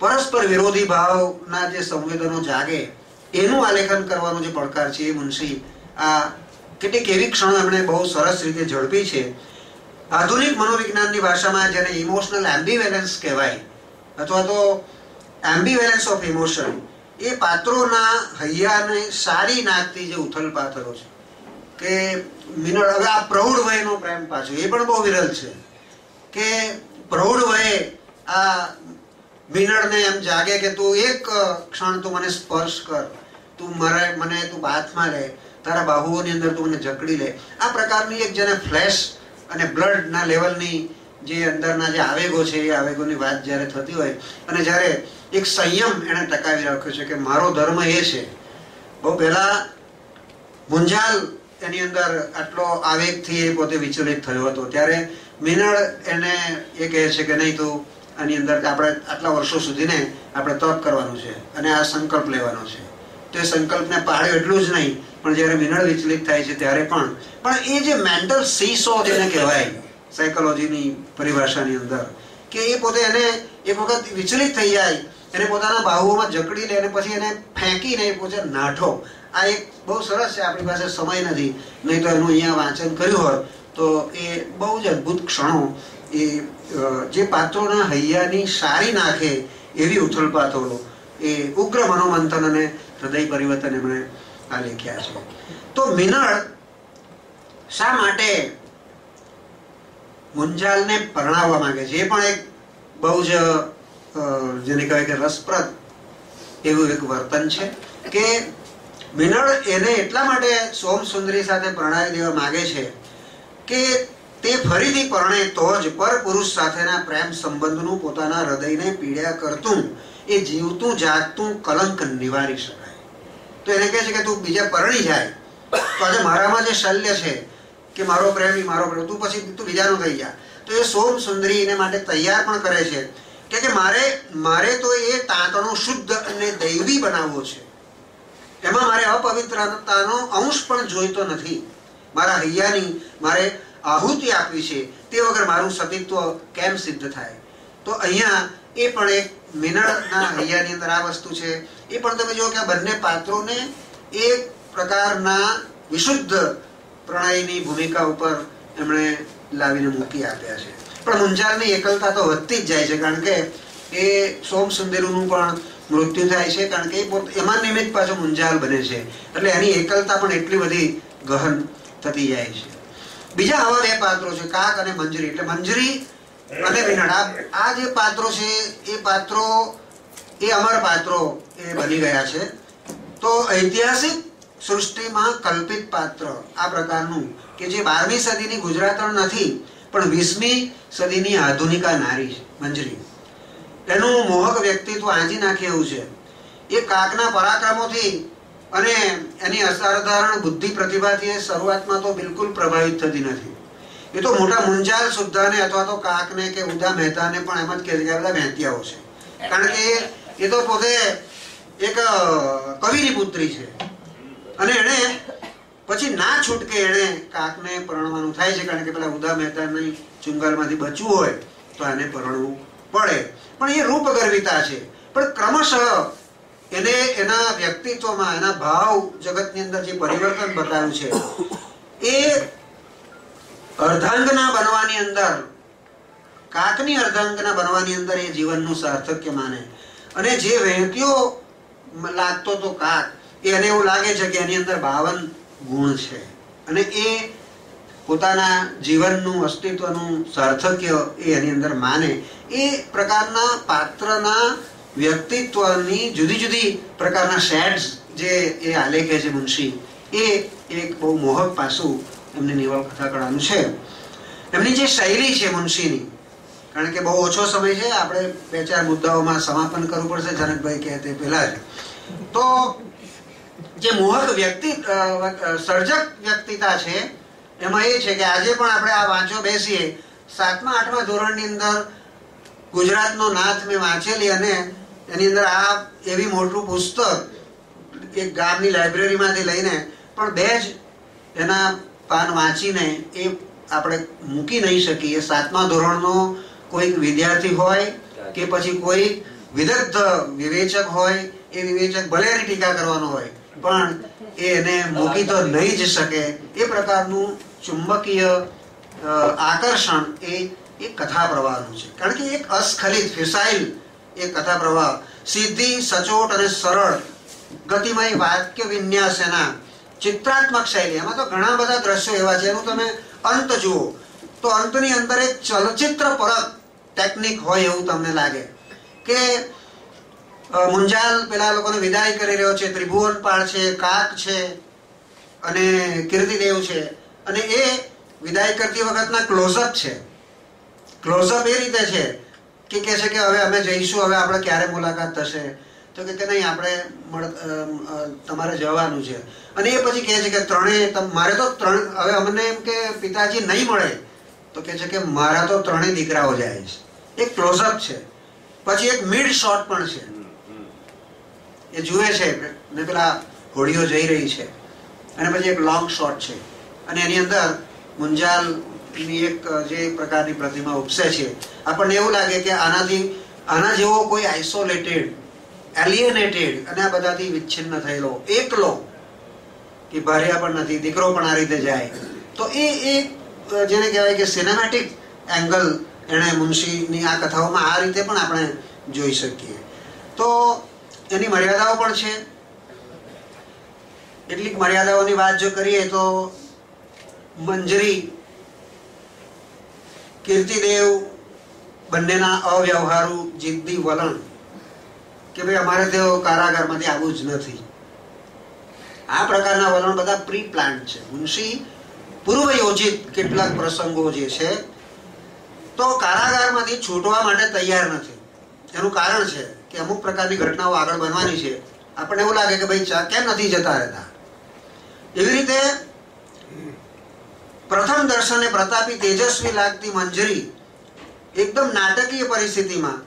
S6: પરસ્પર વિરોધી ભાવના જે સંવેદનો જાગે એનું આલેખન કરવાનો જે પડકાર છે એ મુનશી આ કેટલીક એવી ક્ષણો એમણે બહુ સરસ રીતે ઝડપી છે. આધુનિક મનોવિજ્ઞાનની ભાષામાં જેને ઇમોશનલ એમ્બિવેલન્સ કહેવાય અથવા તો એમ્બિવેલન્સ ઓફ ઇમોશન, એ પાત્રોના હૈયાને સારી નાખતી જે ઉથલ પાથરો છે કે મિનળ, હવે આ પ્રૌઢ વયનો પ્રેમ પાછો એ પણ બહુ વિરલ છે કે પ્રૌઢ વયે આ મિનળને એમ જાગે કે તું એક ક્ષણ તું મને સ્પર્શ કર, તું મને તું બાથમાં લે, તારા બાહુઓની અંદર તું મને જકડી લે. આ પ્રકારની એક જેને ફ્લેશ અને બ્લડના લેવલની જે અંદરના જે આવેગો છે એ આવેગોની વાત જ્યારે થતી હોય અને જ્યારે એક સંયમ એણે ટકાવી રાખ્યો છે કે મારો ધર્મ એ છે. બહુ પહેલા મુંજાલ એની અંદર આટલો આવેગથી એ પોતે વિચલિત થયો હતો, ત્યારે મિનળ એને એ કહે છે કે નહીં, તું આની અંદર આપણે આટલા વર્ષો સુધીને આપણે તપ કરવાનું છે અને આ સંકલ્પ લેવાનો છે. તો એ સંકલ્પને પાડ્યો એટલું જ નહીં, પણ જ્યારે મિનળ વિચલિત થાય છે ત્યારે પણ એ જે મેન્ટલ સીસો જેને કહેવાય સાયકોલોજીની પરિભાષાની અંદર, કે એ પોતે એને એક વખત વિચલિત થઈ જાય, એને પોતાના બાહુઓમાં જકડી લે અને પછી એને ફેંકીને પોતે નાઠો. આ એક બહુ સરસ છે. આપણી પાસે સમય નથી, નહીં તો એનું અહીંયા વાંચન કર્યું હોત તો એ બહુ જ અદભુત ક્ષણો, એ જે પાત્રોના હૈયાની સારી નાખે એવી ઉથલપાથલો, એ ઉગ્ર મનોમંથન અને હૃદય પરિવર્તન એમણે આ લખ્યા છે. તો મિનળ શા માટે મુંજાલને પરણાવવા માંગે છે, એ પણ એક બહુ જ જેને કહેવાય કે રસપ્રદ એવું એક વર્તન છે. કે મિનળ એને એટલા માટે સોમસુંદરી સાથે પરણાવી દેવા માંગે છે કે તે ફરીથી પરણે તો જ પર પુરુષ સાથેના પ્રેમ સંબંધનું પોતાના હૃદયને પીડ્યા કરતું એ જીવતું જાગતું કલંક નિવારી શકાય. તો એને કહે છે કે તું બીજા પરણી જાય તો આજે મારામાં જે શલ્ય છે કે મારો પ્રેમી તું પછી તું બીજાનો થઈ જા. તો એ સોમસુંદરી એને માટે તૈયાર પણ કરે છે કે મારે તો એ તાંતણો શુદ્ધ અને દૈવી બનાવવો છે. એમાં મારે અપવિત્રતાનો અંશ પણ જોઈતો નથી. મારા હૈયાની મારે આહુતિ આપવી છે, તે વગર મારું સતીત્વ કેમ સિદ્ધ થાય? તો અહીંયા એ પણ એક મિનળના હૈયાની અંદર આ વસ્તુ છે. એ પણ તમે જો કે આ બંને પાત્રોને એક પ્રકારના વિશુદ્ધ પ્રણયની ભૂમિકા ઉપર એમણે લાવીને મૂકી આપ્યા છે. પણ મુંજાલની એકલતા તો વધતી જ જાય છે, કારણ કે એ સોમસુંદરીનું પણ મૃત્યુ થાય છે, કારણ કે એમાં નિમિત્ત પાછો મુંજાલ બને છે. એટલે એની એકલતા પણ એટલી બધી ગહન થતી જાય છે. બીજા આવા બે પાત્રો છે, કાક અને મંજરી. એટલે મંજરી અને મિનળ, આ જે પાત્રો છે એ પાત્રો એ અમર પાત્રો એ બની ગયા છે. તો ઐતિહાસિક સૃષ્ટિમાં કલ્પિત પાત્ર આ પ્રકારનું કે જે 12મી સદીની ગુજરાતણ નથી પણ 20મી સદીની આધુનિકા નારી છે મંજરી. એનું મોહક વ્યક્તિત્વ આંજી નાખે એવું છે. એ કાકના પરાક્રમોથી અને એની અસાધારણ બુદ્ધિ પ્રતિભાથી એ શરૂઆતમાં તો બિલકુલ પ્રભાવિત થતી નથી. એ તો મોટા મુંજાલ સુદ્ધાને અથવા તો કાકને કે ઉદા મહેતાને પણ એમ જ કહે છે કે બધા મહેતિયાઓ છે, કારણ કે એ તો પોતે એક કવિની પુત્રી છે અને એને પછી ના છૂટકે એને કાકને પરણવાનું થાય છે, કારણ કે પેલા ઉદા મહેતાની ચુંગાલમાંથી બચવું હોય તો એને પરણવું પડે. પણ એ રૂપગર્વિતા છે, પણ ક્રમશઃ એને એના વ્યક્તિત્વમાં એના ભાવ જગતની અંદર જે પરિવર્તન બતાવ્યું છે એ અર્ધાંગના બનવાની અંદર, કાકની અર્ધાંગના બનવાની અંદર એ જીવનનું સાર્થક્ય માને. અને જે વહેંત્યો લાગતો તો કાક, એને એવું લાગે છે કે એની અંદર 52 ગુણ છે અને એ પોતાના જીવનનું અસ્તિત્વનું સાર્થક્ય એ એની અંદર માને. એ પ્રકારના પાત્રના વ્યક્તિત્વની જુદી જુદી પ્રકારના શેડ્સ જે એ આલેખે છે મુનશી, એ એક બહુ મોહક પાસું એમની નિવળ કથા કળાનું છે. એમની જે શૈલી છે મુનશીની, કારણ કે બહુ ઓછો સમય છે, આપણે 2-4 મુદ્દાઓમાં સમાપન કરવું પડશે જનકભાઈ કહે તે પહેલા જ. તો જે મોહક સર્જક વ્યક્તિતા છે એમાં એ છે કે આજે પણ આપણે આ વાંચો બેસીએ 7મા-8મા ધોરણની અંદર ગુજરાતનો નાથ મેં વાંચેલી અને એની અંદર આ એવી મોટું પુસ્તક એક ગામની લાઇબ્રેરીમાંથી લઈને પણ 2 જ એના પાન વાંચીને એ આપણે મૂકી નહીં શકીએ. 7મા ધોરણનો કોઈક વિદ્યાર્થી હોય કે પછી કોઈ વિદગ્ધ વિવેચક હોય, એ વિવેચક ભલે એની ટીકા કરવાનો હોય પણ એને મૂકી તો નહીં જ શકે. એ પ્રકારનું ચુંબકીય આકર્ષણ એ કથા પ્રવાહનું છે, કારણ કે એક અસ્ખલિત ફિસાઇલ એ કથા પ્રવાહ, સીધી સચોટ અને સરળ ગતિમય વાક્ય વિન્યાસ, એના ચિત્રાત્મક શૈલી, એમાં તો ઘણા બધા દ્રશ્યો એવા છે. એનું તમે અંત જુઓ તો અંતની અંદર એક ચલચિત્ર પરત ટેકનિક હોય એવું તમને લાગે કે મુંજાલ પેલા લોકોને વિદાય કરી રહ્યો છે, ત્રિભુવનપાળ છે, કાક છે અને કીર્તિદેવ છે, અને એ વિદાય કરતી વખતના ક્લોઝઅપ છે. ક્લોઝઅપ એ રીતે છે કે કહે છે કે હવે અમે જઈશું, હવે આપણે ક્યારે મુલાકાત થશે? તો કે નહીં, આપણે તમારે જવાનું છે. અને એ પછી કહે છે કે ત્રણેય મારે તો હવે અમને એમ કે પિતાજી નહીં મળે તો કે છે કે મારા તો 3 દીકરાઓ જાય છે. એક ક્લોઝઅપ છે, પછી એક મિડ શોટ પણ છે, એ જુએ છે ને પેલા હોડીઓ જઈ રહી છે, અને પછી એક લોંગ શોટ છે, અને એની અંદર મુંજાલની એક જે પ્રકારની પ્રતિમા ઉપસે છે. આપણને એવું લાગે કે આના જેવો કોઈ આઇસોલેટેડ, એલિયનેટેડ અને આ બધાથી વિચ્છિન્ન થયેલો, એકલો, કે ભાર્યા પણ નથી, દીકરો પણ આ રીતે જાય, તો એ જેને કહેવાય કે સિનેમેટિક એંગલ એણે મુનશીની આ કથાઓમાં આ રીતે પણ આપણે જોઈ શકીએ. તો એની મર્યાદાઓ પણ છે. એટલીક મર્યાદાઓની વાત જો કરીએ તો મંજરી, કીર્તિદેવ બંનેના અવ્યવહારુ જિદ્દી વલણ કે ભાઈ અમારે તો કારાગારમાંથી આવવું જ નથી, આ પ્રકારના વલણ બધા પ્રી પ્લાન્ડ છે. મુનશી પૂર્વ યોજિત કેટલાક પ્રસંગો જે છે તો કારાગારમાંથી છૂટવા માટે તૈયાર નથી. એનું કારણ છે કે અમુક પ્રકારની ઘટનાઓ આગળ બનવાની છે. આપણને એવું લાગે કે ભાઈ કેમ નથી જતા રહેતા. એવી રીતે પ્રથમ દર્શને પ્રતાપી તેજસ્વી લાગતી મંજરી એકદમ નાટકીય પરિસ્થિતિમાં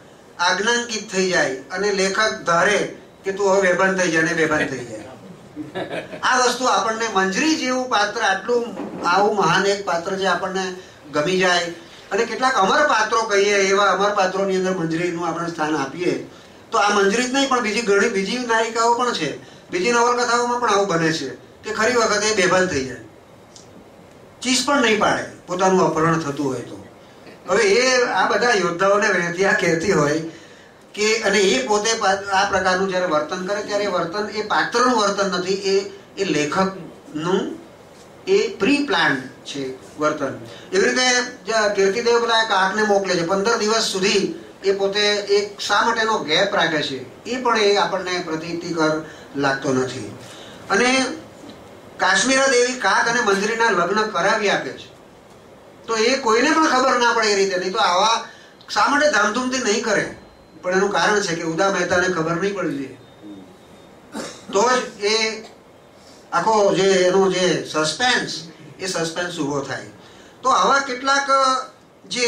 S6: આજ્ઞાંકિત થઈ જાય અને લેખક ધારે કે તું હવે બેભાન થઈ જાય ને બેભાન થઈ જાય. આ વસ્તુ આપણને મંજરી જેવું પાત્ર, આવું મહાન એક પાત્ર જે આપણને ગમી જાય, અને કેટલાક અમર પાત્રો કહીએ એવા અમર પાત્રોની અંદર મંજરીનું આપણે સ્થાન આપીએ તો આ મંજરી જ નહીં પણ બીજી નાયિકાઓ પણ છે. બીજી નવલકથાઓમાં પણ આવું બને છે કે ખરી વખતે બેભાન થઈ જાય, ચીસ પણ નહીં પાડે પોતાનું અપહરણ થતું હોય તો. હવે આ બધા યોદ્ધાઓને વહેંચ્યા કહેતી હોય કે, અને એ પોતે આ પ્રકારનું જયારે વર્તન કરે ત્યારે વર્તન એ પાત્રનું વર્તન નથી, એ લેખકનું એ પ્રી પ્લાન છે વર્તન. એવી રીતે કીર્તિદેવ પેલા કાકને મોકલે છે, 15 દિવસ સુધી એ પોતે એક શા માટેનો ગેપ રાખે છે એ પણ એ આપણને પ્રતીતિકર લાગતો નથી. અને કાશ્મીરા દેવી કાક અને મંજરીના લગ્ન કરાવી આપે છે તો એ કોઈને પણ ખબર ના પડે એ રીતે. નહીં તો આવા શા માટે ધામધૂમથી નહીં કરે, પણ એનું કારણ છે કે ઉદા મહેતાને ખબર નહીં પડવી જોઈએ, તો જ એ આખો જે એનો જે સસ્પેન્સ ઉભો થાય. તો આવા કેટલાક જે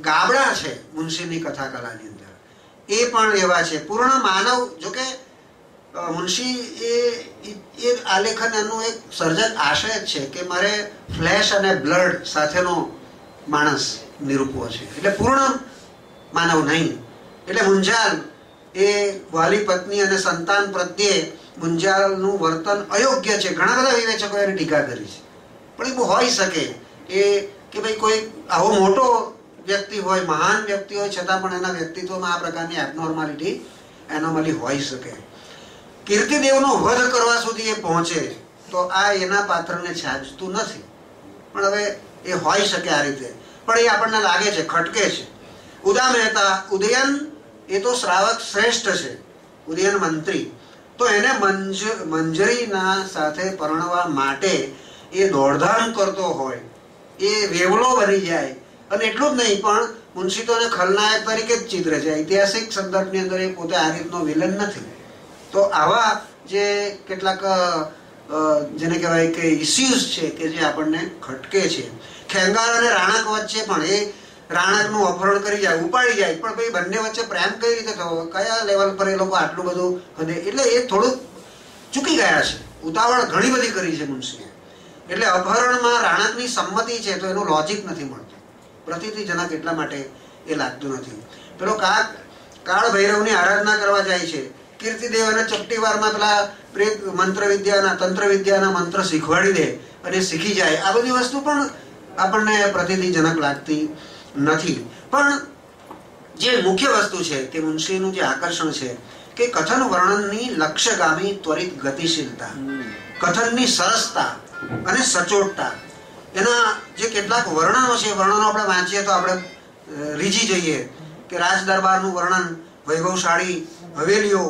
S6: ગાબડા છે મુનશીની કથા કલાની અંદર એ પણ એવા છે. પૂર્ણ માનવ, જોકે મુનશી એ આલેખન એનું એક સર્જક આશય જ છે કે મારે ફ્લેશ અને બ્લડ સાથેનો માણસ નિરૂપવો છે, એટલે પૂર્ણ માનવ નહીં. એટલે મુંજાલ એ વાલી પત્ની અને સંતાન પ્રત્યે મુંજાલનું વર્તન અયોગ્ય છે. ઘણા બધા વિવેચકોએ એની ટીકા કરી છે, પણ એ બહુ હોઈ શકે કે ભાઈ કોઈ આવો મોટો વ્યક્તિ હોય, મહાન વ્યક્તિ હોય, છતાં પણ એના વ્યક્તિત્વમાં આ પ્રકારની એનોમલી હોઈ શકે. કીર્તિદેવનો વધ કરવા સુધી એ પહોંચે તો આ એના પાત્રને છાજતું નથી, પણ હવે એ હોઈ શકે આ રીતે, પણ એ આપણને લાગે છે, ખટકે છે. ઉદા મહેતા, ઉદયન એ તો શ્રાવક શ્રેષ્ઠ છે, ઉદયન મંત્રી, તો એને મંજરીના સાથે પરણવા માટે એ દોડધામ કરતો હોય, એ વેવલો બની જાય. અને એટલું જ નહીં, પણ મુનશી તો એને ખલનાયક તરીકે જ ચિત્રે છે. ઐતિહાસિક સંદર્ભની અંદર એ પોતે આ રીતનો વિલન નથી. તો આવા જે કેટલાક જેને કહેવાય કે ઇસ્યુઝ છે કે જે આપણને ખટકે છે. ખેંગાર અને રાણક વચ્ચે પણ એ રાણકનું અપહરણ કરી જાય, ઉપાડી જાય, પણ ભાઈ બંને વચ્ચે પ્રેમ કઈ રીતે થવો, કયા લેવલ પર એ લોકો આટલું બધું હદે, એટલે એ થોડુંક ચૂકી ગયા છે. ઉતાવળ ઘણી બધી કરી છે મુનશીએ. એટલે અપહરણમાં રાણકની સંમતિ છે તો એનું લોજિક નથી મળતું, પ્રતીતિજનક એટલા માટે એ લાગતું નથી. પેલો કાળ ભૈરવની આરાધના કરવા જાય છે, કીર્તિદેવ અને ચપટીવારમાં પેલા પ્રેત તંત્ર વિદ્યાના મંત્ર શીખવાડી દે અને શીખી જાય. આ બધી વસ્તુ પણ આપણને પ્રતીતિજનક લાગતી નથી. પણ જે મુખ્ય વસ્તુ છે કે મુનશીનું જે આકર્ષણ છે કે કથન વર્ણનની લક્ષ્યગામી ત્વરિત ગતિશીલતા, કથનની સરસતા અને સચોટતા. એના જે કેટલાક વર્ણનો છે, વર્ણનો આપણે વાંચીએ તો આપણે રીઝી જઈએ કે રાજ દરબારનું વર્ણન, વૈભવશાળી હવેલીઓ,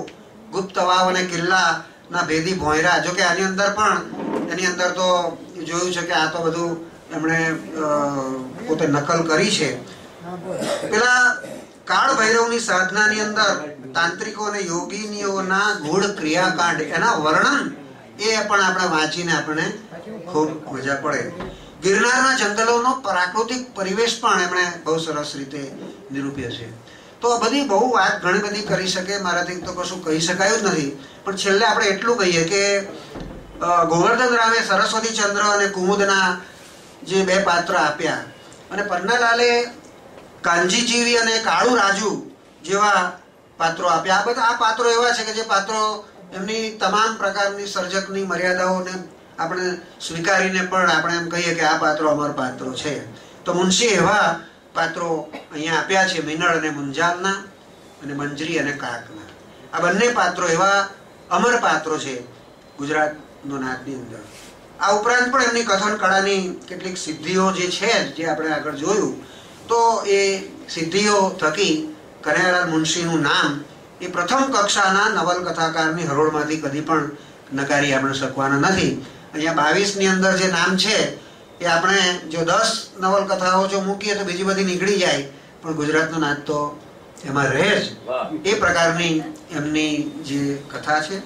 S6: ગુપ્ત વાવ અને કિલ્લાના ભેદી ભોંયરા. જોકે આની અંદર પણ એની અંદર તો જોયું છે કે આ તો બધું એમણે પોતે નકલ કરી છે. પેલા કાળ ભૈરવની સાધનાની અંદર તાંત્રિકો અને યોગીનીઓના ગૂઢ ક્રિયાકાંડ, એના વર્ણન એ પણ આપણે વાંચીને આપણે ખૂબ મજા પડે. ગિરનારના જંગલોનો પ્રાકૃતિક પરિવેશ પણ એમણે બહુ સરસ રીતે નિરૂપ્યો છે. તો આ બધી બહુ વાત ઘણી બધી કરી શકે, મારાથી તો કશું કહી શકાયું જ નથી. પણ છેલ્લે આપણે એટલું કહીએ કે ગોવર્ધન રામે સરસ્વતીચંદ્ર અને કુમુદના જે 2 પાત્ર આપ્યા અને પન્નાલાલે કાંજીજીવી અને કાળુ રાજુ જેવા પાત્રો આપ્યા. આ બધા આ પાત્રો એવા છે કે જે પાત્રો એમની તમામ પ્રકારની સર્જકની મર્યાદાઓને આપણે સ્વીકારીને પણ આપણે એમ કહીએ કે આ પાત્રો અમર પાત્રો છે. તો મુનશી એવા પાત્રો અહીંયા આપ્યા છે, મિનળ અને મુંજાલના અને મંજરી અને કાકના. આ બંને પાત્રો એવા અમર પાત્રો છે ગુજરાતનો નાદની અંદર. આ ઉપરાંત પણ એમની કથન કળાની કેટલીક સિદ્ધિઓ જે છે, જે આપણે આગળ જોયું, તો એ સિદ્ધિઓ થકી કનૈયાલાલ મુનશીનું નામ એ પ્રથમ કક્ષાના નવલકથાકારની હરોળમાંથી કદી પણ નકારી આપણે શકવાના નથી. અહીંયા 22ની અંદર જે નામ છે એ આપણે જો 10 નવલકથાઓ જો મૂકીએ તો બીજી બધી નીકળી જાય, પણ ગુજરાતનો નાદ તો એમાં રહે જ. એ પ્રકારની એમની જે કથા છે.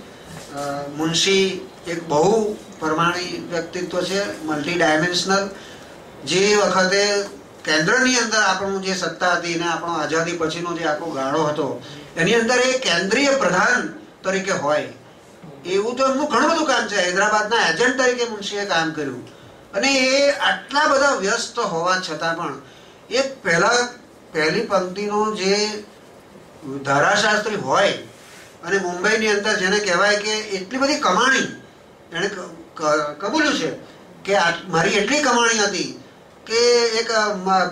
S6: મુનશી એક બહુ પરમાણી વ્યક્તિત્વ છે, મલ્ટી ડાયમેન્શનલ. જે વખતે કેન્દ્રની અંદર આપણું જે સત્તા હતી ને આપણો આઝાદી પછીનો જે આપણો ગાળો હતો એની અંદર એ કેન્દ્રીય પ્રધાન તરીકે હોય એવું તો એમનું ઘણું બધું કામ છે. હૈદરાબાદના એજન્ટ તરીકે મુનશીએ કામ કર્યું અને એ આટલા બધા વ્યસ્ત હોવા છતાં પણ એ પહેલી પંક્તિનો જે ધારાશાસ્ત્રી હોય અને મુંબઈની અંદર જેને કહેવાય કે એટલી બધી કમાણી એણે કબૂલ્યું છે કે મારી એટલી કમાણી હતી કે એક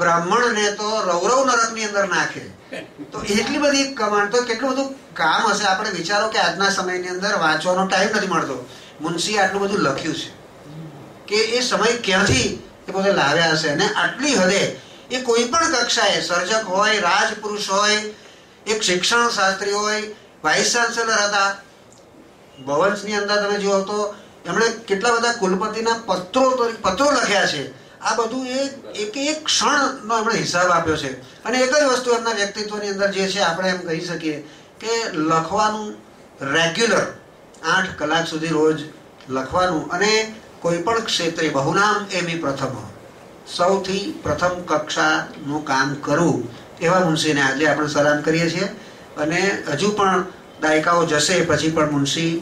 S6: બ્રાહ્મણને તો રૌરવ નરકની અંદર નાખે. તો એટલી બધી કમાણ, તો કેટલું બધું કામ હશે. આપણે વિચારો કે આજના સમયની અંદર વાંચવાનો ટાઈમ નથી મળતો. મુનશીએ આટલું બધું લખ્યું છે કે એ સમય ક્યાંથી એ પોતે લાવ્યા હશે. અને આટલી હદે એ કોઈ પણ કક્ષાએ સર્જક હોય, રાજપુરુષ હોય, એક શિક્ષણ શાસ્ત્રી હોય, વાઇસ ચાન્સેલર હતા. ભવન્સની અંદર તમે જુઓ તો એમણે કેટલા બધા કુલપતિના પત્રો લખ્યા છે. આ બધું એક ક્ષણનો એમણે હિસાબ આપ્યો છે. અને એક જ વસ્તુ એમના વ્યક્તિત્વની અંદર જે છે, આપણે એમ કહી શકીએ કે લખવાનું રેગ્યુલર 8 કલાક સુધી રોજ લખવાનું અને કોઈ પણ ક્ષેત્રે બહુનામ એમી પ્રથમ, સૌથી પ્રથમ કક્ષાનું કામ કરવું, એવા મુનશીને આજે આપણે સલામ કરીએ છીએ. અને હજુ પણ દાયકાઓ જશે પછી પણ મુનશી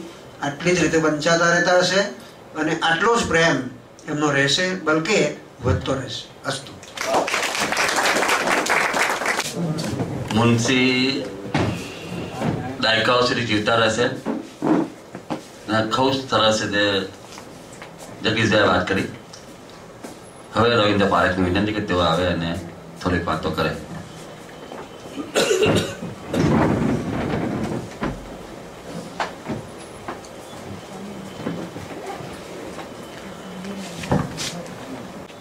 S6: આટલી જ રીતે વંચાતા રહેતા હશે અને આટલો જ પ્રેમ એમનો રહેશે, બલકે વધતો રહેશે. અસ્તુ.
S1: મુનશી દાયકાઓ સુધી જીવતા રહેશે. ખૂબ સરસ રીતે જગદીશભાઈ વાત કરી. હવે રવિન્દ્ર પારેખને વિનંતી કે તેઓ આવે અને થોડીક વાતો કરે.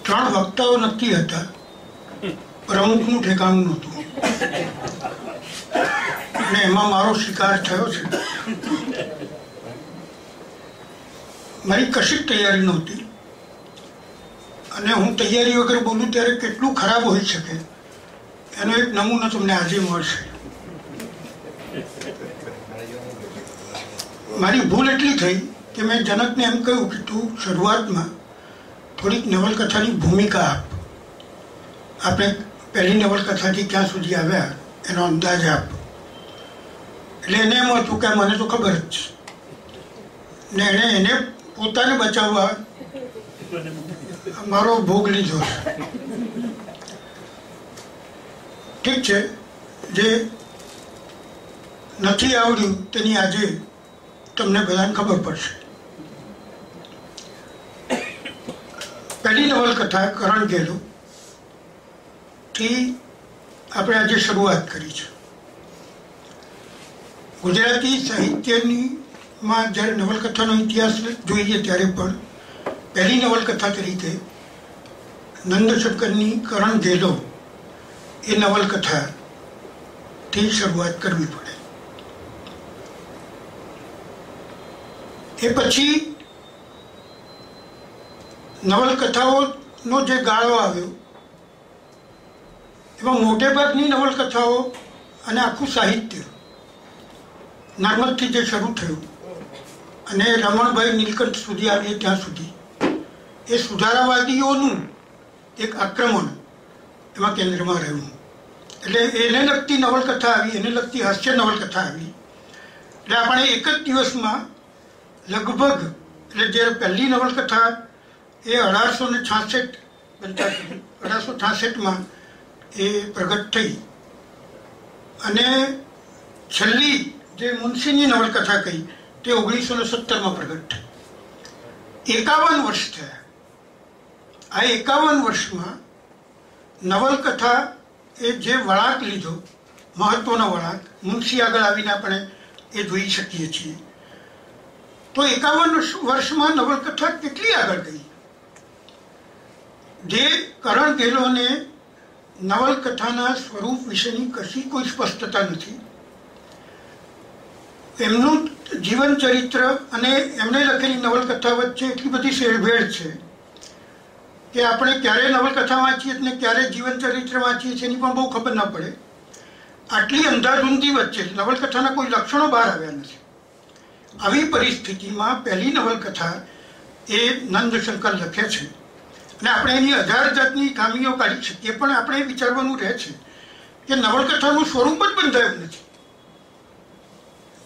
S7: ત્રણ વક્તાઓ નક્કી હતા, પ્રમુખનું ઠેકાણું નહોતું અને એમાં મારો શિકાર થયો છે. મારી કશી તૈયારી નહોતી અને હું તૈયારી વગર બોલું ત્યારે કેટલું ખરાબ હોઈ શકે એનો એક નમૂનો તમને આજે મળશે. મારી ભૂલ એટલી થઈ કે મેં જનકને એમ કહ્યું કે તું શરૂઆતમાં થોડીક નવલકથાની ભૂમિકા આપ, આપણે પહેલી નવલકથાથી ક્યાં સુધી આવ્યા એનો અંદાજ આપ. એટલે એને એમ હતું કે મને તો ખબર જ છે ને એને પોતાને બચાવવા મારો ભોગ લીધો. ઠીક છે, જે નથી આવડ્યું તેની આજે તમને બધાને ખબર પડશે. પહેલી નવલકથા કરણ ગેલો થી આપણે આજે શરૂઆત કરી છે. ગુજરાતી સાહિત્યમાં જ્યારે નવલકથાનો ઇતિહાસ જોઈએ ત્યારે પણ પહેલી નવલકથા તરીકે નંદશંકરની કરણ ગેલો એ નવલકથાથી શરૂઆત કરવી પડે. એ પછી નવલકથાઓનો જે ગાળો આવ્યો એમાં મોટે ભાગની નવલકથાઓ અને આખું સાહિત્ય નર્મદથી જે શરૂ થયું અને રમણભાઈ નીલકંઠ સુધી આવીએ ત્યાં સુધી એ સુધારાવાદીઓનું એક આક્રમણ એમાં કેન્દ્રમાં રહ્યું. એટલે એને લગતી નવલકથા આવી, એને લગતી હાસ્ય નવલકથા આવી. એટલે આપણે એક જ દિવસમાં લગભગ, એટલે જ્યારે પહેલી નવલકથા એ 1866માં એ પ્રગટ થઈ, અને છેલ્લી જે મુનશીની નવલકથા કહી તે 1917માં પ્રગટ થઈ. 51 વર્ષ થયા. આ 51 વર્ષમાં નવલકથા એ જે વળાંક લીધો, મહત્વનો વળાંક, મુનશી આગળ આવીને આપણે એ જોઈ શકીએ છીએ. તો 51 વર્ષમાં નવલકથા કેટલી આગળ ગઈ. જે કરણ ગેહલોને નવલકથાના સ્વરૂપ વિશેની કશી કોઈ સ્પષ્ટતા નથી. એમનું જીવન ચરિત્ર અને એમણે લખેલી નવલકથા વચ્ચે એટલી બધી શેરભેળ છે કે આપણે ક્યારે નવલકથા વાંચીએ અને ક્યારે જીવન ચરિત્ર વાંચીએ છીએ એની પણ બહુ ખબર ન પડે. આટલી અંધાધૂંધી વચ્ચે નવલકથાના કોઈ લક્ષણો બહાર આવ્યા નથી. આવી પરિસ્થિતિમાં પહેલી નવલકથા એ નંદશંકર લખે છે, અને આપણે એની 1000 જાતની ખામીઓ કાઢી શકીએ, પણ આપણે એ વિચારવાનું રહે છે કે નવલકથાનું સ્વરૂપ જ બંધાયું નથી.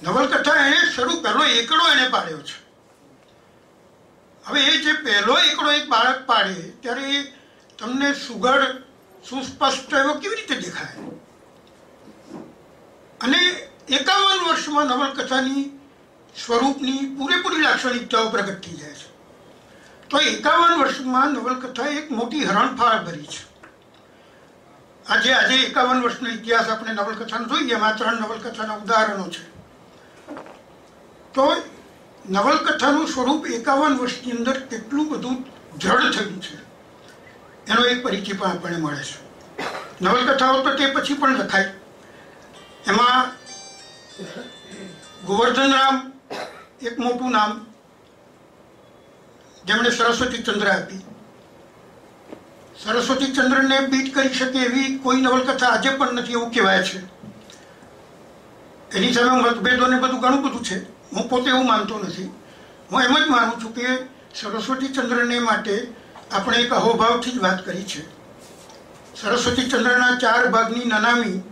S7: નવલકથા એને પહેલો એકડો એને પાડ્યો છે. હવે એ જે પહેલો એકડો એક બાળક પાડે ત્યારે એ તમને સુઘડ સુસ્પષ્ટ એવો કેવી રીતે દેખાય? અને 51 વર્ષમાં નવલકથાની સ્વરૂપની પૂરેપૂરી લાક્ષણિકતાઓ પ્રગટ થઈ જાય છે. તો 51 વર્ષમાં નવલકથા એક મોટી હરણફાળ ભરી છે. આજે 51 વર્ષનો ઇતિહાસ આપણે નવલકથાનો જોઈએ, એમાં 3 નવલકથાના ઉદાહરણો છે. તો નવલકથાનું સ્વરૂપ 51 વર્ષની અંદર કેટલું બધું દ્રઢ થયું છે એનો એક પરિચય પણ આપણને મળે છે. નવલકથાઓ તો તે પછી પણ લખાય. એમાં ગોવર્ધનરામ એક મોટું નામ, જેમણે સરસ્વતીચંદ્ર આપી. સરસ્વતીચંદ્રને બીટ કરી શકે એવી કોઈ નવલકથા આજે પણ નથી એવું કહેવાય છે. એની સામે મતભેદો ને બધું ઘણું બધું છે. હું પોતે એવું માનતો નથી. હું એમ જ માનું છું કે સરસ્વતીચંદ્રને માટે આપણે એક અહોભાવથી જ વાત કરી છે. સરસ્વતીચંદ્રના 4 ભાગની નનામી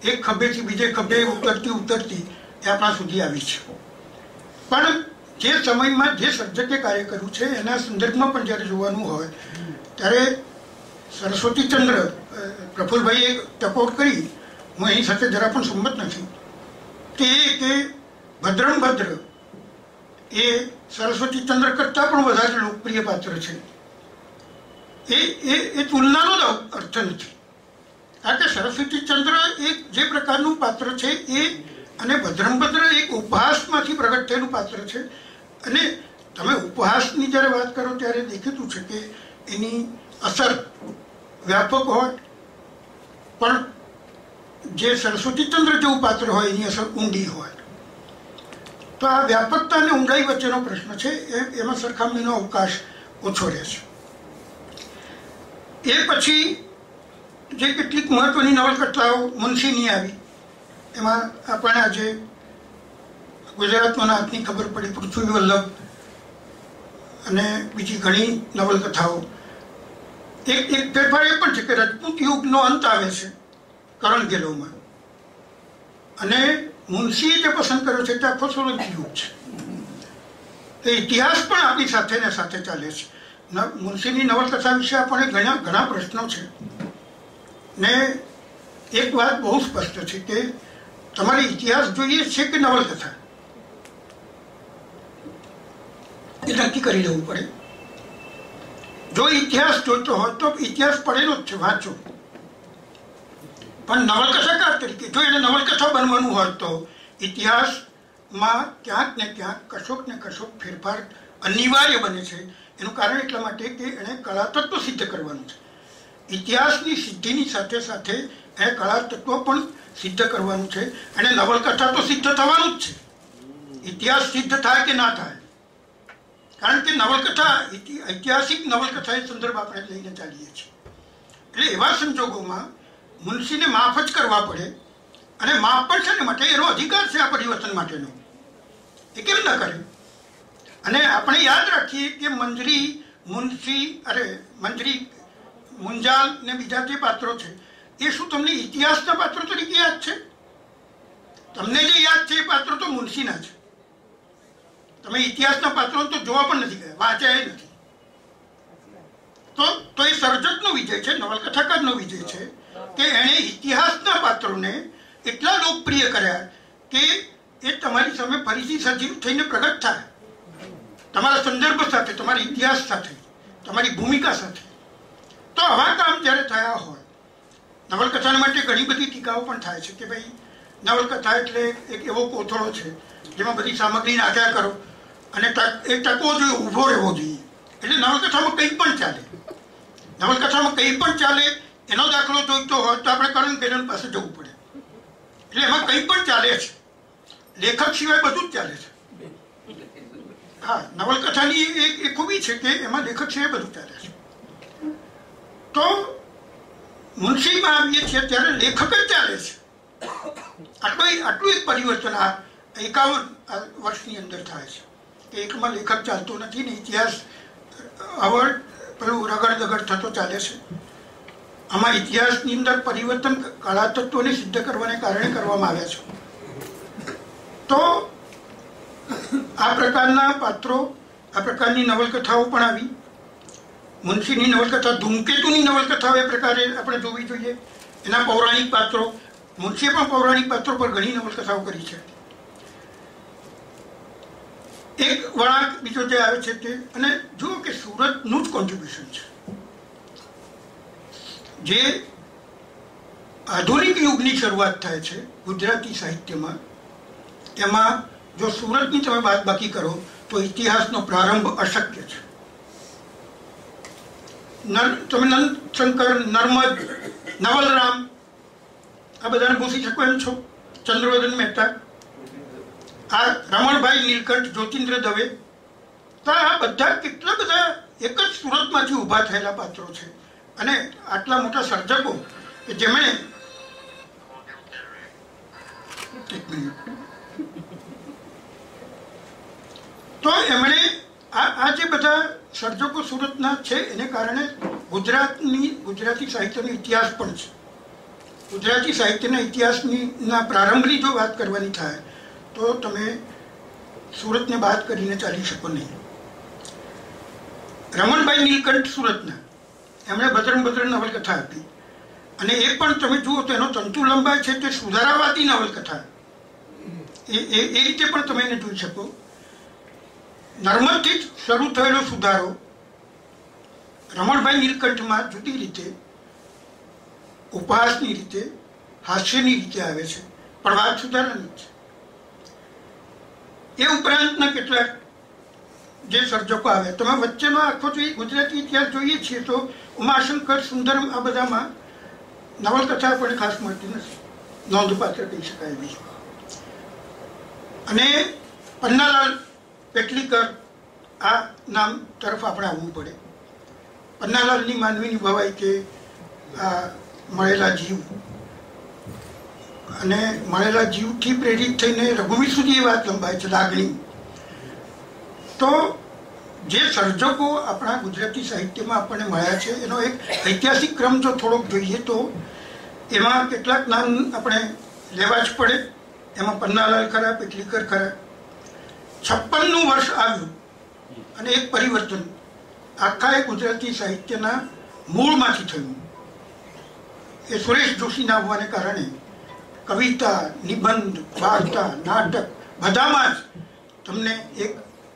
S7: એક ખભેથી બીજે ખભે ઉતરતી એ આપણા સુધી આવી છે. પણ જે સમયમાં જે સર્જકે કાર્ય કર્યું છે એના સંદર્ભમાં પણ જ્યારે જોવાનું હોય ત્યારે સરસ્વતીચંદ્ર, પ્રફુલ્લભાઈએ ટકોર કરી, હું એની સાથે જરા પણ સંમત નથી, કે ભદ્રમ ભદ્ર એ સરસ્વતીચંદ્ર કરતાં પણ વધારે લોકપ્રિય પાત્ર છે. એ તુલનાનો જ અર્થ નથી. કારણ કે સરસ્વતીચંદ્ર એક જે પ્રકારનું પાત્ર છે એ, અને ભદ્રમભદ્ર એક ઉપહાસમાંથી પ્રગટ થયેલું પાત્ર છે. અને તમે ઉપહાસની જ્યારે વાત કરો ત્યારે દેખીતું છે કે એની અસર વ્યાપક હોય, પણ જે સરસ્વતીચંદ્ર જેવું પાત્ર હોય એની અસર ઊંડી હોય. તો આ વ્યાપકતા અને ઊંડાઈ વચ્ચેનો પ્રશ્ન છે, એમાં સરખામણીનો અવકાશ ઓછો રહે છે. એ પછી જે કેટલીક મહત્વની નવલકથાઓ મુનશીની આવી, એમાં આપણને આજે ગુજરાતમાં નાથની ખબર પડી, પૃથ્વી વલ્લભ અને બીજી ઘણી નવલકથાઓ. એક ફેરફાર એ પણ છે કે રજપૂત યુગનો અંત આવે છે કરણ ગેહલોમાં, અને મુનશીએ જે પસંદ કર્યો છે તે આખો સોલંકી યુગ છે. એ ઇતિહાસ પણ આપણી સાથે ને સાથે ચાલે છે. મુનશીની નવલકથા વિશે આપણને ઘણા પ્રશ્નો છે. ને એક વાત બહુ સ્પષ્ટ છે કે તમારે ઇતિહાસ જોઈએ છે કે નવલકથા, એ નક્કી કરી લેવું પડે. જો ઇતિહાસ જોઈતો હોય તો ઇતિહાસ પડેલો જ છે, વાંચો. પણ નવલકથાકાર તરીકે જો એને નવલકથા બનવાનું હોય તો ઇતિહાસમાં ક્યાંક ને ક્યાંક કશોક ને કશોક ફેરફાર અનિવાર્ય બને છે. એનું કારણ એટલા માટે કે એણે કળાતત્વ સિદ્ધ કરવાનું છે. ઇતિહાસની સિદ્ધિની સાથે સાથે એ કળાતત્વ પણ સિદ્ધ કરવાનું છે. અને નવલકથા તો સિદ્ધ થવાનું જ છે. ઇતિહાસ સિદ્ધ થાય કે ના થાય, કારણ કે નવલકથા, ઐતિહાસિક નવલકથા એ સંદર્ભ આપણે લઈને ચાલીએ છીએ. એટલે એવા સંજોગોમાં મુનશીને માફ જ કરવા પડે, અને માફ પણ છે ને માટે એનો અધિકાર છે આ પરિવર્તન માટેનો, એ કેમ ન કરે. અને આપણે યાદ રાખીએ કે મંજરી મંત્રી મુંજાલ ને બીજા જે પાત્રો છે એ શું તમને ઇતિહાસના પાત્રો તરીકે યાદ છે? તમને જે યાદ છે એ પાત્રો તો મુનશીના છે. તમે ઇતિહાસના પાત્રો તો જોવા પણ નથી ગયા, વાંચ્યા નથી. તો એ સર્જકનો વિજય છે, નવલકથાકારનો વિજય છે કે એણે ઇતિહાસના પાત્રોને એટલા લોકપ્રિય કર્યા કે એ તમારી સામે ફરીથી સજીવ થઈને પ્રગટ થાય, તમારા સંદર્ભ સાથે, તમારા ઇતિહાસ સાથે, તમારી ભૂમિકા સાથે. તો આવા કામ જ્યારે થયા હોય, નવલકથા માટે ઘણી બધી ટીકાઓ પણ થાય છે કે ભાઈ નવલકથા એટલે એક એવો કોથળો છે જેમાં બધી સામગ્રી નાખ્યા કરો અને એ ટકવો જોઈએ, ઊભો રહેવો જોઈએ. એટલે નવલકથામાં કંઈ પણ ચાલે, નવલકથામાં કંઈ પણ ચાલે એનો દાખલો જોઈતો હોય તો આપણે કરણ બેનન પાસે જવું પડે. એટલે એમાં કંઈ પણ ચાલે છે, લેખક સિવાય બધું જ ચાલે છે. હા, નવલકથાની એક ખૂબી છે કે એમાં લેખક સિવાય બધું ચાલે છે. તો મુનશીમાં આવીએ છીએ ત્યારે લેખક જ ચાલે છે. આટલું એક પરિવર્તન આ 51 વર્ષની અંદર થાય છે કે એકમાં લેખક ચાલતો નથી ને ઇતિહાસ પેલું રગડ દગડ થતો ચાલે છે. આમાં ઇતિહાસની અંદર પરિવર્તન કળા તત્વોને સિદ્ધ કરવાને કારણે કરવામાં આવ્યા છે. તો આ પ્રકારના પાત્રો, આ પ્રકારની નવલકથાઓ પણ આવી. મુનશીની નવલકથા, ધૂમકેતુની નવલકથાઓ એ પ્રકારે આપણે જોવી જોઈએ. એના પૌરાણિક પાત્રો, મુનશીએ પણ પૌરાણિક પાત્રો પર ઘણી નવલકથાઓ કરી છે. એક વળાંક બીજો જે આવે છે તે, અને જુઓ કે સુરતનું જ કોન્ટ્રીબ્યુશન છે. જે આધુનિક યુગની શરૂઆત થાય છે ગુજરાતી સાહિત્યમાં, એમાં જો સુરતની તમે બાદબાકી કરો તો ઇતિહાસનો પ્રારંભ અશક્ય છે. તમે નંદશંકર, નર્મદ, નવલરામ આ બધાને પૂછી શકો એમ છો, ચંદ્રવદન મહેતા, આ રમણભાઈ નીલકંઠ, જ્યોતિન્દ્ર દવે, તો આ બધા કેટલા બધા એક જ સુરતમાંથી ઊભા થયેલા પાત્રો છે. અને આટલા મોટા સર્જકો કે જેમણે તો એમણે આ જે બધા સર્જકો સુરતના છે એને કારણે ગુજરાતી સાહિત્યનો ઇતિહાસ પણ છે. ગુજરાતી સાહિત્યના ઇતિહાસના પ્રારંભની જો વાત કરવાની થાય તો તમે સુરતને બાદ કરીને ચાલી શકો નહીં. રમણભાઈ નીલકંઠ સુરતના, એમણે ભદ્રમ ભદ્ર નવલકથા આપી અને એ પણ તમે જુઓ તો એનો તંતુ લંબાઈ છે તે સુધારાવાદી નવલકથા, એ રીતે પણ તમે એને જોઈ શકો. નર્મદથી જ શરૂ થયેલો સુધારો રમણભાઈ નીલકંઠમાં જુદી રીતે, ઉપહાસની રીતે, હાસ્યની રીતે આવે છે, પણ વાત સુધારાની છે. એ ઉપરાંતના કેટલાક જે સર્જકો આવ્યા, તમે વચ્ચેનો આખો ગુજરાતી ઇતિહાસ જોઈએ છીએ તો ઉમાશંકર, સુંદરમ આ બધામાં નવલકથા પણ ખાસ મળતી નથી, નોંધપાત્ર કહી શકાય એવી. અને પન્નાલાલ પેટલીકર, આ નામ તરફ આપણે આવવું પડે. પન્નાલાલની માનવીની ભવાઈ કે આ મળેલા જીવ, અને મળેલા જીવથી પ્રેરિત થઈને રઘુવીર સુધી એ વાત લંબાય છે, લાગણી. તો જે સર્જકો આપણા ગુજરાતી સાહિત્યમાં આપણને મળ્યા છે એનો એક ઐતિહાસિક ક્રમ જો થોડોક જોઈએ તો એમાં કેટલાક નામ આપણે લેવા જ પડે. એમાં પન્નાલાલ ખરા, પેટલીકર ખરા. 56નું વર્ષ આવ્યું અને એક પરિવર્તન આખા ગુજરાતી સાહિત્યના મૂળમાંથી થયું. એ સુરેશ જોશીના આવવાને કારણે કવિતા, નિબંધ, વાર્તા, નાટક બધામાં જ તમને એક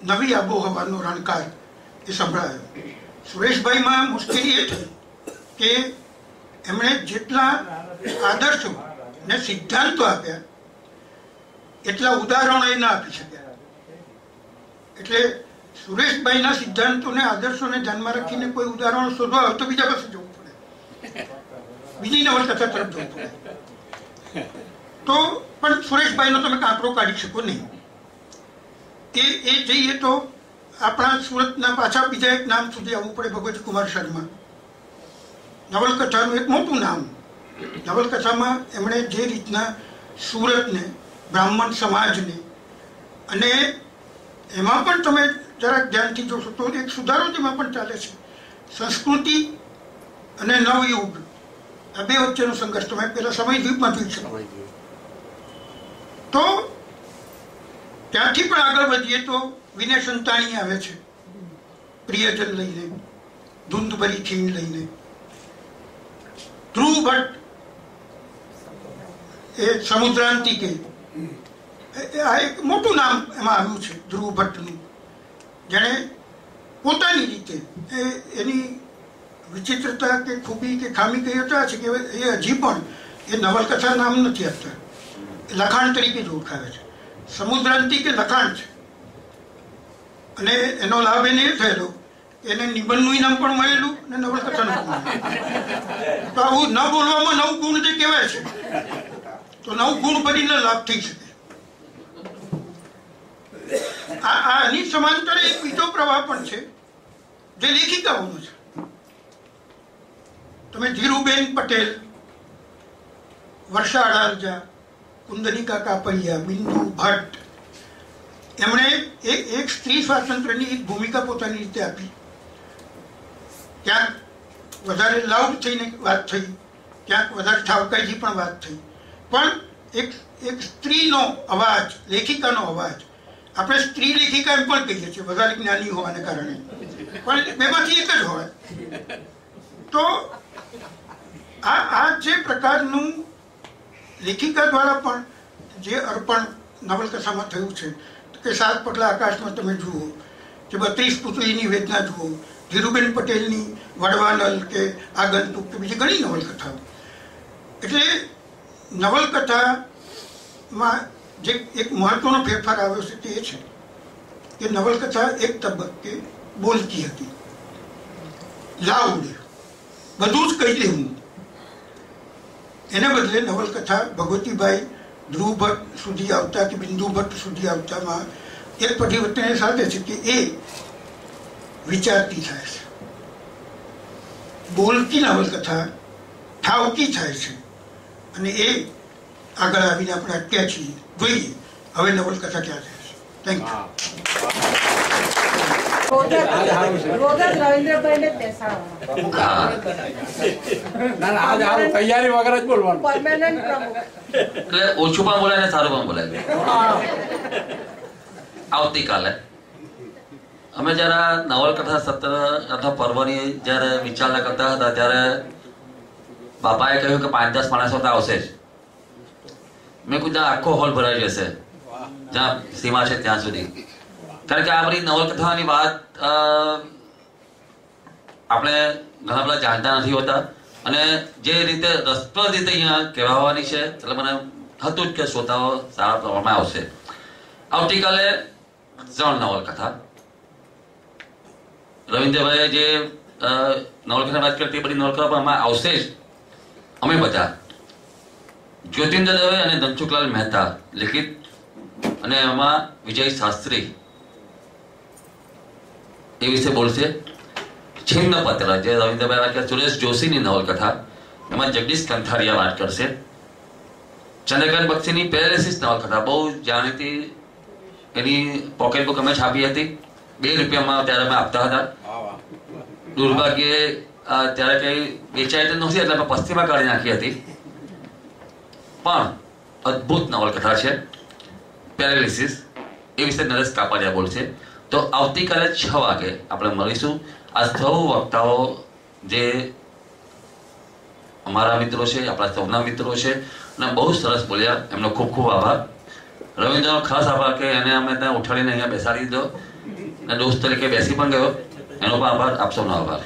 S7: નવી આબોહવાનો રણકાર એ સંભળાયો. સુરેશભાઈમાં મુશ્કેલી એ થઈ કે એમણે જેટલા આદર્શો ને સિદ્ધાંતો આપ્યા એટલા ઉદાહરણો એ ના આપી શક્યા. એટલે સુરેશભાઈના સિદ્ધાંતોને, આદર્શોને ધ્યાનમાં રાખીને કોઈ ઉદાહરણો શોધવા હોય તો બીજા પાસે જવું પડે, બીજી નવલકથા તરફ જવું પડે. તો પણ સુરેશભાઈનો તમે કાંકરો કાઢી શકો નહીં. એ જઈએ તો આપણા સુરતના પાછા બીજા એક નામ સુધી આવવું પડે, ભગવત કુમાર શર્મા. નવલકથાનું એક મોટું નામ. નવલકથામાં એમણે જે રીતના સુરતને, બ્રાહ્મણ સમાજને, અને એમાં પણ તમે જરાક ધ્યાનથી જોશો તો એક સુધારો તેમાં પણ ચાલે છે. સંસ્કૃતિ અને નવયુગ આ બે વચ્ચેનો સંઘર્ષ તમે પેલા સમયદ્વીપમાં જોઈ શકો. તો ત્યાંથી પણ આગળ વધીએ તો વિનય સંતાણી આવે છે, પ્રિયજન લઈને, ધૂંધભરી ખીણ લઈને. ધ્રુવ ભટ્ટ એ સમુદ્રાંતિકે, આ એક મોટું નામ એમાં આવ્યું છે ધ્રુવ ભટ્ટનું, જેણે પોતાની રીતે એની વિચિત્રતા કે ખૂબી કે ખામી કઈ હતા છે કે એ હજી પણ એ નવલકથા નામ નથી આપતા, લખાણ તરીકે જ ઓળખાવે છે. સમુદ્રાંતિ કે લખાણ છે અને એનો લાભ એને એ થયેલો એને નિબંધનું ઇનામ પણ મળેલું અને નવલકથાનું પણ મળેલું. તો આવું ન બોલવામાં 9 ગુણ જે કહેવાય છે તો 9 ગુણ ભરીને લાભ થઈ શકે. આની સમાંતરે એક બીજો પ્રવાહ પણ છે જે લેખિકાઓનો છે. તમે ધીરુબેન પટેલ, વર્ષા અડાલજા, કુંદનિકા કાપડિયા, બિંદુ ભટ્ટ, એમણે એક સ્ત્રી સ્વાતંત્ર્યની ભૂમિકા પોતાની રીતે આપી. ક્યાંક વધારે લાઉડ થઈને વાત થઈ, ક્યાંક વધારે ઠાવકાઈથી પણ વાત થઈ, પણ એક સ્ત્રીનો અવાજ, લેખિકાનો અવાજ. આપણે સ્ત્રી લેખિકા એમ પણ કહીએ છીએ વધારે જ્ઞાની હોવાને કારણે, પણ બેમાંથી એક જ હોય. તો આ જે પ્રકારનું લેખિકા દ્વારા પણ જે અર્પણ નવલકથામાં થયું છે કે 7 પગલા આકાશમાં તમે જુઓ કે 32 પુતળીની વેદના જુઓ, ધીરુબેન પટેલની વડવાનલ કે આગંતુક કે બીજી ઘણી નવલકથાઓ. એટલે નવલકથામાં જે એક મહત્વનો ફેરફાર આવ્યો છે તે એ છે કે નવલકથા એક તબક્કે બોલતી હતી, લાઉડ, બધું જ કહી દેવું. એને બદલે નવલકથા ભગવતીભાઈ ધ્રુવ ભટ્ટ સુધી આવતા કે બિંદુ ભટ્ટ સુધી આવતામાં એક પરિવર્તન એ સાથે છે કે એ વિચારતી થાય છે, બોલતી નવલકથા ઠાવકી થાય છે અને એ આગળ આવીને આપણે અટક્યા છીએ. જોઈએ હવે નવલકથા ક્યાં જાય છે. Thank
S2: you. તૈયારી વગર જ બોલવાનું,
S1: એટલે ઓછું પણ બોલાય ને સારું પણ બોલાય. આવતીકાલે અમે જયારે નવલકથા સત્ર અથવા પર્વની જયારે વિચારણા કરતા હતા ત્યારે બાપાએ કહ્યું કે 5-10 માણસો તો આવશે જ. મેં કીધું આખો હોલ ભરાઈ જશે જ્યાં સીમા છે ત્યાં સુધી. કારણ કે આ બધી નવલકથાની વાત આપણે ઘણા બધા જાણતા નથી હોતા અને જે રીતે રસપ્રદ રીતે અહીંયા કહેવાની છે એટલે મને હતું જ કે શ્રોતાઓ સારા પ્રમાણમાં આવશે. આવતીકાલે 3 નવલકથા, રવિન્દ્રભાઈએ જે નવલકથા વાત કરી તે બધી નવલકથા પણ આમાં આવશે જ. અમે બધા જ્યોતિન્દ્ર દવે અને ધનસુખલાલ મહેતા લિખિત અને એમાં વિજય શાસ્ત્રી એ વિશે બોલશે. છિન્ન પત્ર જે રવિન્દ્રભાઈ વાત કરે, સુરેશ જોશીની નવલકથા, એમાં જગદીશ કંથારિયા વાત કરશે. ચંદ્રકાંત બક્ષીની પેરાલિસિસ નવલકથા બહુ જાણીતી, એની પોકેટ બુક અમે છાપી હતી, 2 રૂપિયામાં ત્યારે અમે આપતા હતા. દુર્ભાગ્યે ત્યારે કઈ વેચાઈ તો નથી એટલે અમે પસ્તીમાં કાઢી નાખી હતી. પણ અદ્ભુત નવલકથા છે પેરાલિસિસ, એ વિશે નરેશ કાપડિયા બોલશે. તો આવતીકાલે 6 વાગે આપણે મળીશું. આ સૌ વક્તાઓ જે અમારા મિત્રો છે, આપણા સૌના મિત્રો છે અને બહુ સરસ બોલ્યા, એમનો ખૂબ ખૂબ આભાર. રવિન્દ્રનો ખાસ આભાર કે એને અમે ત્યાં ઉઠાડીને અહીંયા બેસાડી દીધો અને દોસ્ત તરીકે બેસી પણ ગયો, એનો પણ આભાર. આપ સૌનો આભાર.